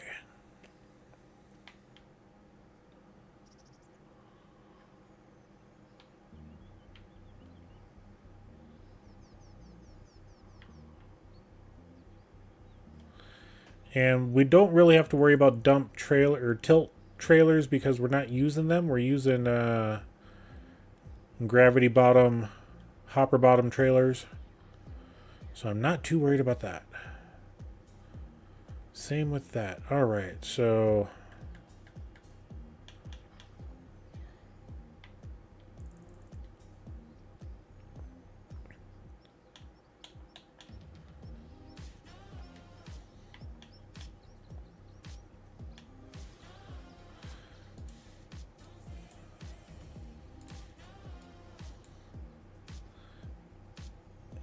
S1: And we don't really have to worry about dump trailer or tilt trailers because we're not using them. We're using gravity bottom, hopper bottom trailers. So I'm not too worried about that. Same with that. All right, so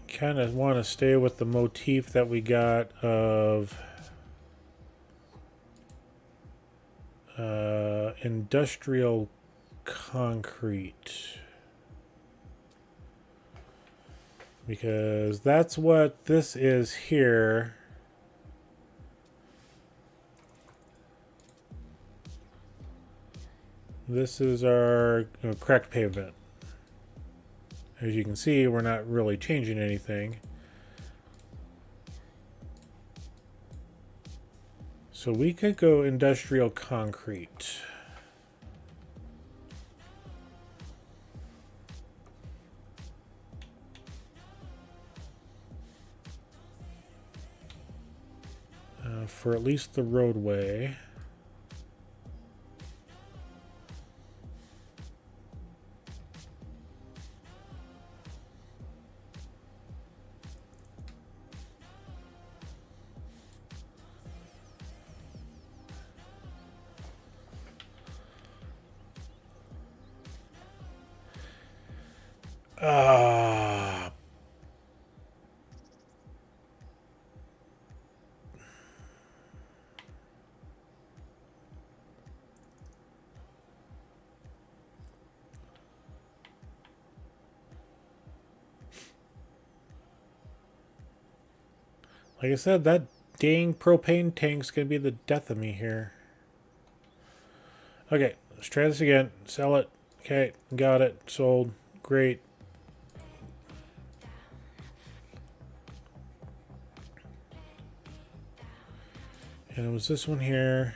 S1: kind of want to stay with the motif that we got of industrial concrete, because that's what this is here. This is our cracked pavement. As you can see, we're not really changing anything. So we could go industrial concrete. For at least the roadway. Like I said, that dang propane tank's gonna be the death of me here. Okay, let's try this again. Sell it. Okay, got it. Sold. Great. And it was this one here.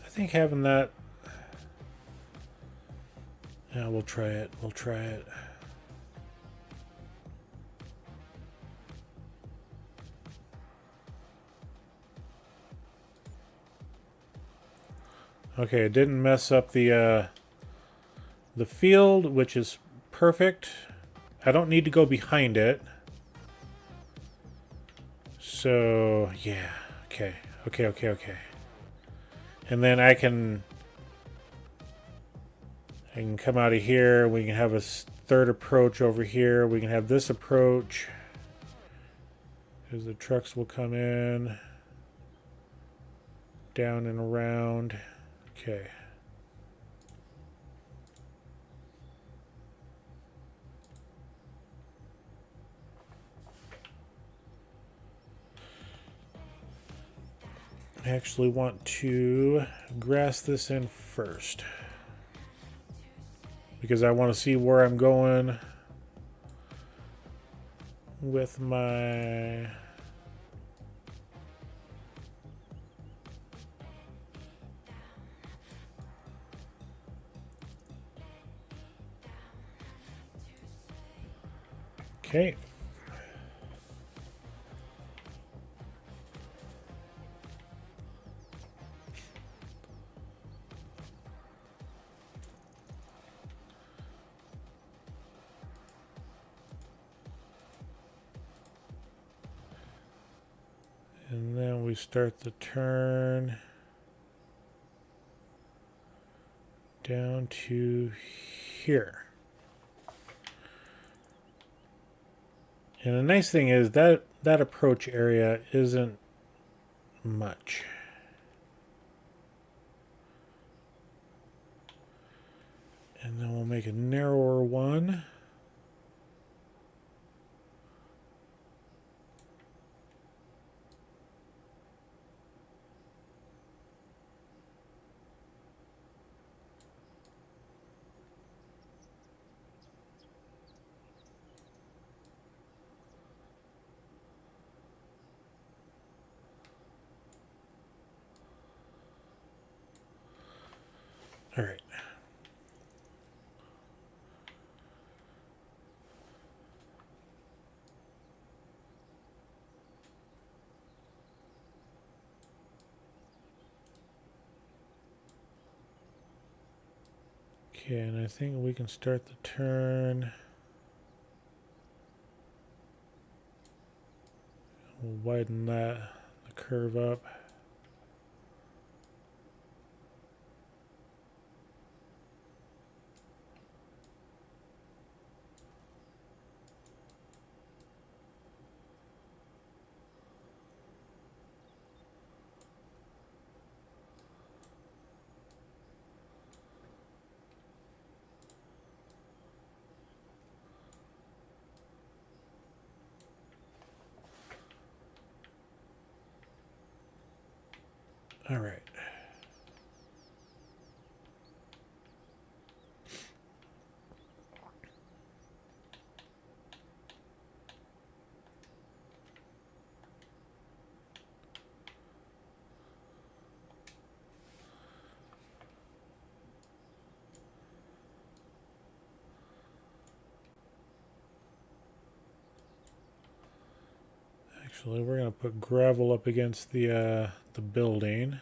S1: I think having that... Yeah, we'll try it. We'll try it. Okay, it didn't mess up the field, which is perfect. I don't need to go behind it. So, yeah. Okay. Okay. And then I can come out of here. We can have a third approach over here. We can have this approach, because the trucks will come in, down and around. Okay. I actually want to grass this in first, because I want to see where I'm going with my... Okay. And then we start the turn down to here. And the nice thing is that that approach area isn't much. And then we'll make a narrower one. All right. Okay, and I think we can start the turn. We'll widen the curve up. All right. Actually, we're going to put gravel up against the building.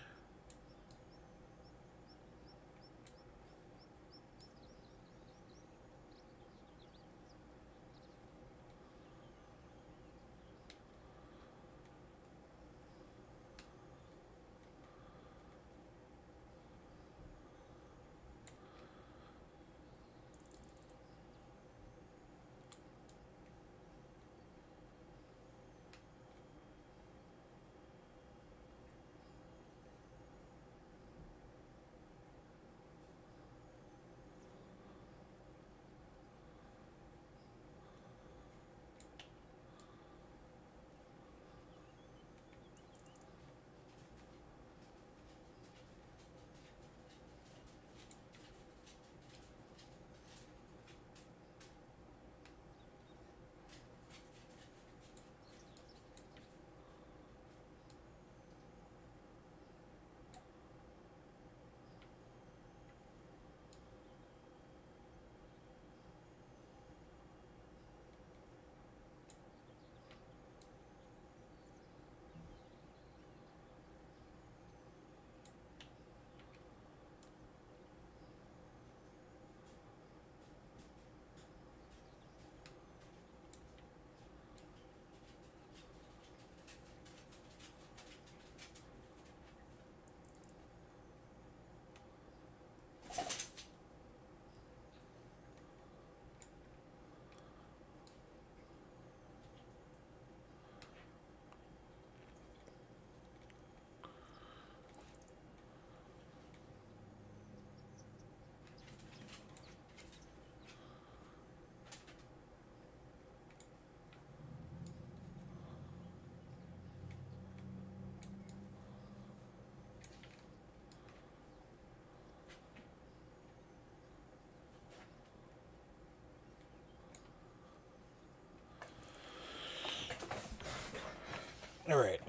S1: All right.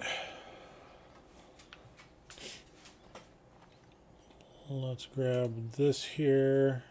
S1: Let's grab this here.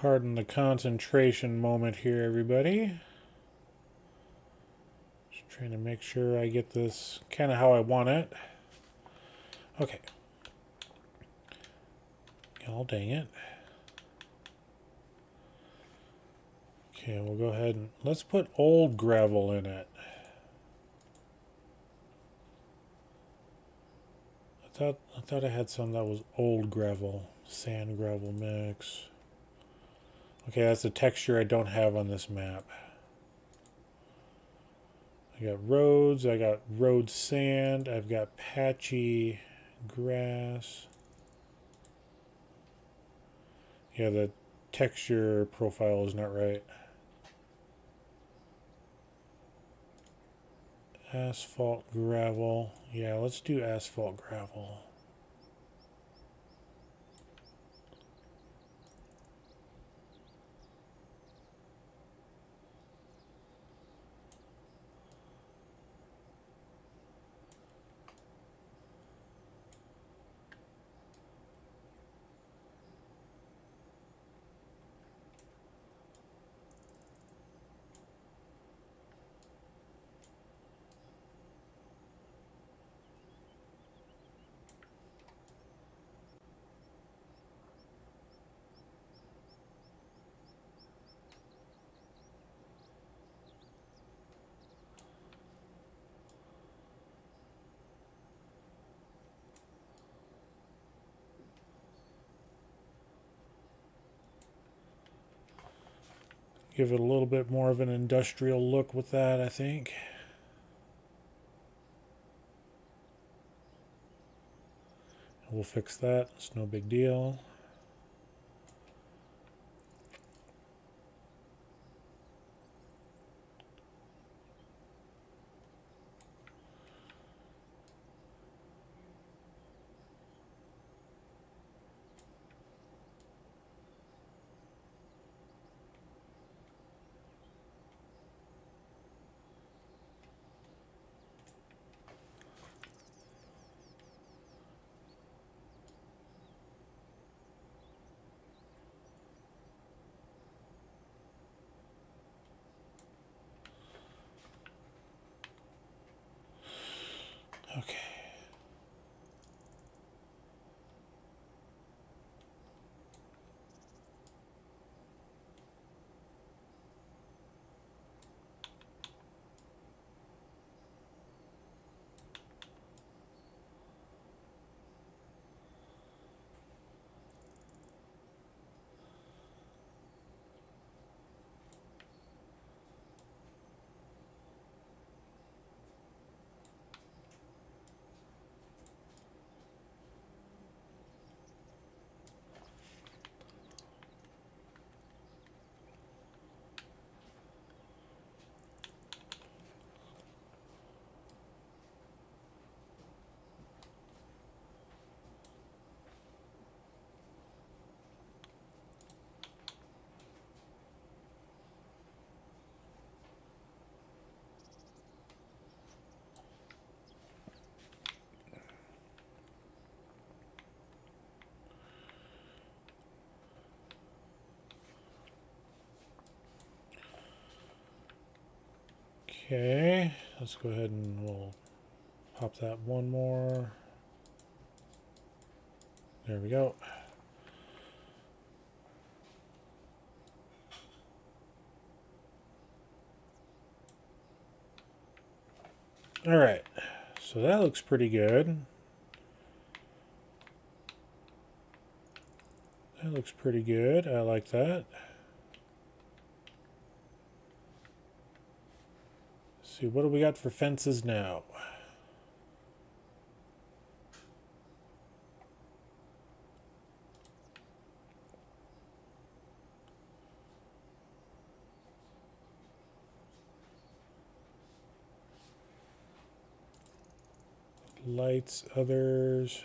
S1: Pardon the concentration moment here, everybody. Just trying to make sure I get this kind of how I want it. Okay. Oh, dang it. Okay, we'll go ahead and let's put old gravel in it. I thought I had some that was old gravel, sand gravel mix. Okay, that's the texture I don't have on this map. I got roads, I got road sand, I've got patchy grass. Yeah, the texture profile is not right. Asphalt gravel. Yeah, let's do asphalt gravel. Give it a little bit more of an industrial look with that, I think. We'll fix that. It's no big deal. Okay. Okay, let's go ahead and we'll pop that one more. There we go. All right, so that looks pretty good. That looks pretty good. I like that. Let's see, what do we got for fences now? Lights, others.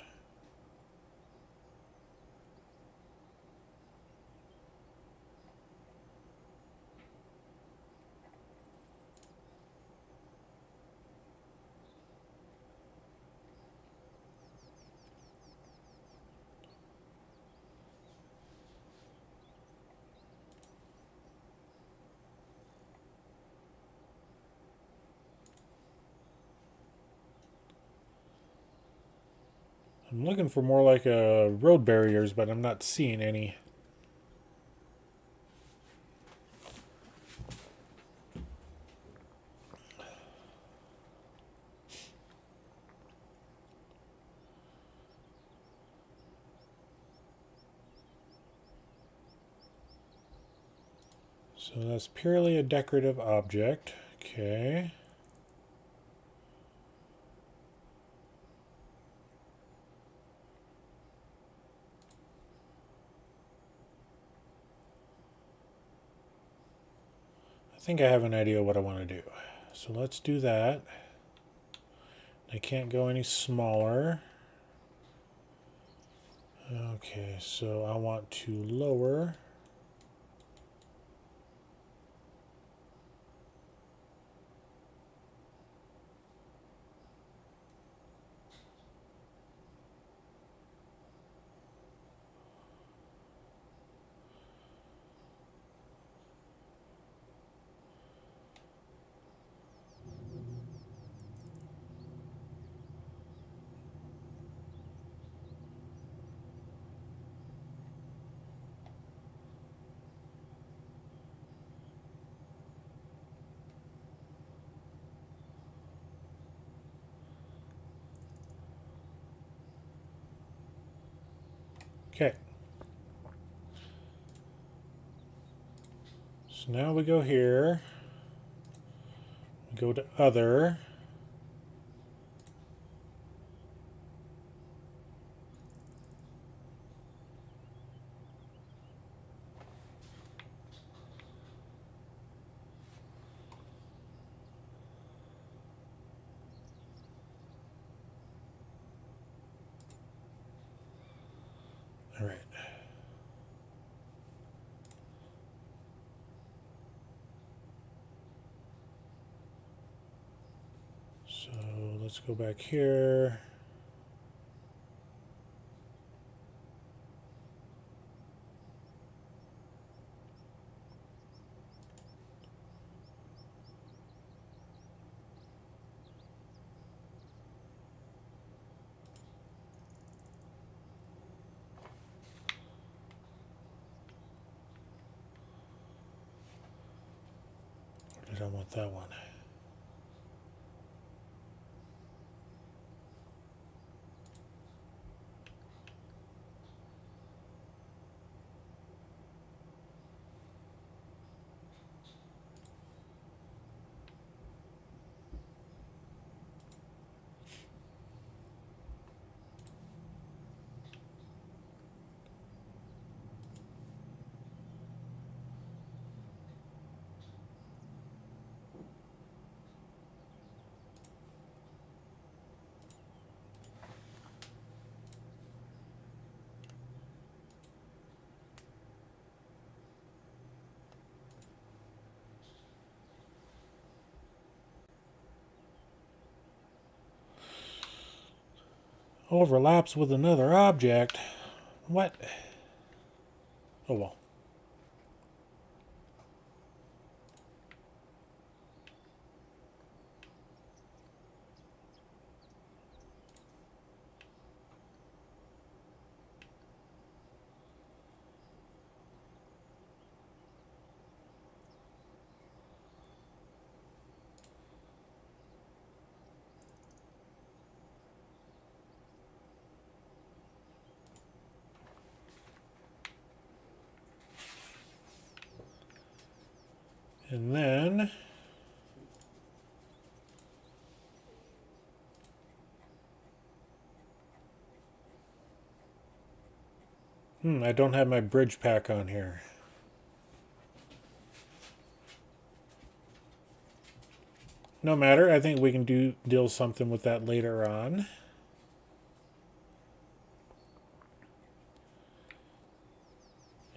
S1: I'm looking for more like road barriers, but I'm not seeing any. So that's purely a decorative object. Okay. I think I have an idea what I want to do. So let's do that. I can't go any smaller. Okay, so I want to lower. Okay. So now we go here. We go to other. All right. So let's go back here. Or did I want that one? Overlaps with another object. What? Oh well. And then I don't have my bridge pack on here. No matter, I think we can deal something with that later on.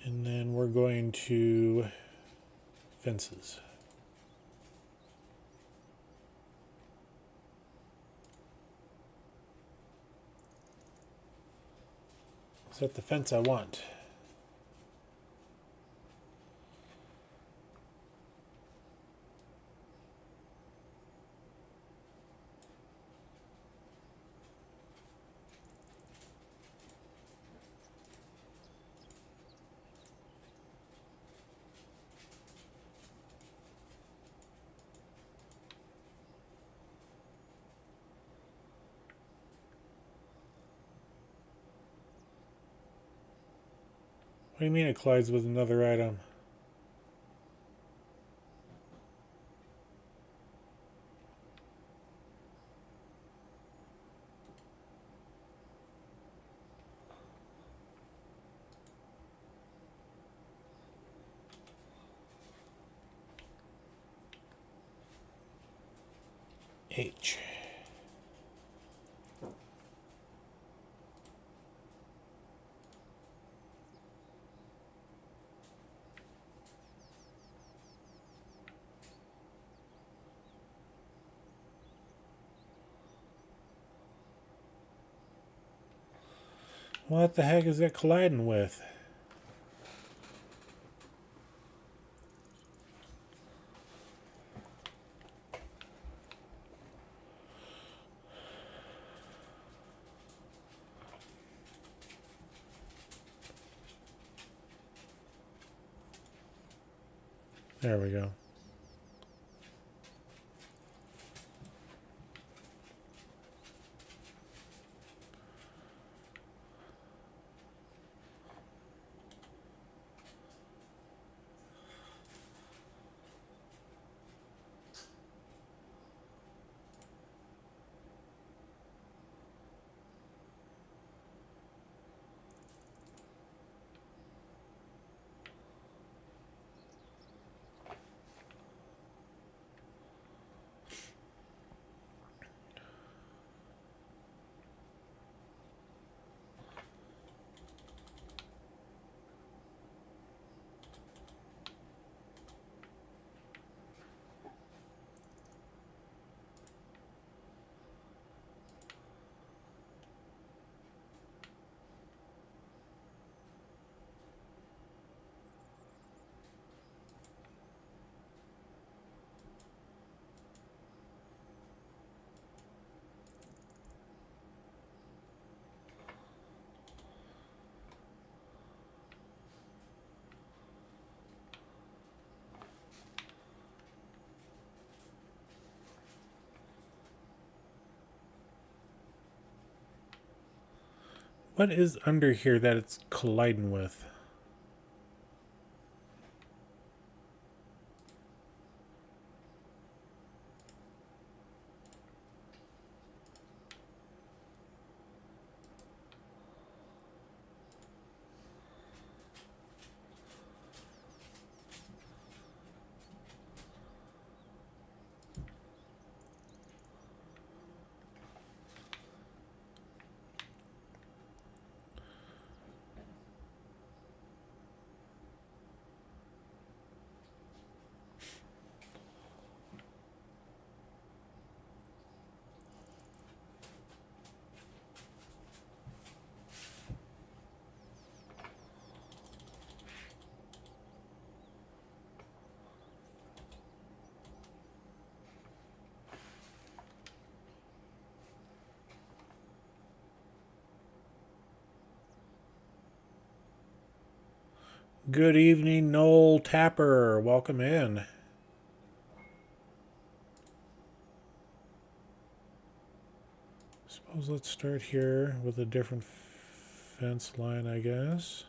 S1: And then we're going to fences. Is that the fence I want? do you mean it collides with another item? H. What the heck is that colliding with? There we go. What is under here that it's colliding with? Good evening, Noel Tapper. Welcome in. Suppose let's start here with a different fence line, I guess.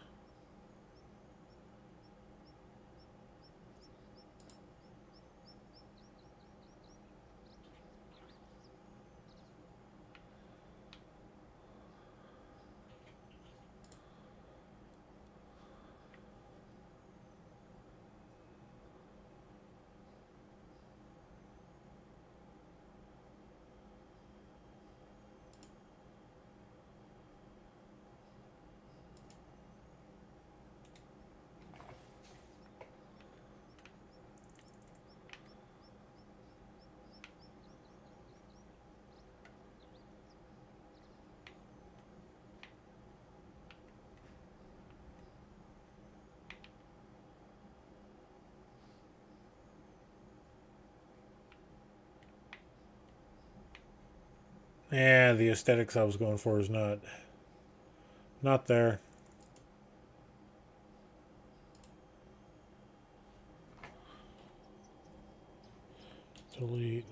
S1: Yeah, the aesthetics I was going for is not there. Delete.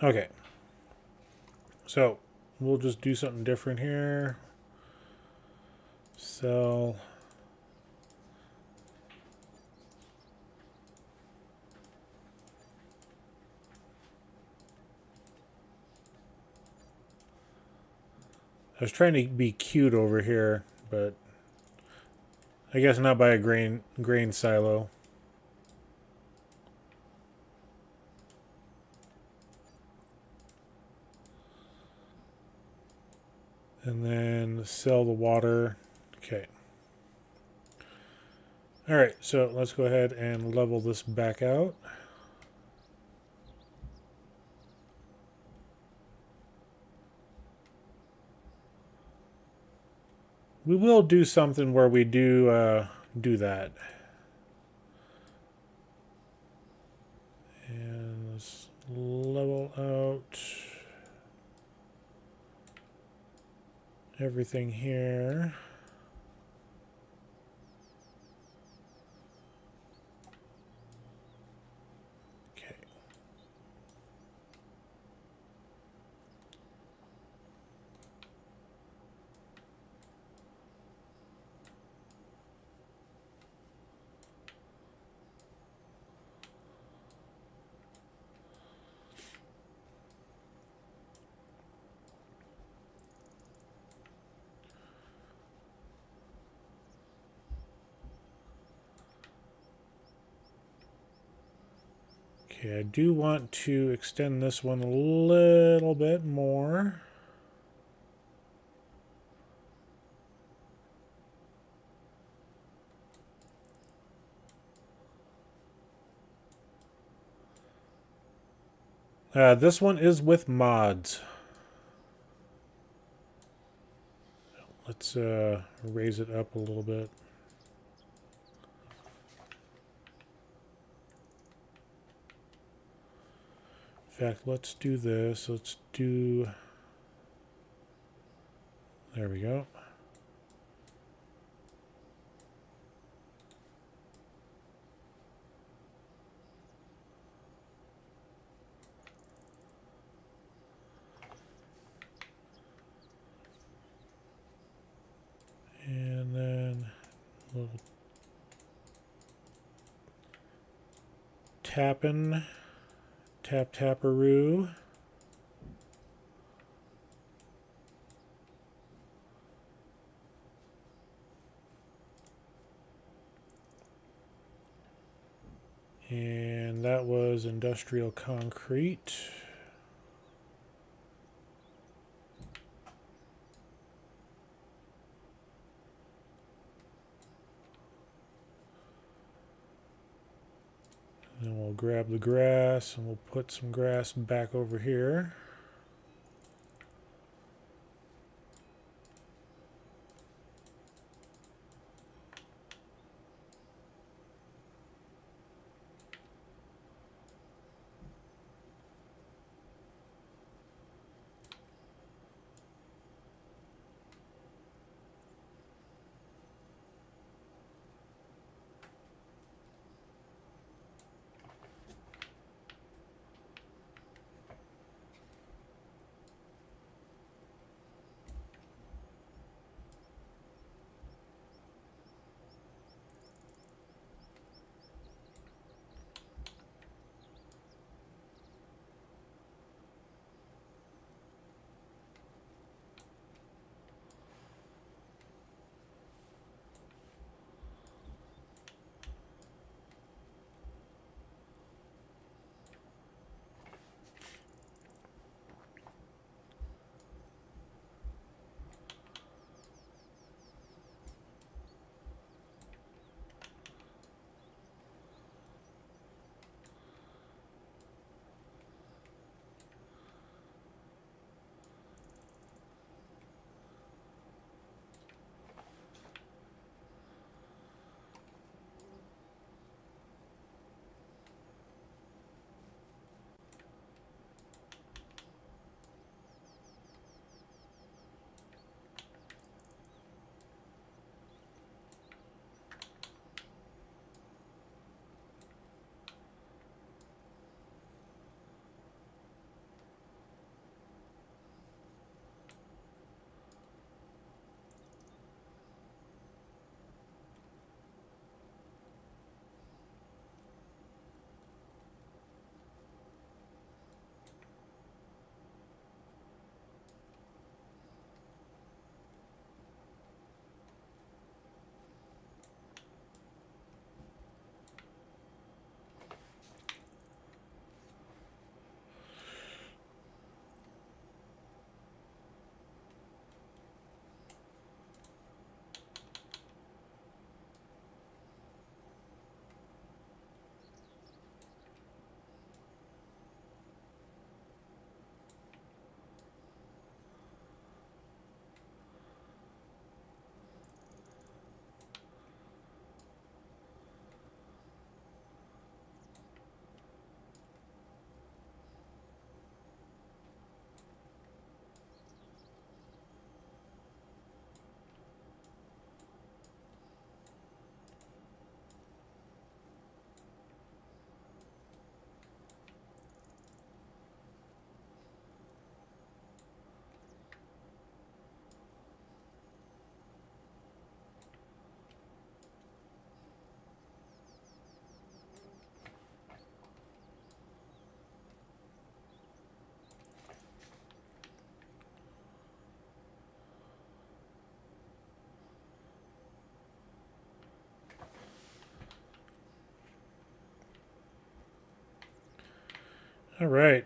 S1: Okay. So we'll just do something different here. Sell. I was trying to be cute over here, but I guess not by a grain silo. And then sell the water. Okay. All right, so let's go ahead and level this back out. We will do something where we do that. And let's level out everything here. Okay. Okay, I do want to extend this one a little bit more. This one is with mods. Let's raise it up a little bit. In fact, let's do this. Let's do... There we go. And then a little tapping, taparoo. And that was industrial concrete. Then we'll grab the grass and we'll put some grass back over here. All right.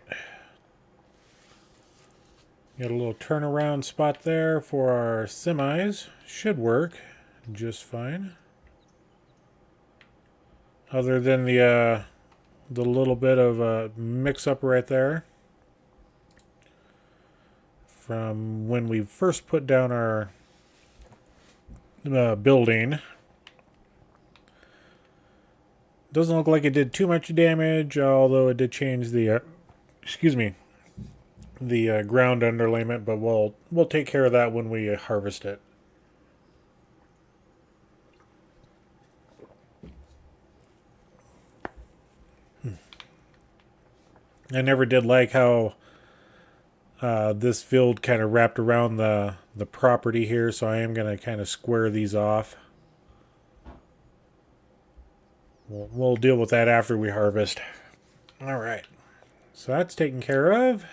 S1: Got a little turnaround spot there for our semis. Should work just fine. Other than the little bit of mix-up right there from when we first put down our building. Doesn't look like it did too much damage, although it did change the the ground underlayment, but we'll take care of that when we harvest it. I never did like how this field kind of wrapped around the property here, so I am going to kind of square these off. We'll deal with that after we harvest. All right, so that's taken care of.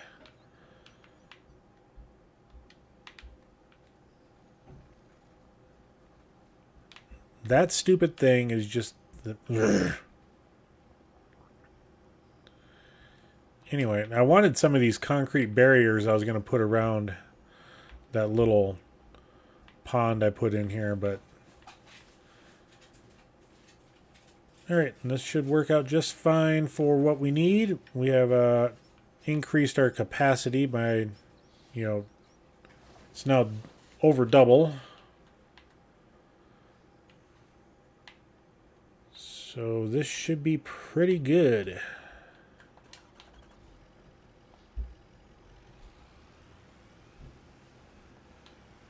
S1: That stupid thing is just... Anyway, I wanted some of these concrete barriers I was going to put around that little pond I put in here, but... Alright, this should work out just fine for what we need. We have increased our capacity by, it's now over double. So this should be pretty good.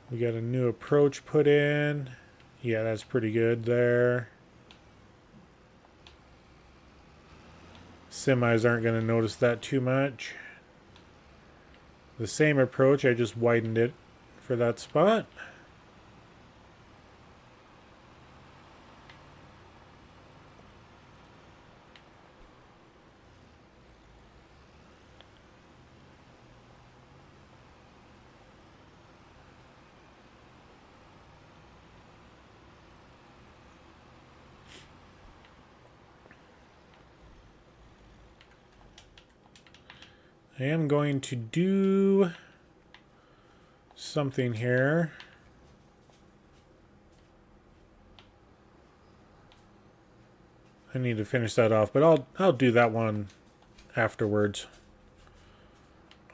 S1: We got a new approach put in. Yeah, that's pretty good there. Semis aren't going to notice that too much. The same approach, I just widened it for that spot. I am going to do something here. I need to finish that off, but I'll do that one afterwards.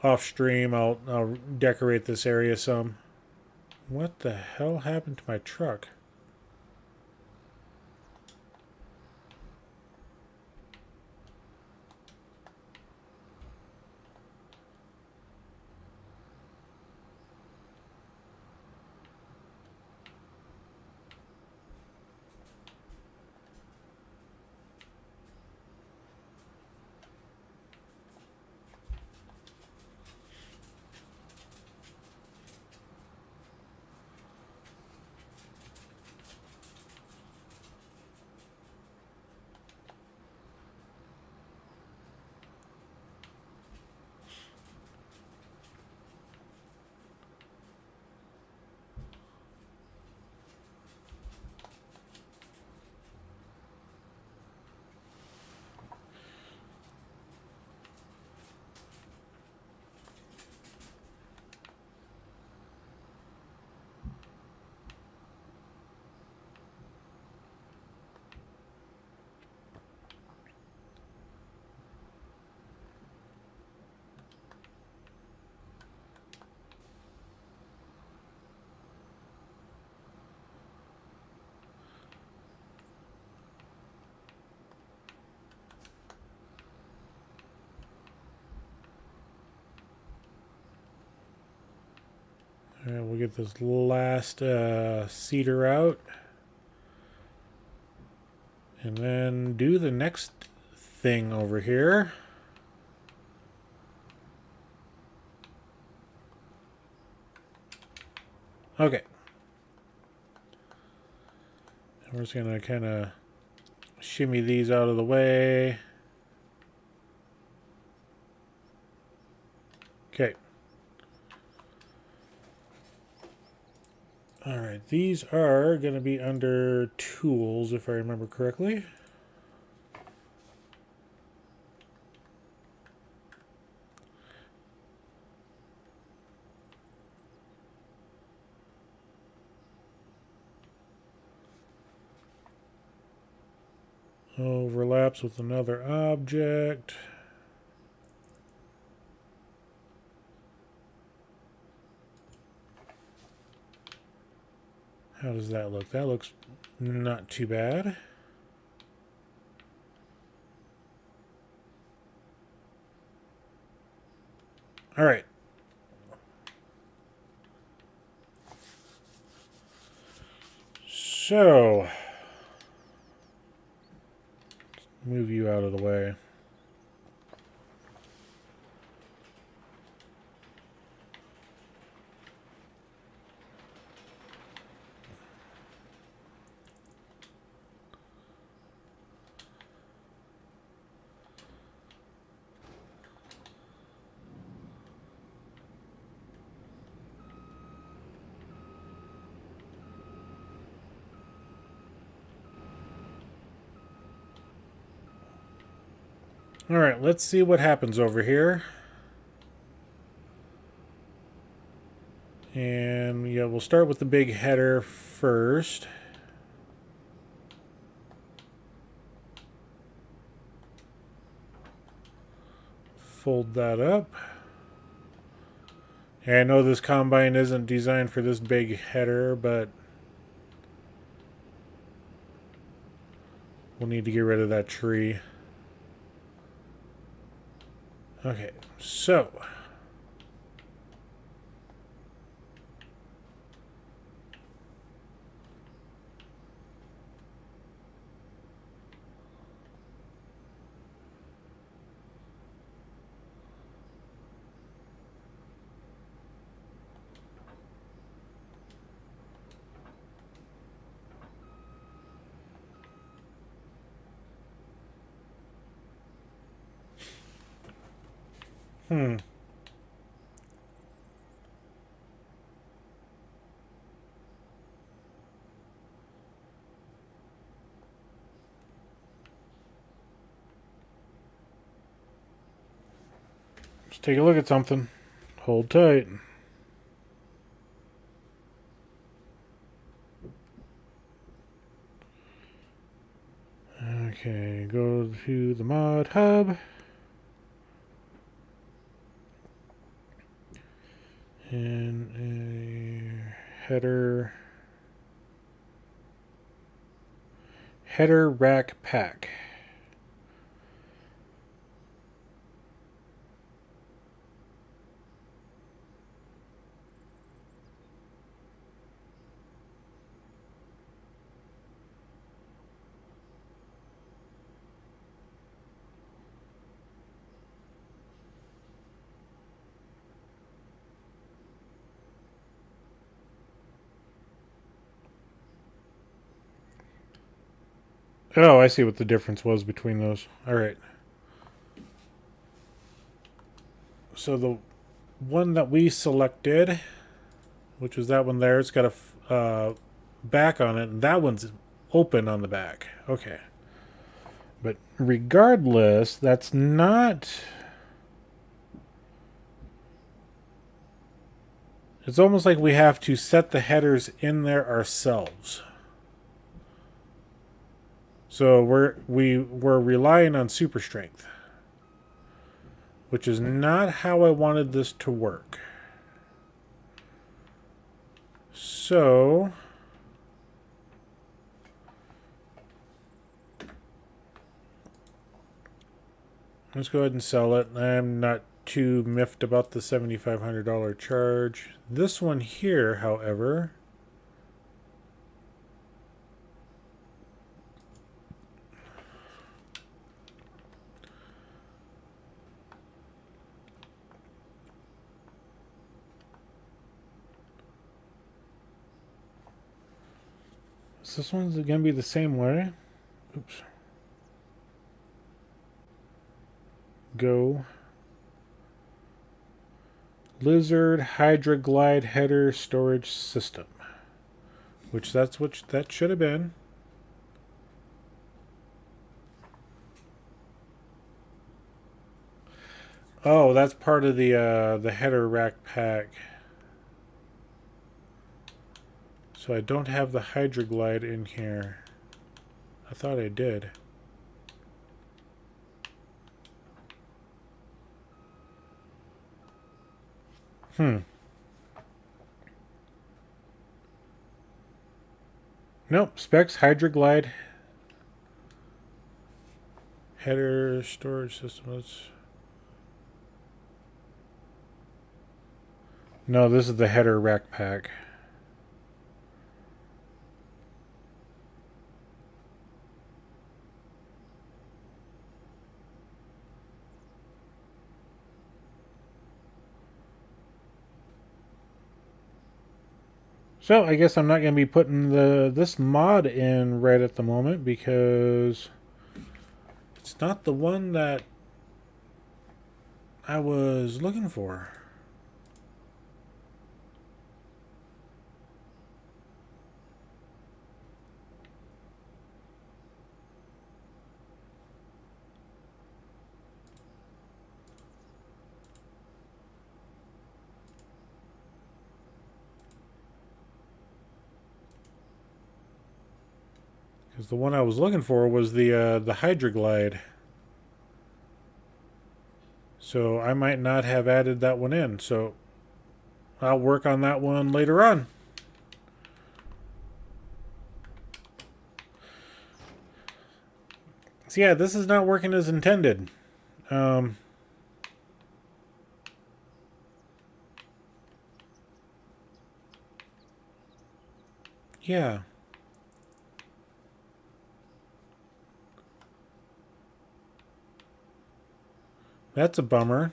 S1: Off stream, I'll decorate this area some. What the hell happened to my truck? Alright, we'll get this last cedar out. And then do the next thing over here. Okay. And we're just going to kind of shimmy these out of the way. Okay. Alright, these are going to be under tools, if I remember correctly. Overlaps with another object. How does that look? That looks not too bad. All right. So, move you out of the way. All right, let's see what happens over here. And yeah, we'll start with the big header first. Fold that up. And I know this combine isn't designed for this big header, but we'll need to get rid of that tree. Okay, so let's take a look at something. Hold tight. Okay, go to the mod hub. And a header rack pack. Oh, I see what the difference was between those. All right. So the one that we selected, which was that one there, it's got a back on it, and that one's open on the back. Okay. But regardless, that's not... It's almost like we have to set the headers in there ourselves. So we're relying on super strength, which is not how I wanted this to work. So let's go ahead and sell it. I'm not too miffed about the $7,500 charge. This one here, however, so this one's going to be the same way. Oops. Go. Lizard Hydra Glide Header Storage System. Which that should have been. Oh, that's part of the header rack pack. So I don't have the Hydra Glide in here. I thought I did. Nope. Specs, Hydroglide. Header, storage system. No, this is the header rack pack. So I guess I'm not going to be putting this mod in right at the moment because it's not the one that I was looking for. Because the one I was looking for was the Hydroglide. So I might not have added that one in. So I'll work on that one later on. So yeah, this is not working as intended. Yeah. That's a bummer.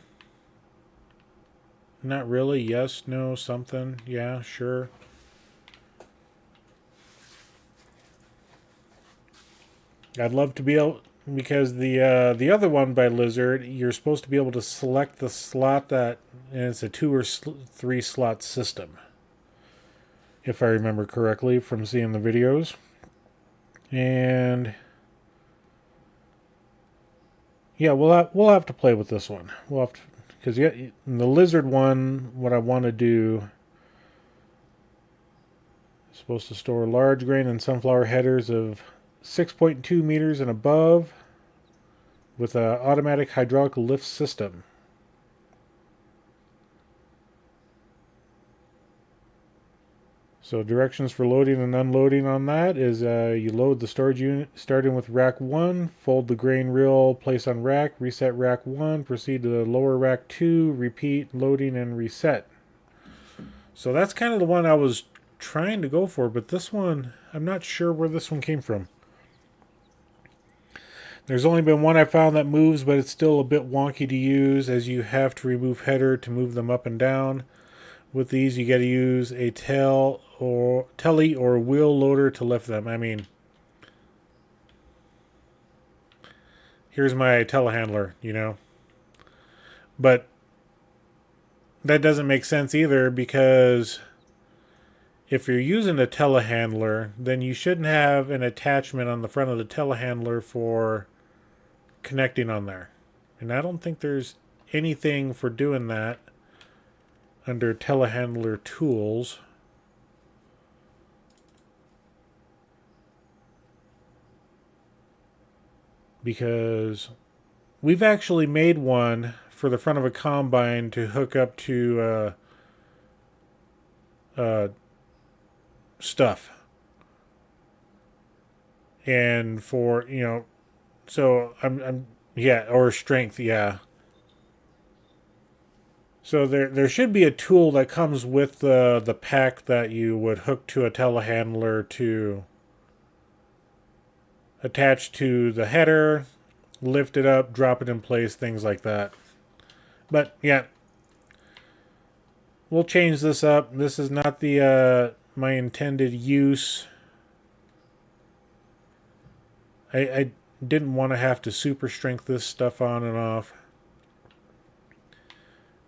S1: Not really. Yes, no, something. Yeah, sure. I'd love to be able, because the other one by Lizard, you're supposed to be able to select the slot that, and it's a 2 or 3 slot system, if I remember correctly from seeing the videos. And yeah, we'll have to play with this one. We'll have to, because yeah, in the Lizard one, what I want to do is supposed to store large grain and sunflower headers of 6.2 meters and above with an automatic hydraulic lift system. So directions for loading and unloading on that is you load the storage unit starting with rack 1, fold the grain reel, place on rack, reset rack 1, proceed to the lower rack 2, repeat loading and reset. So that's kind of the one I was trying to go for, but this one, I'm not sure where this one came from. There's only been one I found that moves, but it's still a bit wonky to use as you have to remove header to move them up and down. With these, you got to use a telly or wheel loader to lift them. I mean, here's my telehandler, you know. But that doesn't make sense either, because if you're using a telehandler, then you shouldn't have an attachment on the front of the telehandler for connecting on there. And I don't think there's anything for doing that under telehandler tools. Because we've actually made one for the front of a combine to hook up to stuff. And for, you know, so I'm yeah, or strength, yeah. So there should be a tool that comes with the pack that you would hook to a telehandler to attach to the header, lift it up, drop it in place, things like that. But yeah, we'll change this up. This is not the my intended use. I didn't want to have to super strength this stuff on and off.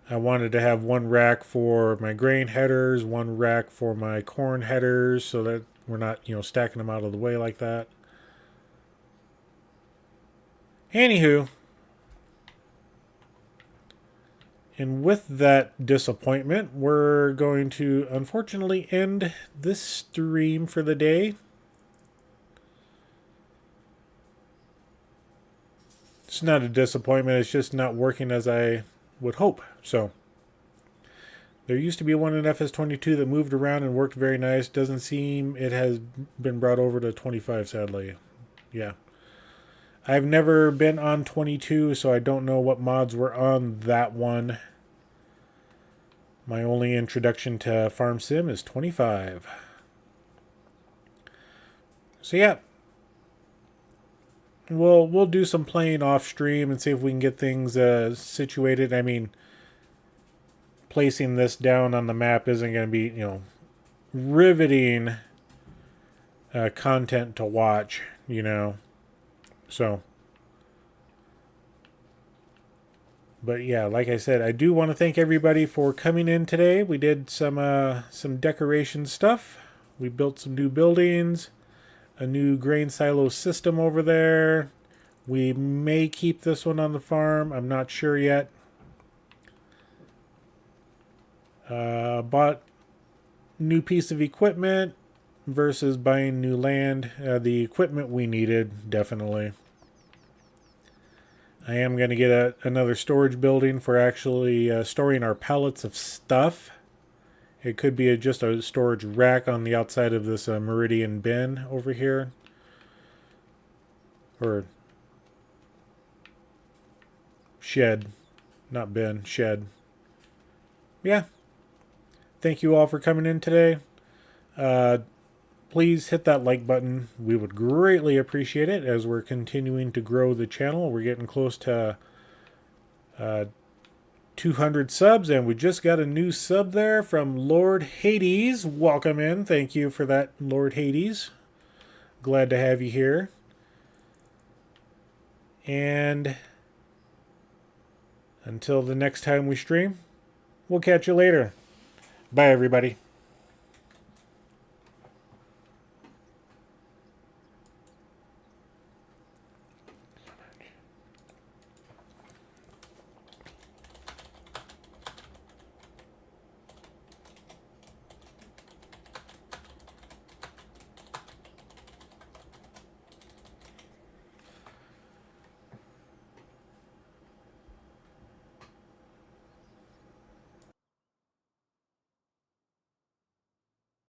S1: I wanted to have one rack for my grain headers, one rack for my corn headers, so that we're not, you know, stacking them out of the way like that. Anywho, and with that disappointment, we're going to unfortunately end this stream for the day. It's not a disappointment, it's just not working as I would hope. So There used to be one in FS22 that moved around and worked very nice. Doesn't seem it has been brought over to 25, sadly. Yeah. I've never been on 22, so I don't know what mods were on that one. My only introduction to Farm Sim is 25. So yeah. We'll do some playing off stream and see if we can get things situated. I mean, placing this down on the map isn't going to be, riveting content to watch, So, but yeah, like I said, I do want to thank everybody for coming in today. We did some decoration stuff. We built some new buildings, a new grain silo system over there. We may keep this one on the farm. I'm not sure yet. Bought new piece of equipment versus buying new land. The equipment we needed, definitely. I am going to get another storage building for actually storing our pallets of stuff. It could be just a storage rack on the outside of this Meridian bin over here. Or shed. Not bin, shed. Yeah. Thank you all for coming in today. Please hit that like button. We would greatly appreciate it as we're continuing to grow the channel. We're getting close to 200 subs, and we just got a new sub there from Lord Hades. Welcome in. Thank you for that, Lord Hades. Glad to have you here. And until the next time we stream, we'll catch you later. Bye, everybody.